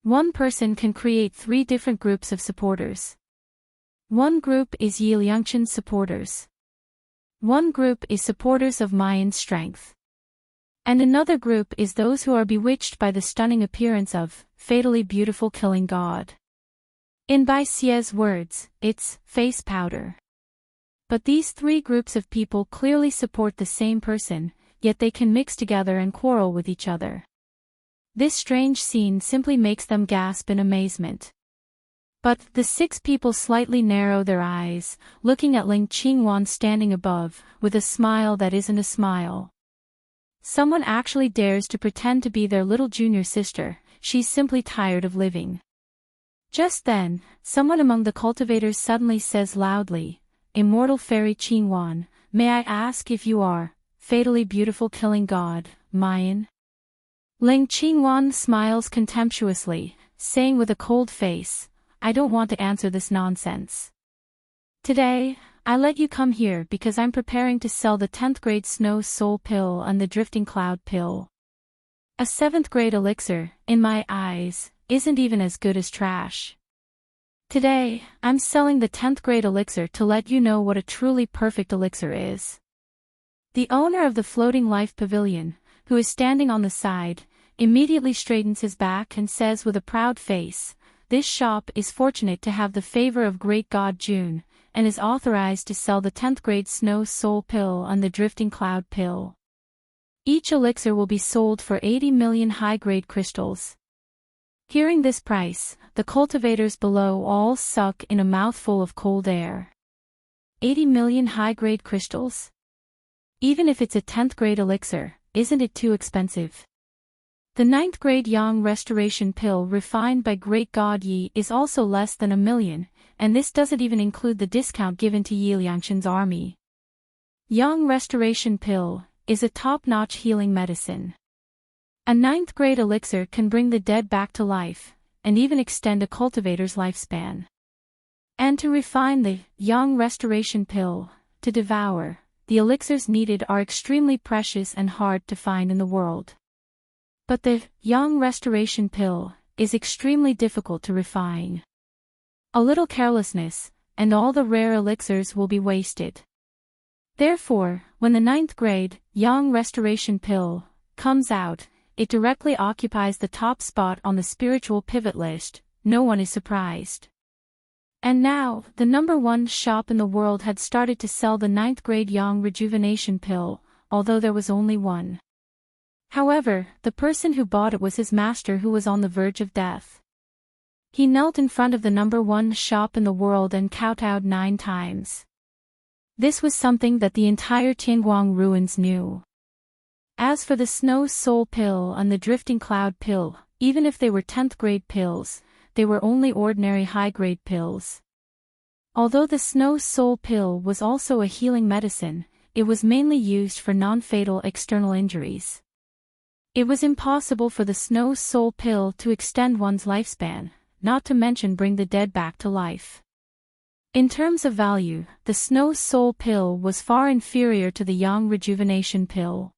One person can create 3 different groups of supporters. One group is Yi Liangchen's supporters. One group is supporters of Mayan's strength. And another group is those who are bewitched by the stunning appearance of fatally beautiful killing god. In Bai Xie's words, it's face powder. But these 3 groups of people clearly support the same person, yet they can mix together and quarrel with each other. This strange scene simply makes them gasp in amazement. But the 6 people slightly narrow their eyes, looking at Ling Qingwan standing above, with a smile that isn't a smile. Someone actually dares to pretend to be their little junior sister, she's simply tired of living. Just then, someone among the cultivators suddenly says loudly, Immortal Fairy Qingwan, may I ask if you are fatally beautiful killing god, Mayan? Ling Qingwan smiles contemptuously, saying with a cold face, I don't want to answer this nonsense. Today, I let you come here because I'm preparing to sell the 10th grade Snow Soul Pill and the Drifting Cloud Pill. A 7th grade elixir, in my eyes, isn't even as good as trash. Today, I'm selling the 10th grade elixir to let you know what a truly perfect elixir is. The owner of the Floating Life Pavilion, who is standing on the side, immediately straightens his back and says with a proud face, this shop is fortunate to have the favor of great god June, and is authorized to sell the 10th grade Snow Soul Pill and the Drifting Cloud Pill. Each elixir will be sold for 80 million high-grade crystals. Hearing this price, the cultivators below all suck in a mouthful of cold air. 80 million high-grade crystals? Even if it's a 10th grade elixir, isn't it too expensive? The 9th grade Yang Restoration Pill refined by Great God Yi is also less than 1 million, and this doesn't even include the discount given to Yi Liangchen's army. Yang Restoration Pill is a top-notch healing medicine. A 9th grade elixir can bring the dead back to life, and even extend a cultivator's lifespan. And to refine the Yang Restoration Pill, to devour, the elixirs needed are extremely precious and hard to find in the world. But the Yang Restoration Pill is extremely difficult to refine. A little carelessness, and all the rare elixirs will be wasted. Therefore, when the 9th grade Yang Restoration Pill comes out, it directly occupies the top spot on the spiritual pivot list, no one is surprised. And now, the #1 shop in the world had started to sell the 9th grade Yang Rejuvenation Pill, although there was only one. However, the person who bought it was his master who was on the verge of death. He knelt in front of the #1 shop in the world and kowtowed 9 times. This was something that the entire Tianguang ruins knew. As for the Snow Soul Pill and the Drifting Cloud Pill, even if they were 10th grade pills, they were only ordinary high-grade pills. Although the Snow Soul Pill was also a healing medicine, it was mainly used for non-fatal external injuries. It was impossible for the Snow Soul Pill to extend one's lifespan, not to mention bring the dead back to life. In terms of value, the Snow Soul Pill was far inferior to the Yang Rejuvenation Pill.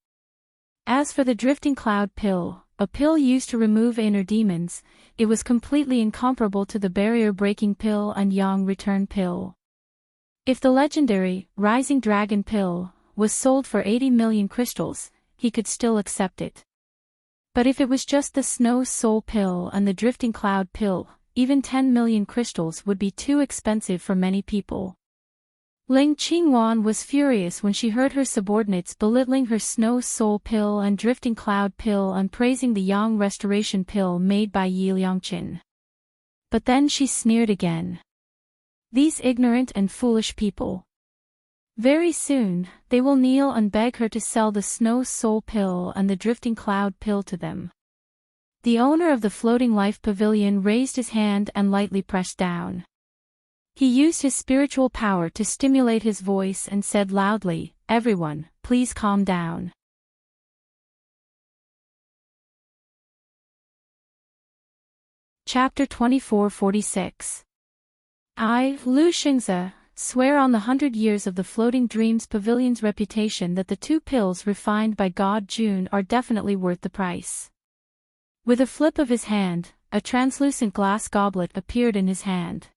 As for the Drifting Cloud Pill, a pill used to remove inner demons, it was completely incomparable to the Barrier-Breaking Pill and Yang Return Pill. If the legendary Rising Dragon Pill was sold for 80 million crystals, he could still accept it. But if it was just the Snow Soul Pill and the Drifting Cloud Pill, even 10 million crystals would be too expensive for many people. Ling Qingwan was furious when she heard her subordinates belittling her Snow Soul Pill and Drifting Cloud Pill and praising the Yang Restoration Pill made by Yi Liangchen. But then she sneered again. These ignorant and foolish people. Very soon, they will kneel and beg her to sell the Snow Soul Pill and the Drifting Cloud Pill to them. The owner of the Floating Life Pavilion raised his hand and lightly pressed down. He used his spiritual power to stimulate his voice and said loudly, "Everyone, please calm down." Chapter 2446. I, Lu Xingzi, swear on the 100 years of the Floating Dreams Pavilion's reputation that the 2 pills refined by God June are definitely worth the price. With a flip of his hand, a translucent glass goblet appeared in his hand.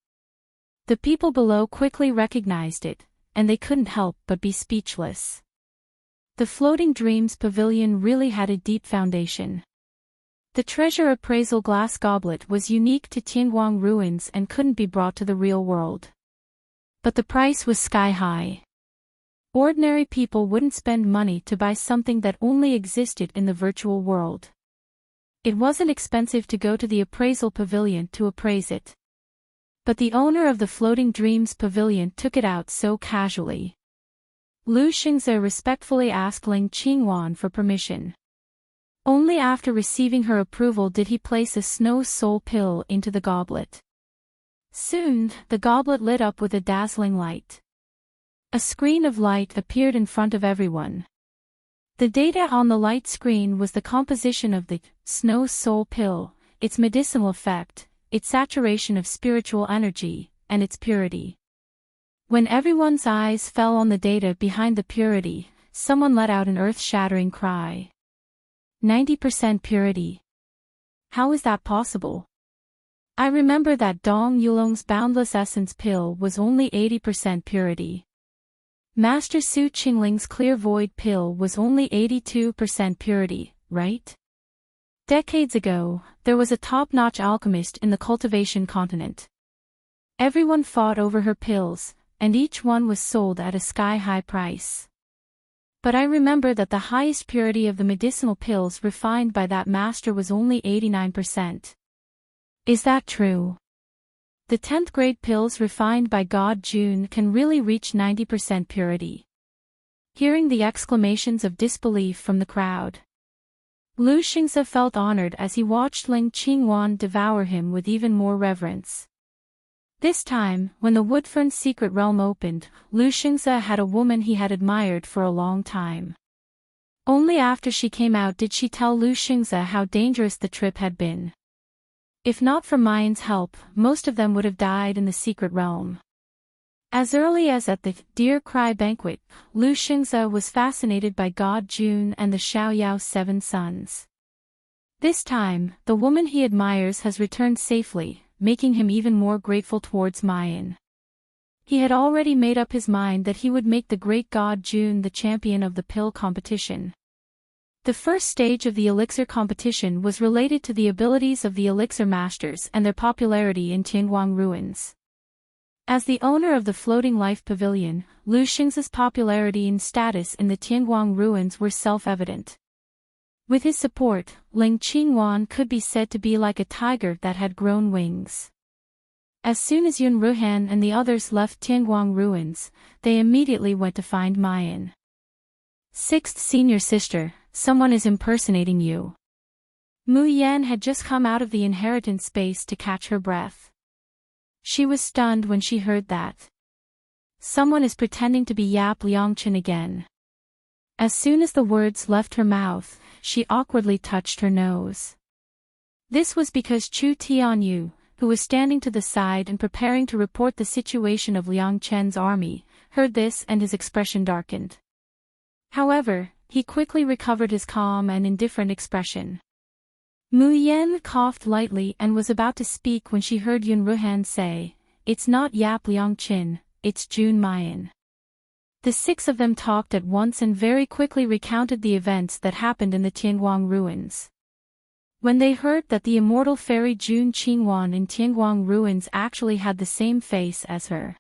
The people below quickly recognized it, and they couldn't help but be speechless. The Floating Dreams Pavilion really had a deep foundation. The treasure appraisal glass goblet was unique to Tianguang ruins and couldn't be brought to the real world. But the price was sky high. Ordinary people wouldn't spend money to buy something that only existed in the virtual world. It wasn't expensive to go to the appraisal pavilion to appraise it. But the owner of the Floating Dreams Pavilion took it out so casually. Lu Xingzi respectfully asked Ling Qingwan for permission. Only after receiving her approval did he place a Snow Soul Pill into the goblet. Soon, the goblet lit up with a dazzling light. A screen of light appeared in front of everyone. The data on the light screen was the composition of the Snow Soul Pill, its medicinal effect, its saturation of spiritual energy, and its purity. When everyone's eyes fell on the data behind the purity, someone let out an earth-shattering cry. 90% purity. How is that possible? I remember that Dong Yulong's Boundless Essence Pill was only 80% purity. Master Su Qingling's Clear Void Pill was only 82% purity, right? Decades ago, there was a top-notch alchemist in the cultivation continent. Everyone fought over her pills, and each one was sold at a sky-high price. But I remember that the highest purity of the medicinal pills refined by that master was only 89%. Is that true? The 10th grade pills refined by God June can really reach 90% purity. Hearing the exclamations of disbelief from the crowd, Lu Xingzi felt honored as he watched Ling Qingwan devour him with even more reverence. This time, when the Woodfern's secret realm opened, Lu Xingzi had a woman he had admired for a long time. Only after she came out did she tell Lu Xingzi how dangerous the trip had been. If not for Mayan's help, most of them would have died in the secret realm. As early as at the Deer Cry banquet, Lu Xingzi was fascinated by God June and the Xiaoyao 7 sons. This time, the woman he admires has returned safely, making him even more grateful towards Mayan. He had already made up his mind that he would make the great God June the champion of the pill competition. The first stage of the elixir competition was related to the abilities of the elixir masters and their popularity in Tianguang ruins. As the owner of the Floating Life Pavilion, Lu Xingzi's popularity and status in the Tianguang ruins were self-evident. With his support, Ling Qingwan could be said to be like a tiger that had grown wings. As soon as Yun Ruhan and the others left Tianguang ruins, they immediately went to find Mayan. Sixth senior sister, someone is impersonating you. Mu Yan had just come out of the inheritance space to catch her breath. She was stunned when she heard that. Someone is pretending to be Yap Liangchen again. As soon as the words left her mouth, she awkwardly touched her nose. This was because Chu Tianyu, who was standing to the side and preparing to report the situation of Liang Chen's army, heard this and his expression darkened. However, he quickly recovered his calm and indifferent expression. Mu Yan coughed lightly and was about to speak when she heard Yun Ruhan say, "It's not Yap Liangchen, it's June Mayan." The 6 of them talked at once and very quickly recounted the events that happened in the Tianguang ruins. When they heard that the immortal fairy June Qingwan in Tianguang ruins actually had the same face as her.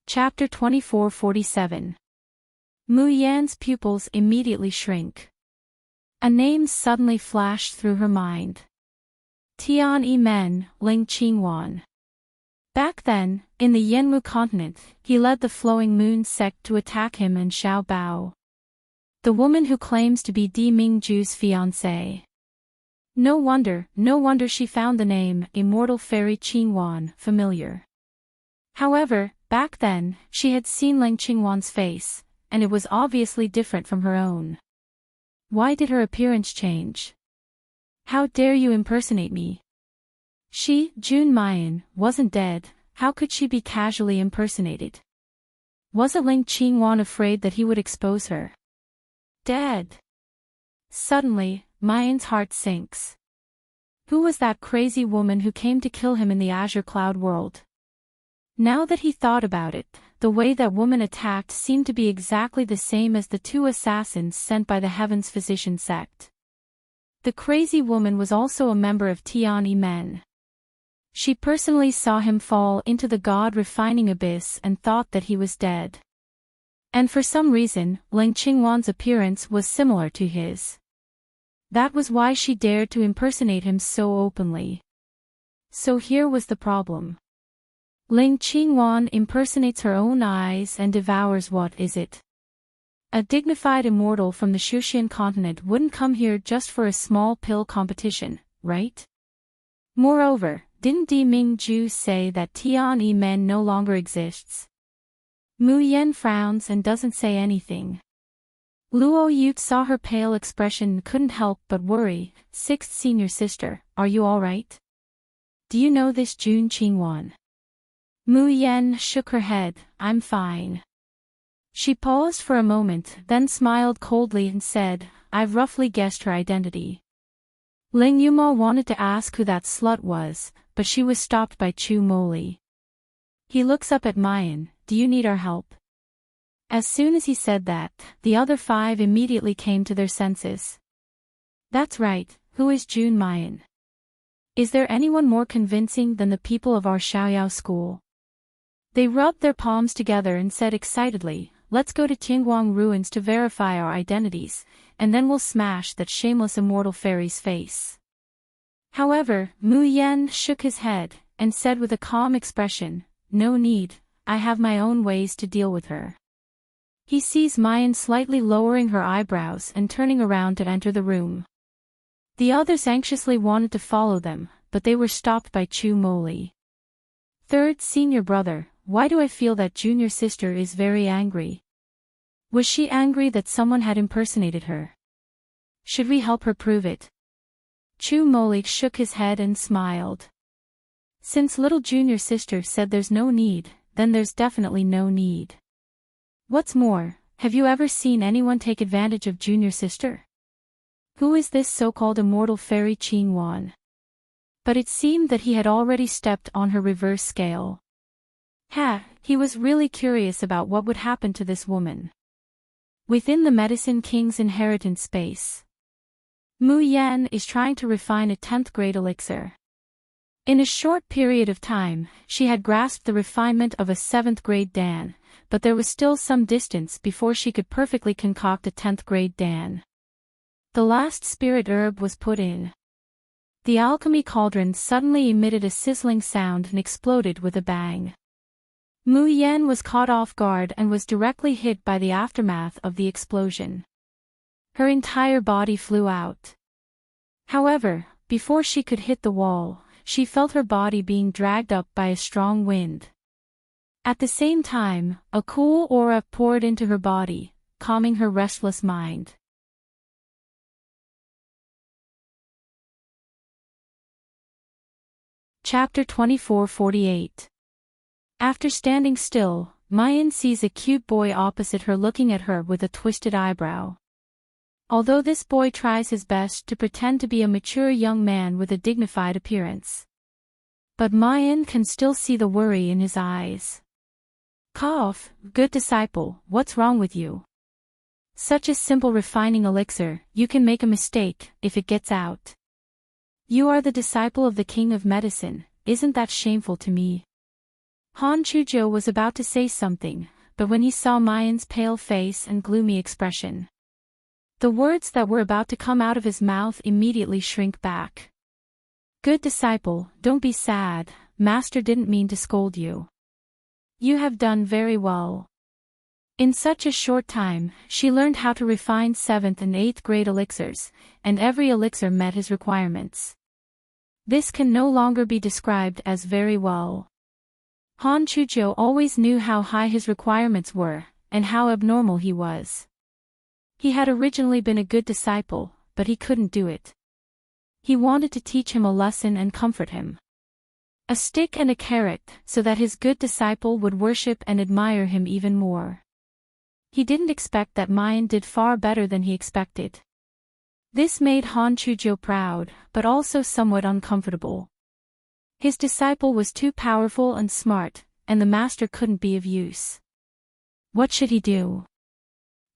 Chapter 2447. Mu Yan's pupils immediately shrink. A name suddenly flashed through her mind. Tian Men, Ling Qingwan. Back then, in the Yenmu continent, he led the Flowing Moon sect to attack him and Xiao Bao, the woman who claims to be Di Mingju's fiancée. No wonder she found the name Immortal Fairy Qingwan familiar. However, back then, she had seen Ling Qingwan's face, and it was obviously different from her own. Why did her appearance change? How dare you impersonate me? She, Jun Mayan, wasn't dead. How could she be casually impersonated? Wasn't Ling Qingwan afraid that he would expose her? Dead. Suddenly, Mayan's heart sinks. Who was that crazy woman who came to kill him in the Azure Cloud world? Now that he thought about it, the way that woman attacked seemed to be exactly the same as the two assassins sent by the Heaven's Physician sect. The crazy woman was also a member of Tian Men. She personally saw him fall into the God-refining abyss and thought that he was dead. And for some reason, Ling Qingwan's appearance was similar to his. That was why she dared to impersonate him so openly. So here was the problem. Ling Qingwan impersonates her own eyes and devours what is it? A dignified immortal from the Shushan continent wouldn't come here just for a small pill competition, right? Moreover, didn't Di Mingju say that Tian Men no longer exists? Mu Yen frowns and doesn't say anything. Luo Yute saw her pale expression and couldn't help but worry. Sixth senior sister, are you alright? Do you know this Jun Qingwan? Mu Yen shook her head. I'm fine. She paused for a moment, then smiled coldly and said, I've roughly guessed her identity. Ling Yuma wanted to ask who that slut was, but she was stopped by Chu Moli. He looks up at Mayan. Do you need our help? As soon as he said that, the other five immediately came to their senses. That's right, who is Jun Mayan? Is there anyone more convincing than the people of our Xiaoyao school? They rubbed their palms together and said excitedly, let's go to Tingguang ruins to verify our identities, and then we'll smash that shameless immortal fairy's face. However, Mu Yen shook his head, and said with a calm expression, no need, I have my own ways to deal with her. He sees Mayan slightly lowering her eyebrows and turning around to enter the room. The others anxiously wanted to follow them, but they were stopped by Chu Moli. Third senior brother, why do I feel that junior sister is very angry? Was she angry that someone had impersonated her? Should we help her prove it? Chu Moli shook his head and smiled. Since little junior sister said there's no need, then there's definitely no need. What's more, have you ever seen anyone take advantage of junior sister? Who is this so-called immortal fairy Qingwan? But it seemed that he had already stepped on her reverse scale. He was really curious about what would happen to this woman. Within the Medicine King's inheritance space, Mu Yan is trying to refine a 10th grade elixir. In a short period of time, she had grasped the refinement of a 7th grade Dan, but there was still some distance before she could perfectly concoct a 10th grade Dan. The last spirit herb was put in. The alchemy cauldron suddenly emitted a sizzling sound and exploded with a bang. Mu Yan was caught off guard and was directly hit by the aftermath of the explosion. Her entire body flew out. However, before she could hit the wall, she felt her body being dragged up by a strong wind. At the same time, a cool aura poured into her body, calming her restless mind. Chapter 2448. After standing still, Mayan sees a cute boy opposite her looking at her with a twisted eyebrow. Although this boy tries his best to pretend to be a mature young man with a dignified appearance. But Mayan can still see the worry in his eyes. Cough, good disciple, what's wrong with you? Such a simple refining elixir, you can make a mistake, if it gets out. You are the disciple of the King of Medicine, isn't that shameful to me? Han Chuzhou was about to say something, but when he saw Mayan's pale face and gloomy expression, the words that were about to come out of his mouth immediately shrink back. Good disciple, don't be sad, Master didn't mean to scold you. You have done very well. In such a short time, she learned how to refine 7th and 8th grade elixirs, and every elixir met his requirements. This can no longer be described as very well. Han Chujo always knew how high his requirements were, and how abnormal he was. He had originally been a good disciple, but he couldn't do it. He wanted to teach him a lesson and comfort him. A stick and a carrot, so that his good disciple would worship and admire him even more. He didn't expect that Mayan did far better than he expected. This made Han Chujo proud, but also somewhat uncomfortable. His disciple was too powerful and smart, and the master couldn't be of use. What should he do?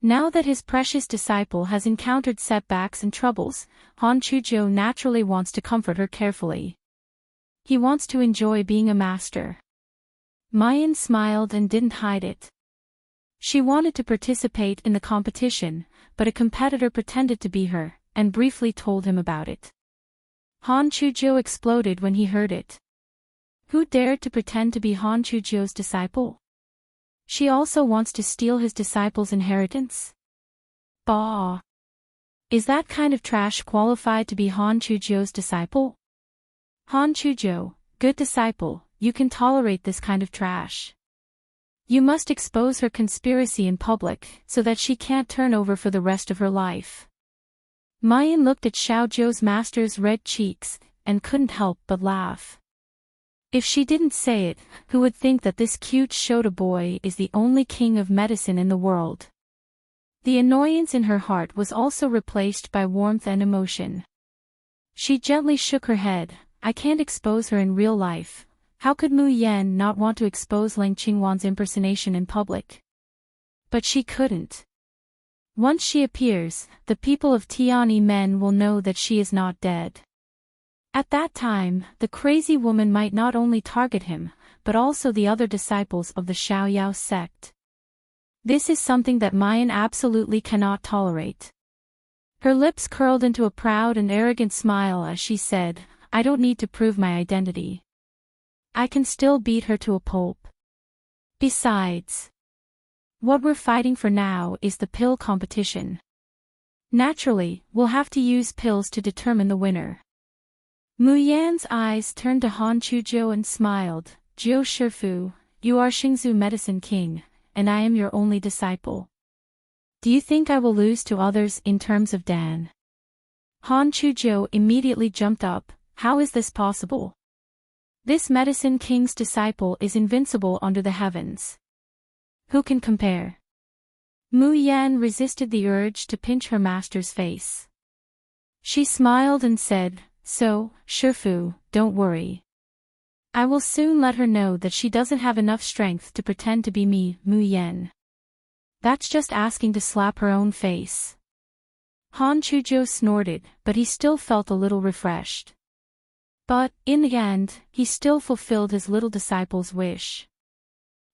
Now that his precious disciple has encountered setbacks and troubles, Han Chujo naturally wants to comfort her carefully. He wants to enjoy being a master. Mayan smiled and didn't hide it. She wanted to participate in the competition, but a competitor pretended to be her, and briefly told him about it. Han Chujo exploded when he heard it. Who dared to pretend to be Han Chujo's disciple? She also wants to steal his disciple's inheritance? Bah! Is that kind of trash qualified to be Han Chujo's disciple? Han Chujo, good disciple, you can tolerate this kind of trash. You must expose her conspiracy in public, so that she can't turn over for the rest of her life. Mayan looked at Xiaozhou's master's red cheeks, and couldn't help but laugh. If she didn't say it, who would think that this cute Shota boy is the only king of medicine in the world? The annoyance in her heart was also replaced by warmth and emotion. She gently shook her head. I can't expose her in real life. How could Mu Yan not want to expose Ling Qingwan's impersonation in public? But she couldn't. Once she appears, the people of Tianyi Men will know that she is not dead. At that time, the crazy woman might not only target him, but also the other disciples of the Xiaoyao sect. This is something that Mayan absolutely cannot tolerate. Her lips curled into a proud and arrogant smile as she said, I don't need to prove my identity. I can still beat her to a pulp. Besides, what we're fighting for now is the pill competition. Naturally, we'll have to use pills to determine the winner. Mu Yan's eyes turned to Han Chujo and smiled. Jiu Shifu, you are Xingzhu Medicine King, and I am your only disciple. Do you think I will lose to others in terms of Dan? Han Chujo immediately jumped up. How is this possible? This Medicine King's disciple is invincible under the heavens. Who can compare? Mu Yan resisted the urge to pinch her master's face. She smiled and said, So, Shifu, don't worry. I will soon let her know that she doesn't have enough strength to pretend to be me, Mu Yan. That's just asking to slap her own face. Han Chujo snorted, but he still felt a little refreshed. But, in the end, he still fulfilled his little disciple's wish.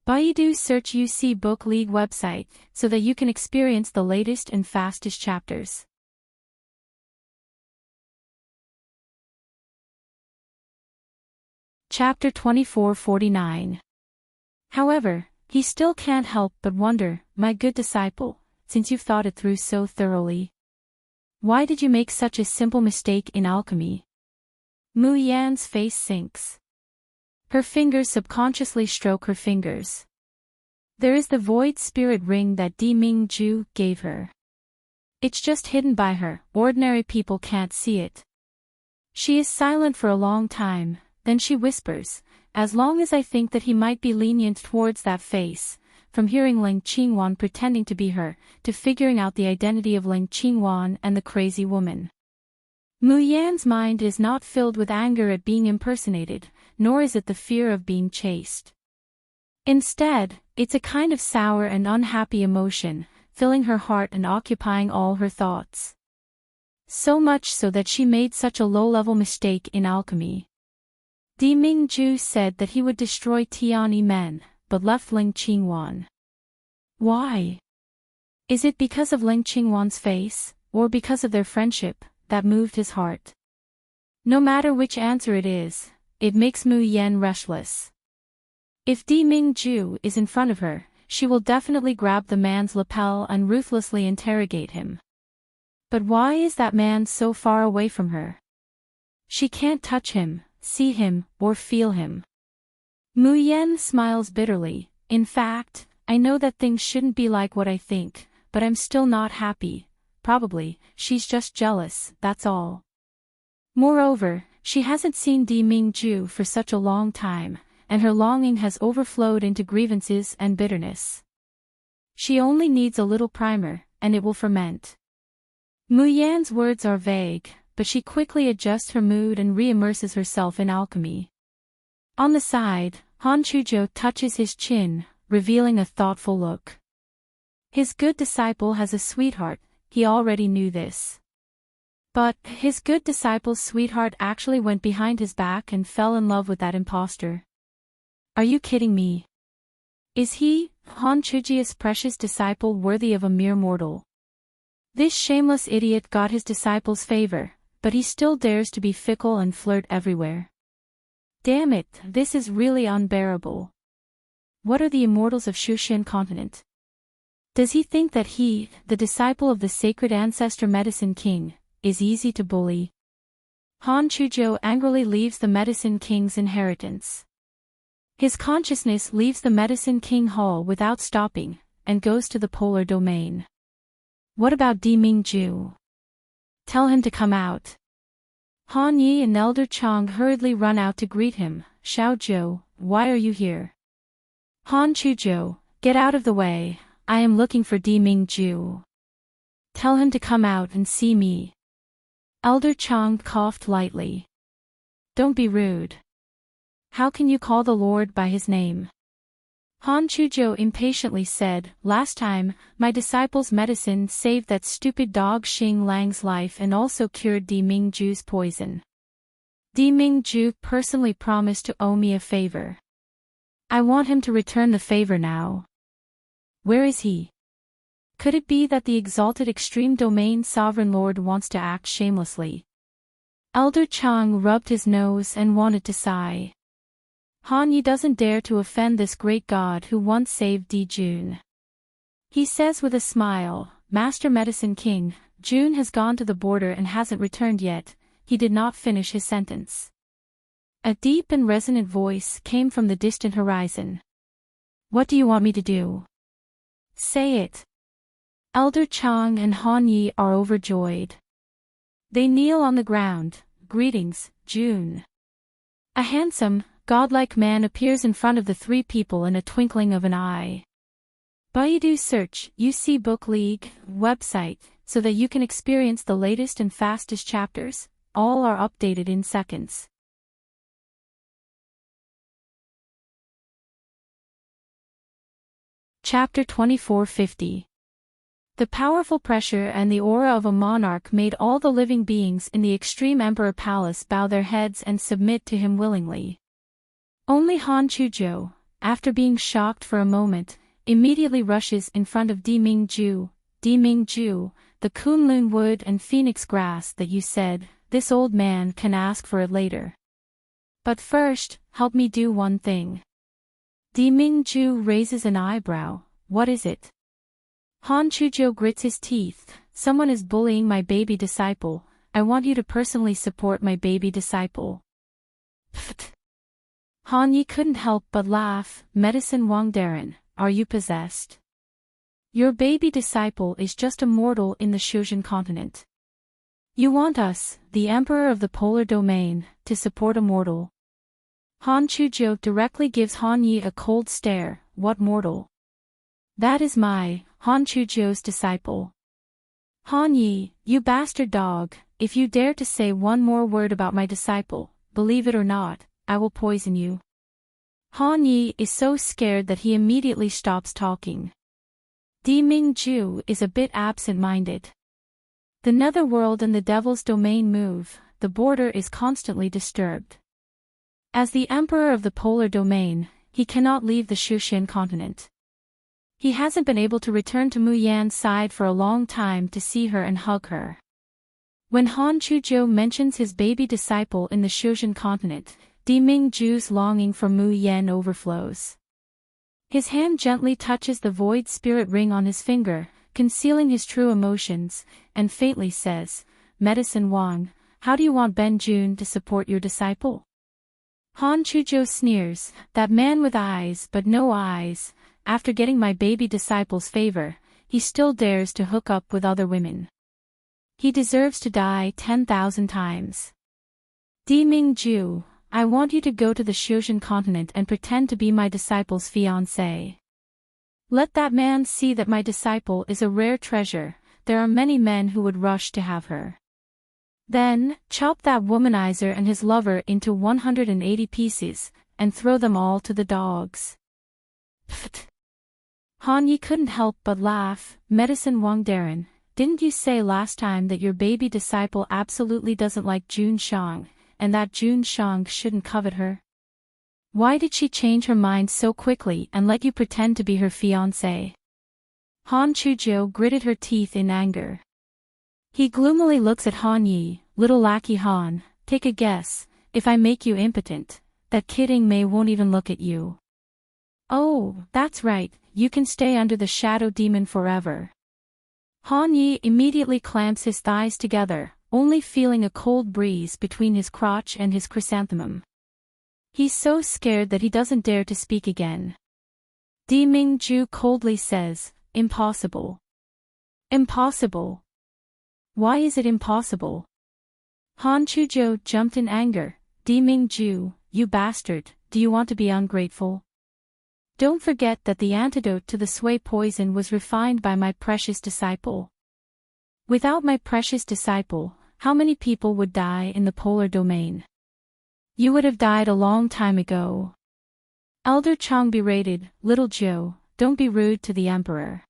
Baidu search UC Book League website, so that you can experience the latest and fastest chapters. Chapter 2449. However, he still can't help but wonder, my good disciple, since you've thought it through so thoroughly. Why did you make such a simple mistake in alchemy? Mu Yan's face sinks. Her fingers subconsciously stroke her fingers. There is the void spirit ring that Di Mingju gave her. It's just hidden by her, ordinary people can't see it. She is silent for a long time, then she whispers, as long as I think that he might be lenient towards that face, from hearing Ling Qingwan pretending to be her, to figuring out the identity of Ling Qingwan and the crazy woman. Mu Yan's mind is not filled with anger at being impersonated, nor is it the fear of being chased. Instead, it's a kind of sour and unhappy emotion, filling her heart and occupying all her thoughts. So much so that she made such a low-level mistake in alchemy. Di Mingju said that he would destroy Tianyi Men, but left Ling Qingwan. Why? Is it because of Ling Qingwan's face, or because of their friendship, that moved his heart? No matter which answer it is, it makes Mu Yan restless. If Di Mingju is in front of her, she will definitely grab the man's lapel and ruthlessly interrogate him. But why is that man so far away from her? She can't touch him, see him, or feel him. Mu Yan smiles bitterly. In fact, I know that things shouldn't be like what I think, but I'm still not happy. Probably, she's just jealous, that's all. Moreover, she hasn't seen Di Mingju for such a long time, and her longing has overflowed into grievances and bitterness. She only needs a little primer, and it will ferment. Mu Yan's words are vague, but she quickly adjusts her mood and re-immerses herself in alchemy. On the side, Han Chujo touches his chin, revealing a thoughtful look. His good disciple has a sweetheart, he already knew this. But his good disciple's sweetheart actually went behind his back and fell in love with that impostor. Are you kidding me? Is he, Han Chuji's precious disciple, worthy of a mere mortal? This shameless idiot got his disciple's favor, but he still dares to be fickle and flirt everywhere. Damn it, this is really unbearable. What are the immortals of Shushan continent? Does he think that he, the disciple of the sacred ancestor Medicine King, is easy to bully? Han Chujo angrily leaves the Medicine King's inheritance. His consciousness leaves the Medicine King Hall without stopping, and goes to the polar domain. What about Di Mingju? Tell him to come out. Han Yi and Elder Chang hurriedly run out to greet him. Xiao Zhou, why are you here? Han Chujo, get out of the way, I am looking for Di Mingju. Tell him to come out and see me. Elder Chang coughed lightly. Don't be rude. How can you call the Lord by his name? Han Chujo impatiently said, last time, my disciple's medicine saved that stupid dog Xing Lang's life and also cured Di Mingju's poison. Di Mingju personally promised to owe me a favor. I want him to return the favor now. Where is he? Could it be that the exalted extreme domain sovereign lord wants to act shamelessly? Elder Chang rubbed his nose and wanted to sigh. Han Yi doesn't dare to offend this great god who once saved Di Jun. He says with a smile, Master Medicine King, Jun has gone to the border and hasn't returned yet. He did not finish his sentence. A deep and resonant voice came from the distant horizon. What do you want me to do? Say it. Elder Chang and Han Yi are overjoyed. They kneel on the ground. Greetings, Jun. A handsome, godlike man appears in front of the three people in a twinkling of an eye. Baidu search UC Book League website so that you can experience the latest and fastest chapters. All are updated in seconds. Chapter 2450. The powerful pressure and the aura of a monarch made all the living beings in the extreme Emperor Palace bow their heads and submit to him willingly. Only Han Chujo, after being shocked for a moment, immediately rushes in front of Di Mingju. Di Mingju, the Kunlun wood and phoenix grass that you said, this old man can ask for it later. But first, help me do one thing. Di Mingju raises an eyebrow. What is it? Han Chujo grits his teeth. Someone is bullying my baby disciple. I want you to personally support my baby disciple. Pfft. Han Yi couldn't help but laugh. Medicine Wang Darren, are you possessed? Your baby disciple is just a mortal in the Shuzhen continent. You want us, the Emperor of the Polar Domain, to support a mortal. Han Chujo directly gives Han Yi a cold stare. What mortal? That is my, Han Chujo's disciple. Han Yi, you bastard dog, if you dare to say one more word about my disciple, believe it or not, I will poison you. Han Yi is so scared that he immediately stops talking. Di Mingju is a bit absent-minded. The netherworld and the devil's domain move, the border is constantly disturbed. As the emperor of the polar domain, he cannot leave the Shushan continent. He hasn't been able to return to Mu Yan's side for a long time to see her and hug her. When Han Chujo mentions his baby disciple in the Shushan continent, Mingju's longing for Mu Yan overflows. His hand gently touches the void spirit ring on his finger, concealing his true emotions, and faintly says, "Medicine Wang, how do you want Ben Jun to support your disciple?" Han Chujo sneers, "That man with eyes but no eyes, after getting my baby disciple's favor, he still dares to hook up with other women. He deserves to die 10,000 times. Mingju, I want you to go to the Xiuzhen continent and pretend to be my disciple's fiancé. Let that man see that my disciple is a rare treasure, there are many men who would rush to have her. Then, chop that womanizer and his lover into 180 pieces, and throw them all to the dogs." Pfft. Han Yi couldn't help but laugh. "Medicine Wang Darren, didn't you say last time that your baby disciple absolutely doesn't like Jun Shang, and that Jun Shang shouldn't covet her? Why did she change her mind so quickly and let you pretend to be her fiancé?" Han Chujo gritted her teeth in anger. He gloomily looks at Han Yi. "Little lackey Han, take a guess, if I make you impotent, that kidding Mei won't even look at you." "Oh, that's right, you can stay under the shadow demon forever." Han Yi immediately clamps his thighs together, only feeling a cold breeze between his crotch and his chrysanthemum. He's so scared that he doesn't dare to speak again. Mingju coldly says, "Impossible. Impossible. Why is it impossible?" Han Chujo jumped in anger. "Mingju, you bastard, do you want to be ungrateful? Don't forget that the antidote to the sui poison was refined by my precious disciple. Without my precious disciple, how many people would die in the polar domain? You would have died a long time ago." Elder Chang berated, "Little Zhou, don't be rude to the emperor."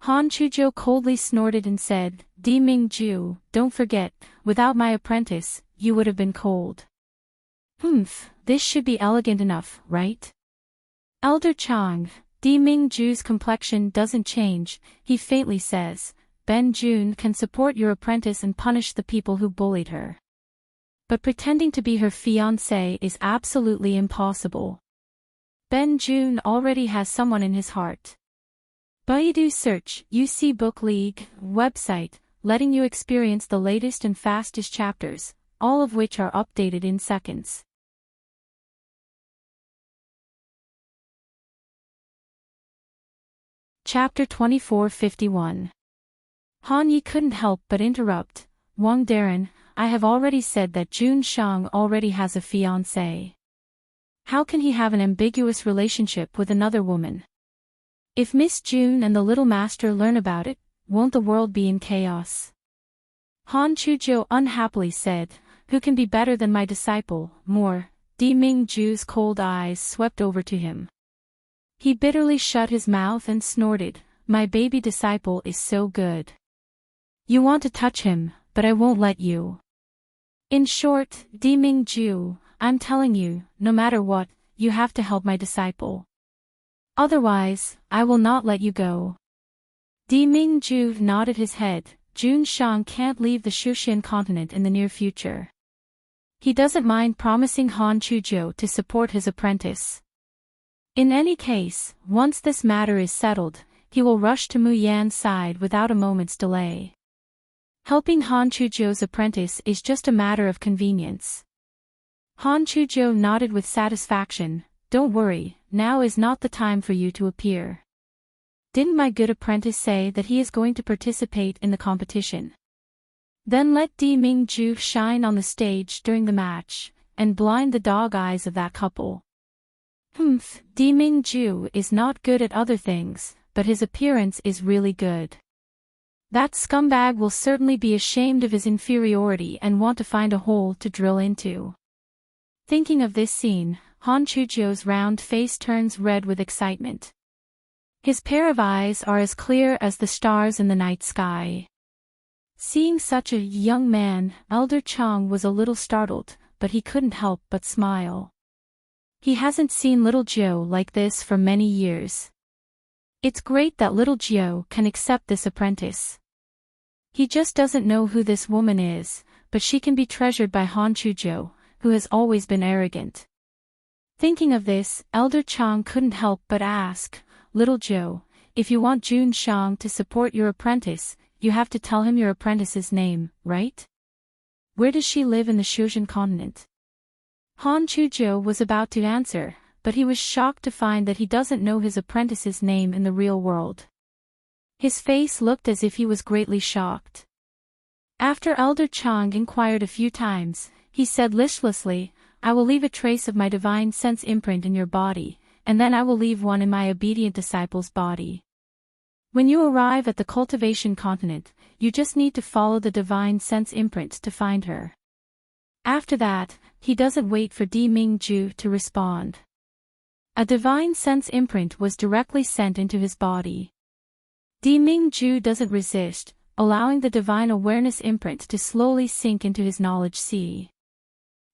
Han Chujo coldly snorted and said, "Mingju, don't forget, without my apprentice, you would have been cold." This should be elegant enough, right? Elder Chang, Mingju's complexion doesn't change, he faintly says, "Ben Jun can support your apprentice and punish the people who bullied her. But pretending to be her fiancé is absolutely impossible. Ben Jun already has someone in his heart." Baidu search UC Book League website, letting you experience the latest and fastest chapters, all of which are updated in seconds. Chapter 2451. Han Yi couldn't help but interrupt. "Wang Darren, I have already said that Jun Shang already has a fiancé. How can he have an ambiguous relationship with another woman? If Miss Jun and the little master learn about it, won't the world be in chaos?" Han Chujo unhappily said, "Who can be better than my disciple, more?" Mingju's cold eyes swept over to him. He bitterly shut his mouth and snorted, "My baby disciple is so good. You want to touch him, but I won't let you. In short, Mingju, I'm telling you, no matter what, you have to help my disciple. Otherwise, I will not let you go." Mingju nodded his head. Jun Shang can't leave the Xiuzhen continent in the near future. He doesn't mind promising Han Chujo to support his apprentice. In any case, once this matter is settled, he will rush to Mu Yan's side without a moment's delay. Helping Han Chujo's apprentice is just a matter of convenience. Han Chujo nodded with satisfaction. "Don't worry, now is not the time for you to appear. Didn't my good apprentice say that he is going to participate in the competition? Then let Mingju shine on the stage during the match, and blind the dog eyes of that couple." Mingju is not good at other things, but his appearance is really good. That scumbag will certainly be ashamed of his inferiority and want to find a hole to drill into. Thinking of this scene, Han Chujo's round face turns red with excitement. His pair of eyes are as clear as the stars in the night sky. Seeing such a young man, Elder Chang was a little startled, but he couldn't help but smile. He hasn't seen little Zhou like this for many years. It's great that little Zhou can accept this apprentice. He just doesn't know who this woman is, but she can be treasured by Han Chujo, who has always been arrogant. Thinking of this, Elder Chang couldn't help but ask, "Little Joe, if you want Jun Shang to support your apprentice, you have to tell him your apprentice's name, right? Where does she live in the Shuzhen continent?" Han Chuzhou was about to answer, but he was shocked to find that he doesn't know his apprentice's name in the real world. His face looked as if he was greatly shocked. After Elder Chang inquired a few times, he said listlessly, "I will leave a trace of my divine sense imprint in your body, and then I will leave one in my obedient disciple's body. When you arrive at the cultivation continent, you just need to follow the divine sense imprint to find her." After that, he doesn't wait for Di Mingju to respond. A divine sense imprint was directly sent into his body. Di Mingju doesn't resist, allowing the divine awareness imprint to slowly sink into his knowledge sea.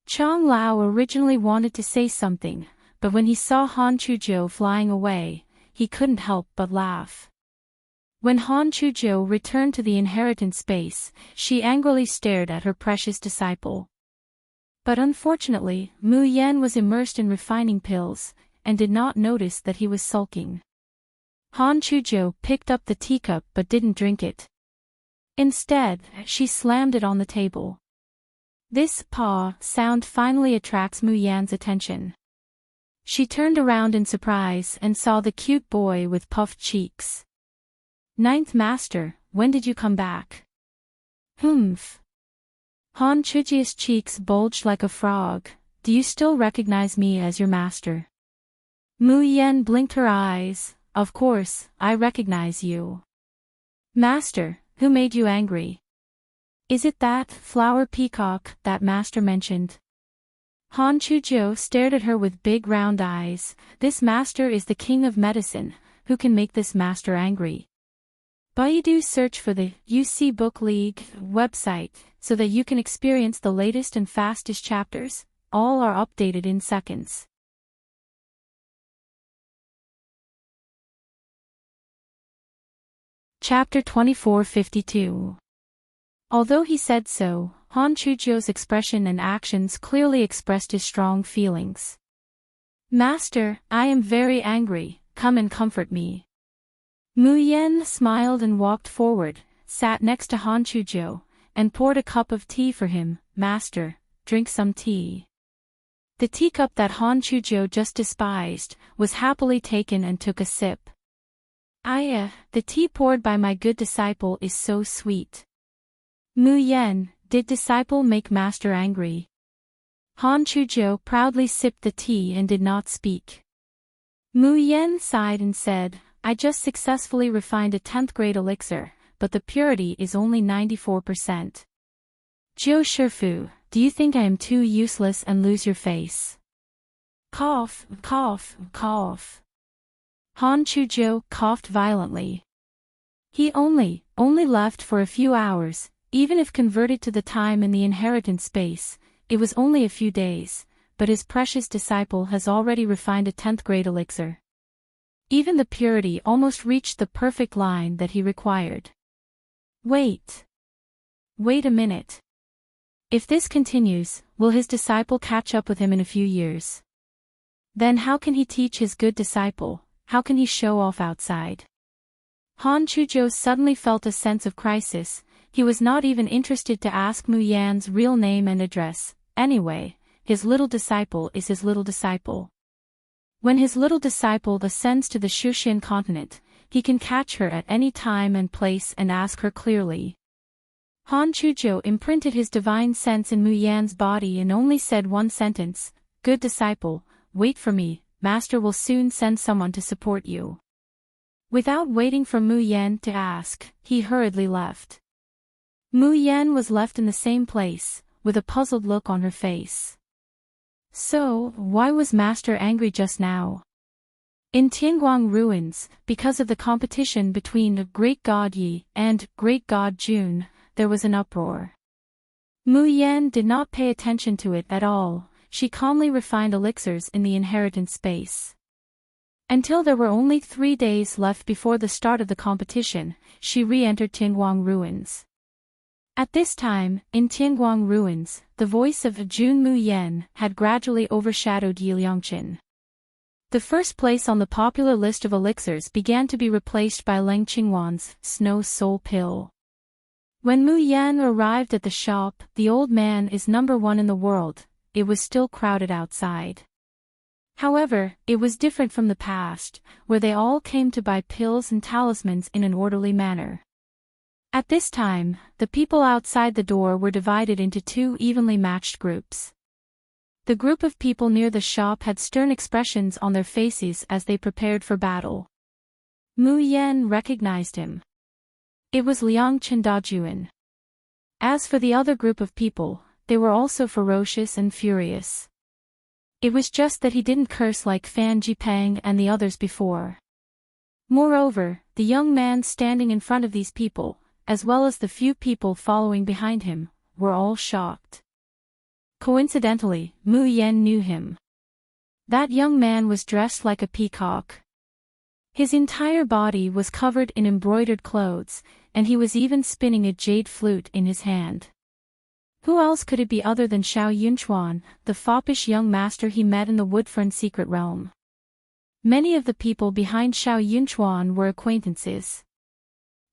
Chang Lao originally wanted to say something, but when he saw Han Chuzhou flying away, he couldn't help but laugh. When Han Chuzhou returned to the inheritance space, she angrily stared at her precious disciple. But unfortunately, Mu Yan was immersed in refining pills, and did not notice that he was sulking. Han Chuzhou picked up the teacup but didn't drink it. Instead, she slammed it on the table. This paw sound finally attracts Mu Yan's attention. She turned around in surprise and saw the cute boy with puffed cheeks. "Ninth Master, when did you come back?" "Humph." Han Chujia's cheeks bulged like a frog. "Do you still recognize me as your master?" Mu Yan blinked her eyes. "Of course, I recognize you." "Master, who made you angry?" "Is it that flower peacock that Master mentioned?" Han Chuzhou stared at her with big round eyes. "This master is the king of medicine. Who can make this master angry?" Baidu search for the UC Book League website so that you can experience the latest and fastest chapters. All are updated in seconds. Chapter 2452. Although he said so, Han Chuzhou's expression and actions clearly expressed his strong feelings. "Master, I am very angry, come and comfort me." Mu Yan smiled and walked forward, sat next to Han Chuzhou, and poured a cup of tea for him. "Master, drink some tea." The teacup that Han Chuzhou just despised was happily taken and took a sip. The tea poured by my good disciple is so sweet." "Mu Yan, did disciple make master angry?" Han Chuzhou proudly sipped the tea and did not speak. Mu Yan sighed and said, "I just successfully refined a 10th grade elixir, but the purity is only 94%. Jiu Shifu, do you think I am too useless and lose your face?" Cough, cough, cough. Han Chuzhou coughed violently. He only left for a few hours. Even if converted to the time in the inheritance space, it was only a few days, but his precious disciple has already refined a 10th grade elixir. Even the purity almost reached the perfect line that he required. Wait a minute. If this continues, will his disciple catch up with him in a few years? Then how can he teach his good disciple? How can he show off outside? Han Chuzhou suddenly felt a sense of crisis. He was not even interested to ask Mu Yan's real name and address. Anyway, his little disciple is his little disciple. When his little disciple ascends to the Shushan continent, he can catch her at any time and place and ask her clearly. Han Chuzhou imprinted his divine sense in Mu Yan's body and only said one sentence, "Good disciple, wait for me, Master will soon send someone to support you." Without waiting for Mu Yan to ask, he hurriedly left. Mu Yan was left in the same place, with a puzzled look on her face. So, why was Master angry just now? In Tianguang ruins, because of the competition between Great God Yi and Great God Jun, there was an uproar. Mu Yan did not pay attention to it at all. She calmly refined elixirs in the inheritance space. Until there were only 3 days left before the start of the competition, she re-entered Tianguang ruins. At this time, in Tianguang ruins, the voice of Jun Mu Yen had gradually overshadowed Yi Liangqin. The first place on the popular list of elixirs began to be replaced by Leng Qingwan's Snow Soul Pill. When Mu Yan arrived at the shop, the old man is #1 in the world, it was still crowded outside. However, it was different from the past, where they all came to buy pills and talismans in an orderly manner. At this time, the people outside the door were divided into two evenly matched groups. The group of people near the shop had stern expressions on their faces as they prepared for battle. Mu Yan recognized him. It was Liang Dajuan. As for the other group of people, they were also ferocious and furious. It was just that he didn't curse like Fan Jipang and the others before. Moreover, the young man standing in front of these people, as well as the few people following behind him, were all shocked. Coincidentally, Mu Yan knew him. That young man was dressed like a peacock. His entire body was covered in embroidered clothes, and he was even spinning a jade flute in his hand. Who else could it be other than Xiao Yunchuan, the foppish young master he met in the Woodfern secret realm? Many of the people behind Xiao Yunchuan were acquaintances.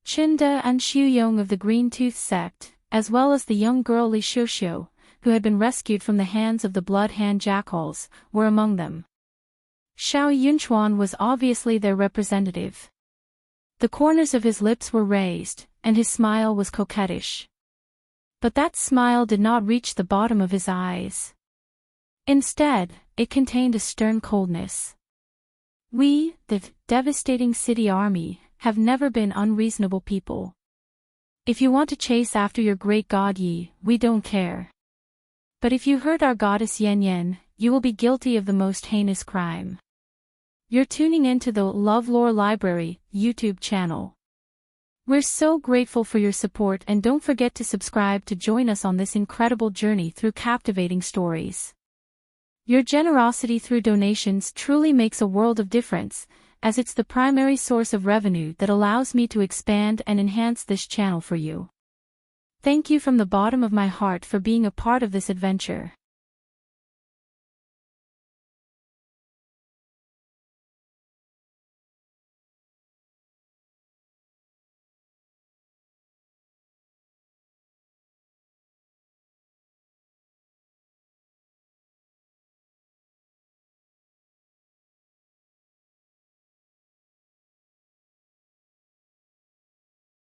Chinda and Xiu Yong of the Green Tooth sect, as well as the young girl Li Xiuxiu, who had been rescued from the hands of the Blood Hand Jackals, were among them. Xiao Yunchuan was obviously their representative. The corners of his lips were raised, and his smile was coquettish. But that smile did not reach the bottom of his eyes. Instead, it contained a stern coldness. We, the devastating city army, have never been unreasonable people. If you want to chase after your great god Yi, we don't care. But if you hurt our goddess Yan Yan, you will be guilty of the most heinous crime. You're tuning into the LoveLore Library YouTube channel. We're so grateful for your support, and don't forget to subscribe to join us on this incredible journey through captivating stories. Your generosity through donations truly makes a world of difference, as it's the primary source of revenue that allows me to expand and enhance this channel for you. Thank you from the bottom of my heart for being a part of this adventure.